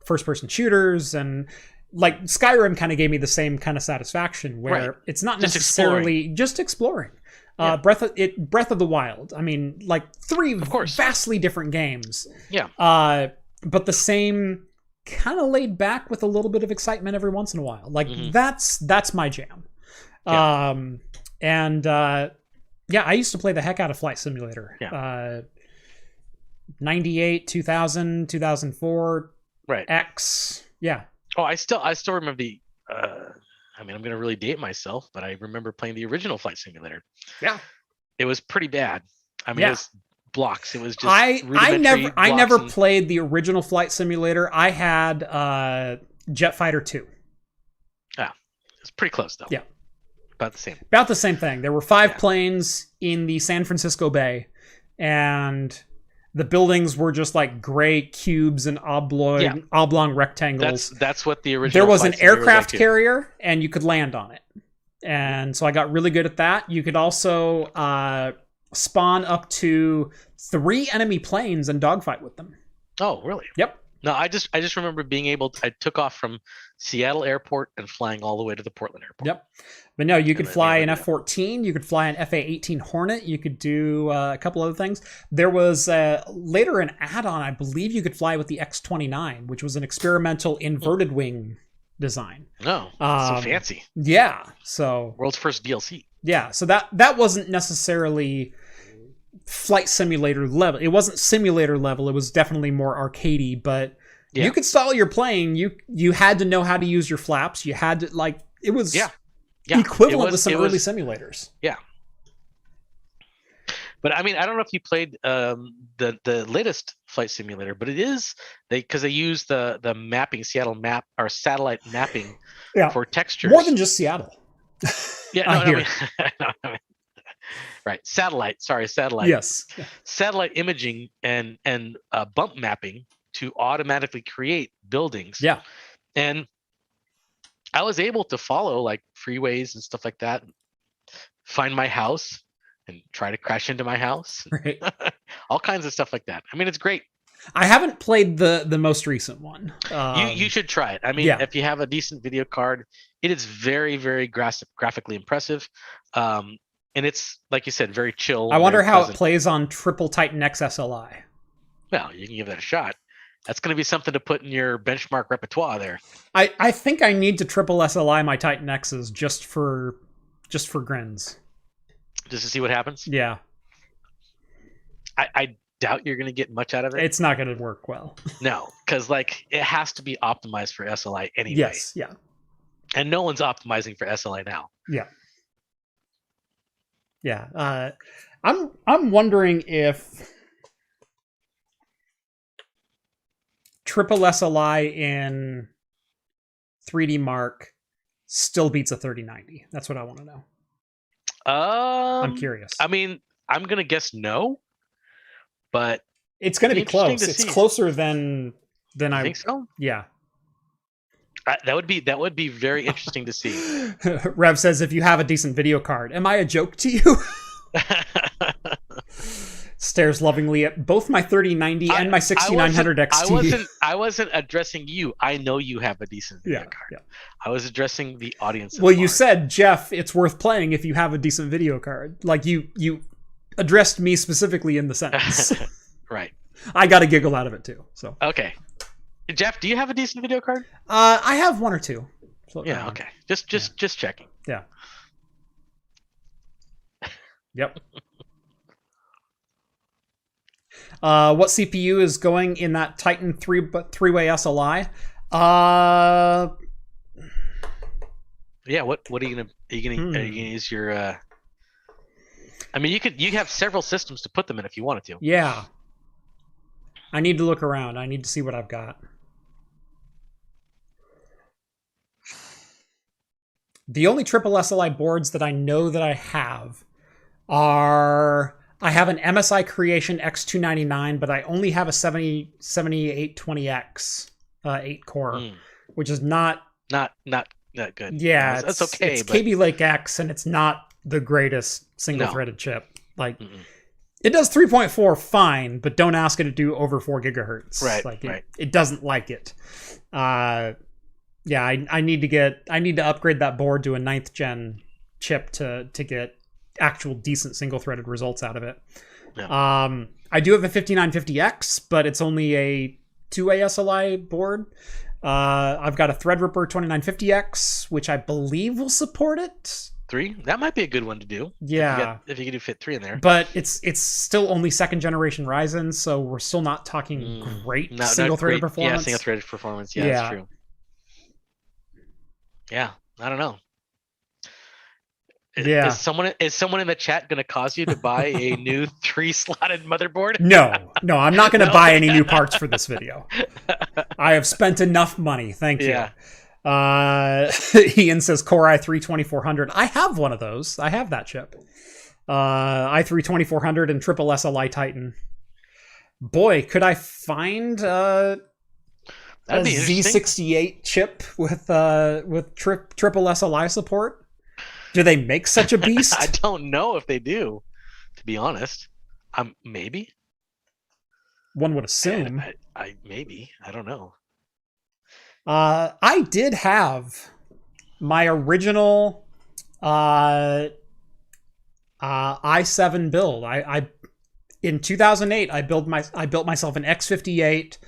[SPEAKER 1] first-person shooters, and like Skyrim kind of gave me the same kind of satisfaction where it's not necessarily just exploring. Breath of the Wild. I mean, like 3 vastly different games. Yeah. But the same kind of laid back with a little bit of excitement every once in a while. Like that's my jam. Yeah. I used to play the heck out of Flight Simulator. Yeah. 98, 2000, 2004, X. Yeah.
[SPEAKER 2] Oh, I still remember the I mean, I'm going to really date myself, but I remember playing the original Flight Simulator. Yeah. It was pretty bad. I mean, it was blocks. It was just
[SPEAKER 1] I never played the original Flight Simulator. I had Jet Fighter 2.
[SPEAKER 2] Yeah. It's pretty close though.
[SPEAKER 1] Yeah.
[SPEAKER 2] About the same.
[SPEAKER 1] About the same thing. There were 5 planes in the San Francisco Bay, and the buildings were just like gray cubes and oblong rectangles.
[SPEAKER 2] That's what the original.
[SPEAKER 1] There was an aircraft carrier, and you could land on it. And so I got really good at that. You could also spawn up to 3 enemy planes and dogfight with them.
[SPEAKER 2] Oh, really?
[SPEAKER 1] Yep.
[SPEAKER 2] No, I just remember being able to, I took off from Seattle Airport and flying all the way to the Portland Airport.
[SPEAKER 1] Yep. But no, you could fly an F-14, you could fly an FA-18 Hornet, you could do a couple other things. There was later an add-on, I believe you could fly with the X-29, which was an experimental inverted wing design.
[SPEAKER 2] Oh, so fancy.
[SPEAKER 1] Yeah. So
[SPEAKER 2] world's first DLC.
[SPEAKER 1] Yeah, so that wasn't necessarily Flight Simulator level. It wasn't simulator level. It was definitely more arcadey, but you could stall your plane. You had to know how to use your flaps. You had to it was equivalent with some early simulators.
[SPEAKER 2] Yeah. But I mean, I don't know if you played the latest flight simulator, but it is because they use the mapping Seattle map or satellite mapping for textures.
[SPEAKER 1] More than just Seattle.
[SPEAKER 2] Yeah, no, I mean, right, satellite. Sorry, satellite.
[SPEAKER 1] Yes,
[SPEAKER 2] satellite imaging and bump mapping to automatically create buildings.
[SPEAKER 1] Yeah,
[SPEAKER 2] and I was able to follow like freeways and stuff like that, find my house and try to crash into my house.
[SPEAKER 1] Right.
[SPEAKER 2] All kinds of stuff like that. I mean, it's great.
[SPEAKER 1] I haven't played the most recent one.
[SPEAKER 2] You should try it. I mean, if you have a decent video card, it is very, very graphically impressive. And it's, like you said, very chill.
[SPEAKER 1] I wonder how it plays on Triple Titan X SLI.
[SPEAKER 2] Well, you can give that a shot. That's going to be something to put in your benchmark repertoire there.
[SPEAKER 1] I think I need to triple SLI my Titan X's just for grins.
[SPEAKER 2] Just to see what happens?
[SPEAKER 1] Yeah.
[SPEAKER 2] I doubt you're going to get much out of it.
[SPEAKER 1] It's not going to work well.
[SPEAKER 2] No, because like it has to be optimized for SLI anyway.
[SPEAKER 1] Yes, yeah.
[SPEAKER 2] And no one's optimizing for SLI now.
[SPEAKER 1] Yeah. Yeah. I'm wondering if triple SLI in 3D Mark still beats a 3090. That's what I want to know. I'm curious.
[SPEAKER 2] I mean, I'm gonna guess no, but
[SPEAKER 1] it's gonna be close. It's closer than I
[SPEAKER 2] think so.
[SPEAKER 1] Yeah.
[SPEAKER 2] That would be very interesting to see.
[SPEAKER 1] Rev says, if you have a decent video card, am I a joke to you? Stares lovingly at both my 3090 and my 6900 XT.
[SPEAKER 2] I wasn't addressing you. I know you have a decent video card.
[SPEAKER 1] Yeah.
[SPEAKER 2] I was addressing the audience.
[SPEAKER 1] Well, you said, Jeff, it's worth playing if you have a decent video card. Like you addressed me specifically in the sentence.
[SPEAKER 2] Right.
[SPEAKER 1] I got a giggle out of it too. So
[SPEAKER 2] okay. Jeff, do you have a decent video card?
[SPEAKER 1] I have one or two.
[SPEAKER 2] Yeah, okay. Just checking.
[SPEAKER 1] Yeah. Yep. What CPU is going in that Titan three-way SLI?
[SPEAKER 2] Yeah, what are you gonna use your I mean you have several systems to put them in if you wanted to.
[SPEAKER 1] Yeah. I need to look around. I need to see what I've got. The only triple SLI boards that I know that I have are... I have an MSI Creation X299, but I only have a 7820X 8-core, which is not
[SPEAKER 2] good.
[SPEAKER 1] Yeah,
[SPEAKER 2] that's okay.
[SPEAKER 1] It's KB Lake X, and it's not the greatest single-threaded chip. Like, it does 3.4 fine, but don't ask it to do over 4 gigahertz.
[SPEAKER 2] Right,
[SPEAKER 1] like
[SPEAKER 2] right.
[SPEAKER 1] It doesn't like it. Yeah, I need to upgrade that board to a 9th gen chip to get actual decent single-threaded results out of it. Yeah. I do have a 5950X, but it's only a 2-way SLI board. I've got a Threadripper 2950X, which I believe will support it.
[SPEAKER 2] 3? That might be a good one to do.
[SPEAKER 1] Yeah.
[SPEAKER 2] If you could fit 3 in there.
[SPEAKER 1] But it's still only 2nd generation Ryzen, so we're still not talking great single-threaded performance.
[SPEAKER 2] Yeah, single-threaded performance. Yeah, that's true. Yeah, I don't know.
[SPEAKER 1] Yeah.
[SPEAKER 2] Is someone in the chat going to cause you to buy a new 3-slotted motherboard?
[SPEAKER 1] No, I'm not going to buy any new parts for this video. I have spent enough money. Thank you. Yeah. Ian says Core i3 2400. I have one of those. I have that chip. i3 2400 and triple SLI Titan. Boy, could I find a Z68 chip with triple SLI support? Do they make such a beast?
[SPEAKER 2] I don't know if they do, to be honest. Maybe.
[SPEAKER 1] One would assume.
[SPEAKER 2] Maybe. I don't know.
[SPEAKER 1] I did have my original i7 build. I in 2008 I built myself an X58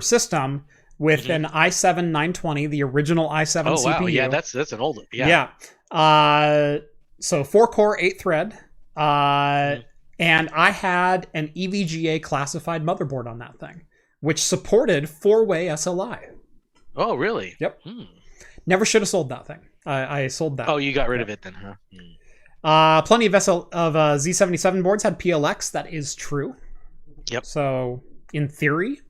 [SPEAKER 1] system with an i7 920, the original i7 CPU.
[SPEAKER 2] Oh wow, yeah, that's an old one. Yeah.
[SPEAKER 1] So 4-core, 8-thread. And I had an EVGA classified motherboard on that thing, which supported 4-way SLI.
[SPEAKER 2] Oh, really?
[SPEAKER 1] Yep. Never should have sold that thing. I sold that.
[SPEAKER 2] Oh, you got rid of it then, huh?
[SPEAKER 1] Plenty of Z77 boards had PLX. That is true.
[SPEAKER 2] Yep.
[SPEAKER 1] So, in theory,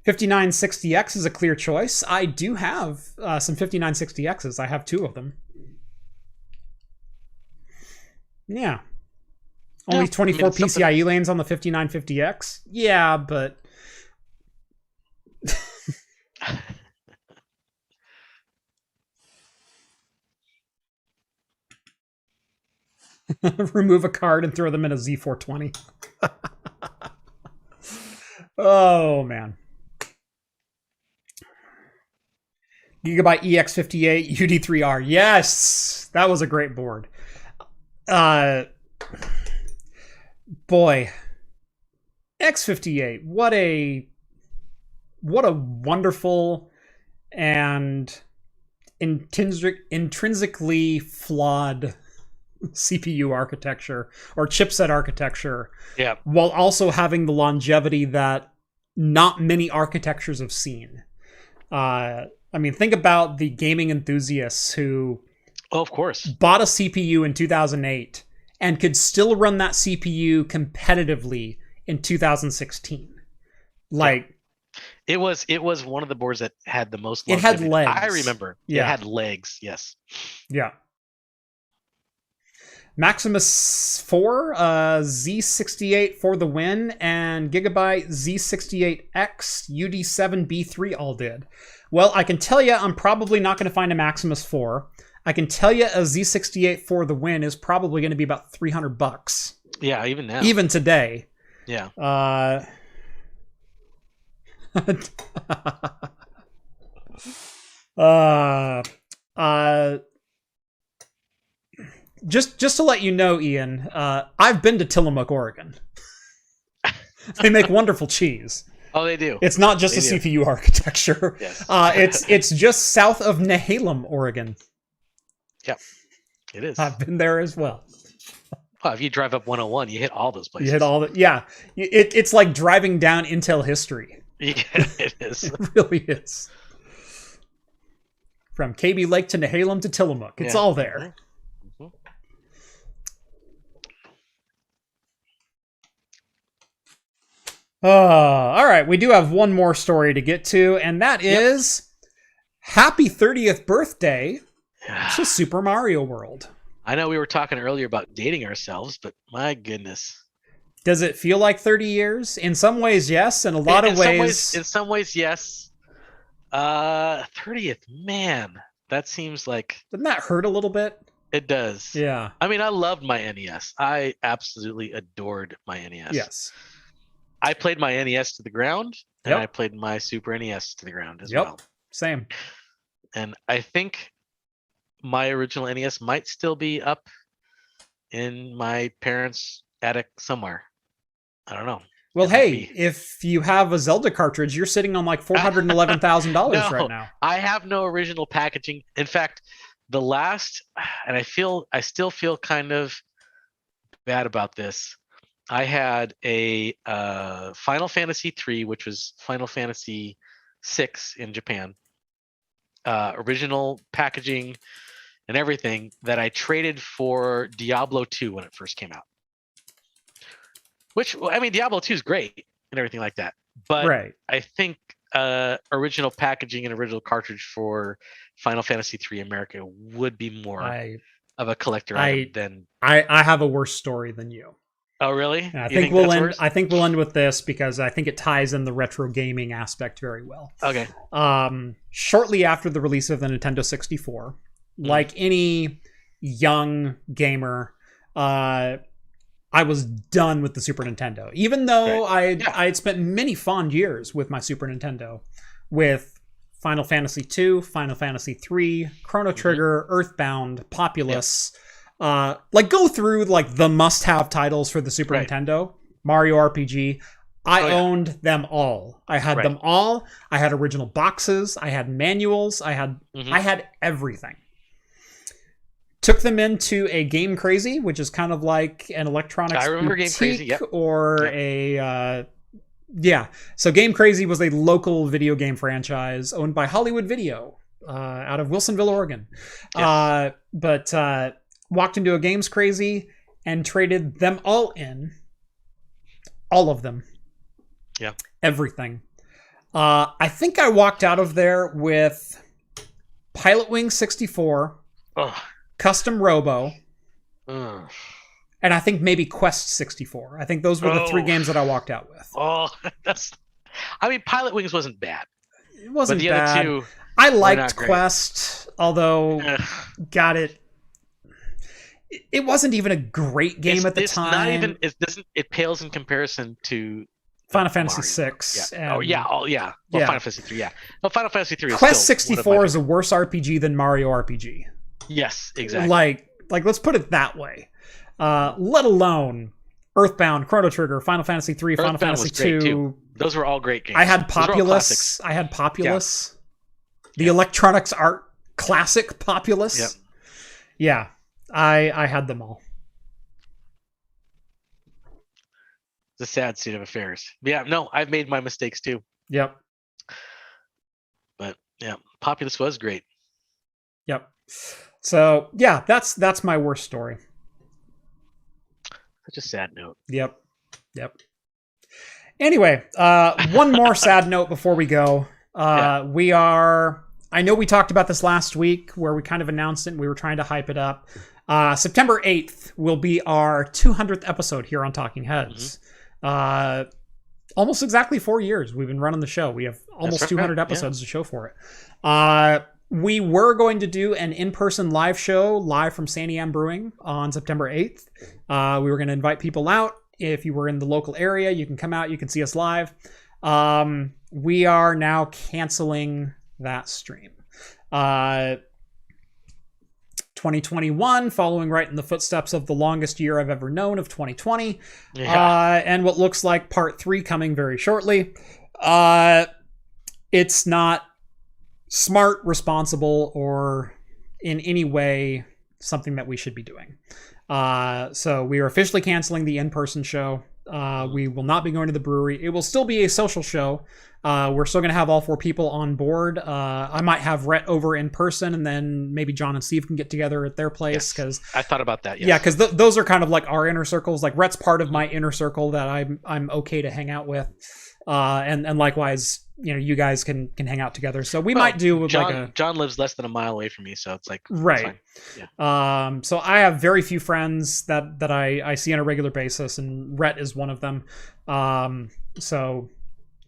[SPEAKER 1] 5960X is a clear choice. I do have some 5960Xs. I have 2 of them. Yeah. Only 24 PCIe lanes on the 5950X? Yeah, but... Remove a card and throw them in a Z420. Oh, man. Gigabyte EX58 UD3R. Yes! That was a great board. Boy. X58. What a wonderful and intrinsically flawed CPU architecture or chipset architecture.
[SPEAKER 2] Yeah.
[SPEAKER 1] While also having the longevity that not many architectures have seen. I mean, think about the gaming enthusiasts who
[SPEAKER 2] of course,
[SPEAKER 1] bought a CPU in 2008 and could still run that CPU competitively in 2016. Like,
[SPEAKER 2] it was one of the boards that had the most
[SPEAKER 1] longevity. It had legs.
[SPEAKER 2] I remember. Yeah. It had legs, yes.
[SPEAKER 1] Yeah. Maximus 4, Z68 for the win, and Gigabyte Z68X UD7B3 all did. Well, I can tell you I'm probably not going to find a Maximus 4. I can tell you a Z68 for the win is probably going to be about $300.
[SPEAKER 2] Yeah, even now.
[SPEAKER 1] Even today.
[SPEAKER 2] Yeah.
[SPEAKER 1] Just to let you know, Ian, I've been to Tillamook, Oregon. They make wonderful cheese.
[SPEAKER 2] Oh, they do.
[SPEAKER 1] It's not just CPU architecture.
[SPEAKER 2] Yes.
[SPEAKER 1] It's just south of Nehalem, Oregon.
[SPEAKER 2] Yep, it is.
[SPEAKER 1] I've been there as well.
[SPEAKER 2] Well, if you drive up 101, you hit all those places.
[SPEAKER 1] You hit all the, yeah. It's like driving down Intel history.
[SPEAKER 2] Yeah, it is.
[SPEAKER 1] It really is. From KB Lake to Nehalem to Tillamook. It's all there.
[SPEAKER 2] Mm-hmm.
[SPEAKER 1] All right, we do have one more story to get to, and that is happy 30th birthday to Super Mario World.
[SPEAKER 2] I know we were talking earlier about dating ourselves, but my goodness.
[SPEAKER 1] Does it feel like 30 years? In some ways, yes. In a lot of ways...
[SPEAKER 2] In some ways, yes. 30th, man. That seems like...
[SPEAKER 1] Doesn't that hurt a little bit?
[SPEAKER 2] It does.
[SPEAKER 1] Yeah.
[SPEAKER 2] I mean, I loved my NES. I absolutely adored my NES.
[SPEAKER 1] Yes.
[SPEAKER 2] I played my NES to the ground, and I played my Super NES to the ground as well.
[SPEAKER 1] Same.
[SPEAKER 2] And I think my original NES might still be up in my parents' attic somewhere. I don't know.
[SPEAKER 1] Well, hey, if you have a Zelda cartridge, you're sitting on like $411,000 right now.
[SPEAKER 2] I have no original packaging. In fact, the last, and I still feel kind of bad about this. I had a Final Fantasy 3, which was Final Fantasy 6 in Japan. Original packaging and everything that I traded for Diablo 2 when it first came out. Which, I mean, Diablo 2 is great and everything like that. But I think original packaging and original cartridge for Final Fantasy 3 America would be more of a collector item than...
[SPEAKER 1] I have a worse story than you.
[SPEAKER 2] Oh, really?
[SPEAKER 1] I think we'll end with this because I think it ties in the retro gaming aspect very well.
[SPEAKER 2] Okay.
[SPEAKER 1] Shortly after the release of the Nintendo 64, like any young gamer, I was done with the Super Nintendo. Even though I had spent many fond years with my Super Nintendo, with Final Fantasy II, Final Fantasy III, Chrono Trigger, Earthbound, Populous. Like go through like the must-have titles for the Super Nintendo, Mario RPG. I owned them all. I had them all. I had original boxes. I had manuals. I had everything. Took them into a Game Crazy, which is kind of like an electronics boutique or a So Game Crazy was a local video game franchise owned by Hollywood Video. out of Wilsonville, Oregon.
[SPEAKER 2] Yes.
[SPEAKER 1] But walked into a Games Crazy and traded them all in. All of them.
[SPEAKER 2] Yeah.
[SPEAKER 1] Everything. I think I walked out of there with Pilot Wing 64, Custom Robo, and I think maybe Quest 64. I think those were the 3 games that I walked out with.
[SPEAKER 2] Pilot Wings wasn't bad.
[SPEAKER 1] It wasn't
[SPEAKER 2] but the
[SPEAKER 1] bad.
[SPEAKER 2] Other two
[SPEAKER 1] I liked Quest, although it wasn't even a great game at the time.
[SPEAKER 2] It pales in comparison to
[SPEAKER 1] Final Fantasy VI.
[SPEAKER 2] Yeah. Final Fantasy 3, yeah. No, Final Fantasy 3 is
[SPEAKER 1] Quest 64 is a worse RPG than Mario RPG.
[SPEAKER 2] Yes, exactly.
[SPEAKER 1] Like let's put it that way. Let alone Earthbound, Chrono Trigger, Final Fantasy 3, Final Fantasy 2.
[SPEAKER 2] Those were all great games.
[SPEAKER 1] I had Populous. The Electronics Art Classic Populous.
[SPEAKER 2] Yep.
[SPEAKER 1] Yeah, I had them all.
[SPEAKER 2] It's a sad state of affairs. Yeah, no, I've made my mistakes too.
[SPEAKER 1] Yep.
[SPEAKER 2] But yeah, Populous was great.
[SPEAKER 1] Yep. So yeah, that's my worst story.
[SPEAKER 2] Such a sad note.
[SPEAKER 1] Yep. Anyway, one more sad note before we go. I know we talked about this last week where we kind of announced it and we were trying to hype it up. September 8th will be our 200th episode here on Talking Heads. Almost exactly 4 years we've been running the show. We have almost 200 episodes to show for it. We were going to do an in-person live show live from Sandy Am Brewing on September 8th. We were going to invite people out. If you were in the local area, you can come out. You can see us live. We are now canceling that stream. 2021, following right in the footsteps of the longest year I've ever known of 2020. And what looks like part 3 coming very shortly. It's not smart, responsible, or in any way something that we should be doing. So we are officially canceling the in-person show. We will not be going to the brewery. It will still be a social show. We're still going to have all 4 people on board. I might have Rhett over in person, and then maybe John and Steve can get together at their place. Because
[SPEAKER 2] I thought about that. Yes.
[SPEAKER 1] Yeah, because those are kind of like our inner circles. Like Rhett's part of my inner circle that I'm okay to hang out with, and likewise, you guys can hang out together. So we might do
[SPEAKER 2] John lives less than a mile away from me, so it's like
[SPEAKER 1] right.
[SPEAKER 2] It's fine.
[SPEAKER 1] So I have very few friends that I see on a regular basis, and Rhett is one of them. So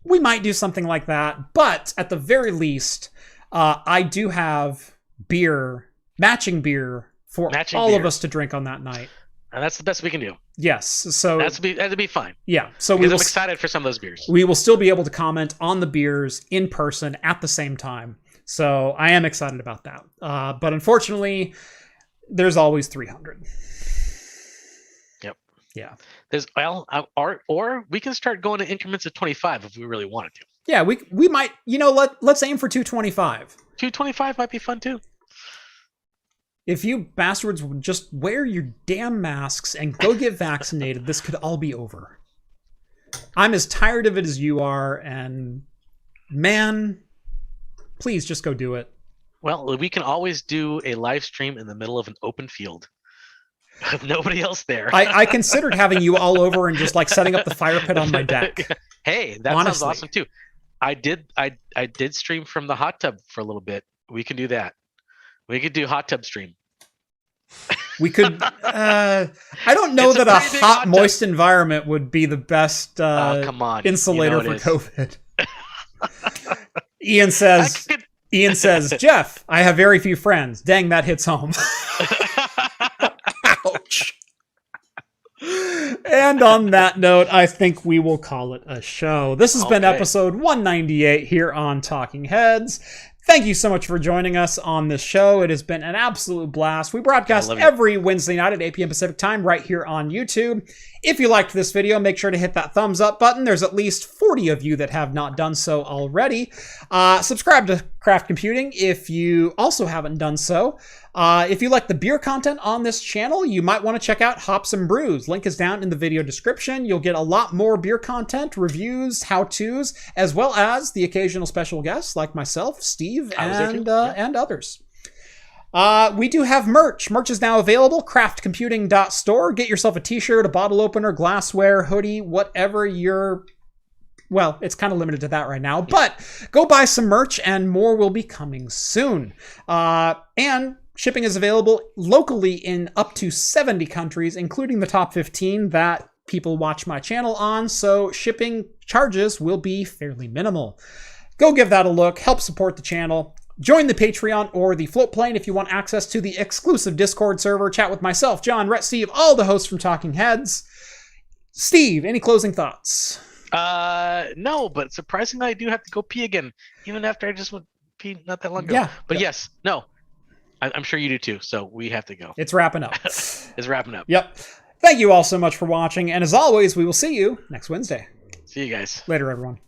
[SPEAKER 1] we might do something like that, but at the very least, I do have matching beer for all of us to drink on that night.
[SPEAKER 2] And that's the best we can do.
[SPEAKER 1] Yes, so
[SPEAKER 2] that'd be fine.
[SPEAKER 1] Yeah, so
[SPEAKER 2] I'm excited for some of those beers.
[SPEAKER 1] We will still be able to comment on the beers in person at the same time. So I am excited about that. But unfortunately, there's always 300.
[SPEAKER 2] Yep.
[SPEAKER 1] Yeah.
[SPEAKER 2] Or we can start going to increments of 25 if we really wanted to.
[SPEAKER 1] Yeah, we might. Let's aim for 225.
[SPEAKER 2] 225 might be fun too.
[SPEAKER 1] If you bastards would just wear your damn masks and go get vaccinated, this could all be over. I'm as tired of it as you are, and man, please just go do it.
[SPEAKER 2] Well, we can always do a live stream in the middle of an open field with nobody else there.
[SPEAKER 1] I considered having you all over and just like setting up the fire pit on my deck.
[SPEAKER 2] Hey, that sounds awesome too. I did stream from the hot tub for a little bit. We can do that. We could do hot tub stream.
[SPEAKER 1] We could. I don't know that a hot, moist environment would be the best
[SPEAKER 2] come on.
[SPEAKER 1] insulator for COVID. Ian says, Jeff, I have very few friends. Dang, that hits home. Ouch. And on that note, I think we will call it a show. This has been episode 198 here on Talking Heads. Thank you so much for joining us on this show. It has been an absolute blast. We broadcast every Wednesday night at 8 p.m. Pacific time right here on YouTube. If you liked this video, make sure to hit that thumbs up button. There's at least 40 of you that have not done so already. Subscribe to Craft Computing if you also haven't done so. If you like the beer content on this channel, you might want to check out Hops and Brews. Link is down in the video description. You'll get a lot more beer content, reviews, how-tos, as well as the occasional special guests like myself, Steve, and others. We do have merch. Merch is now available. Craftcomputing.store. Get yourself a t-shirt, a bottle opener, glassware, hoodie, whatever you're... Well, it's kind of limited to that right now, but go buy some merch and more will be coming soon. And shipping is available locally in up to 70 countries, including the top 15 that people watch my channel on, so shipping charges will be fairly minimal. Go give that a look. Help support the channel. Join the Patreon or the Float Plane if you want access to the exclusive Discord server. Chat with myself, John, Rhett, Steve, all the hosts from Talking Heads. Steve, any closing thoughts?
[SPEAKER 2] No, but surprisingly, I do have to go pee again, even after I just went pee not that long ago.
[SPEAKER 1] Yeah.
[SPEAKER 2] But yes, no, I'm sure you do too. So we have to go.
[SPEAKER 1] It's wrapping up.
[SPEAKER 2] It's wrapping up.
[SPEAKER 1] Yep. Thank you all so much for watching. And as always, we will see you next Wednesday.
[SPEAKER 2] See you guys.
[SPEAKER 1] Later, everyone.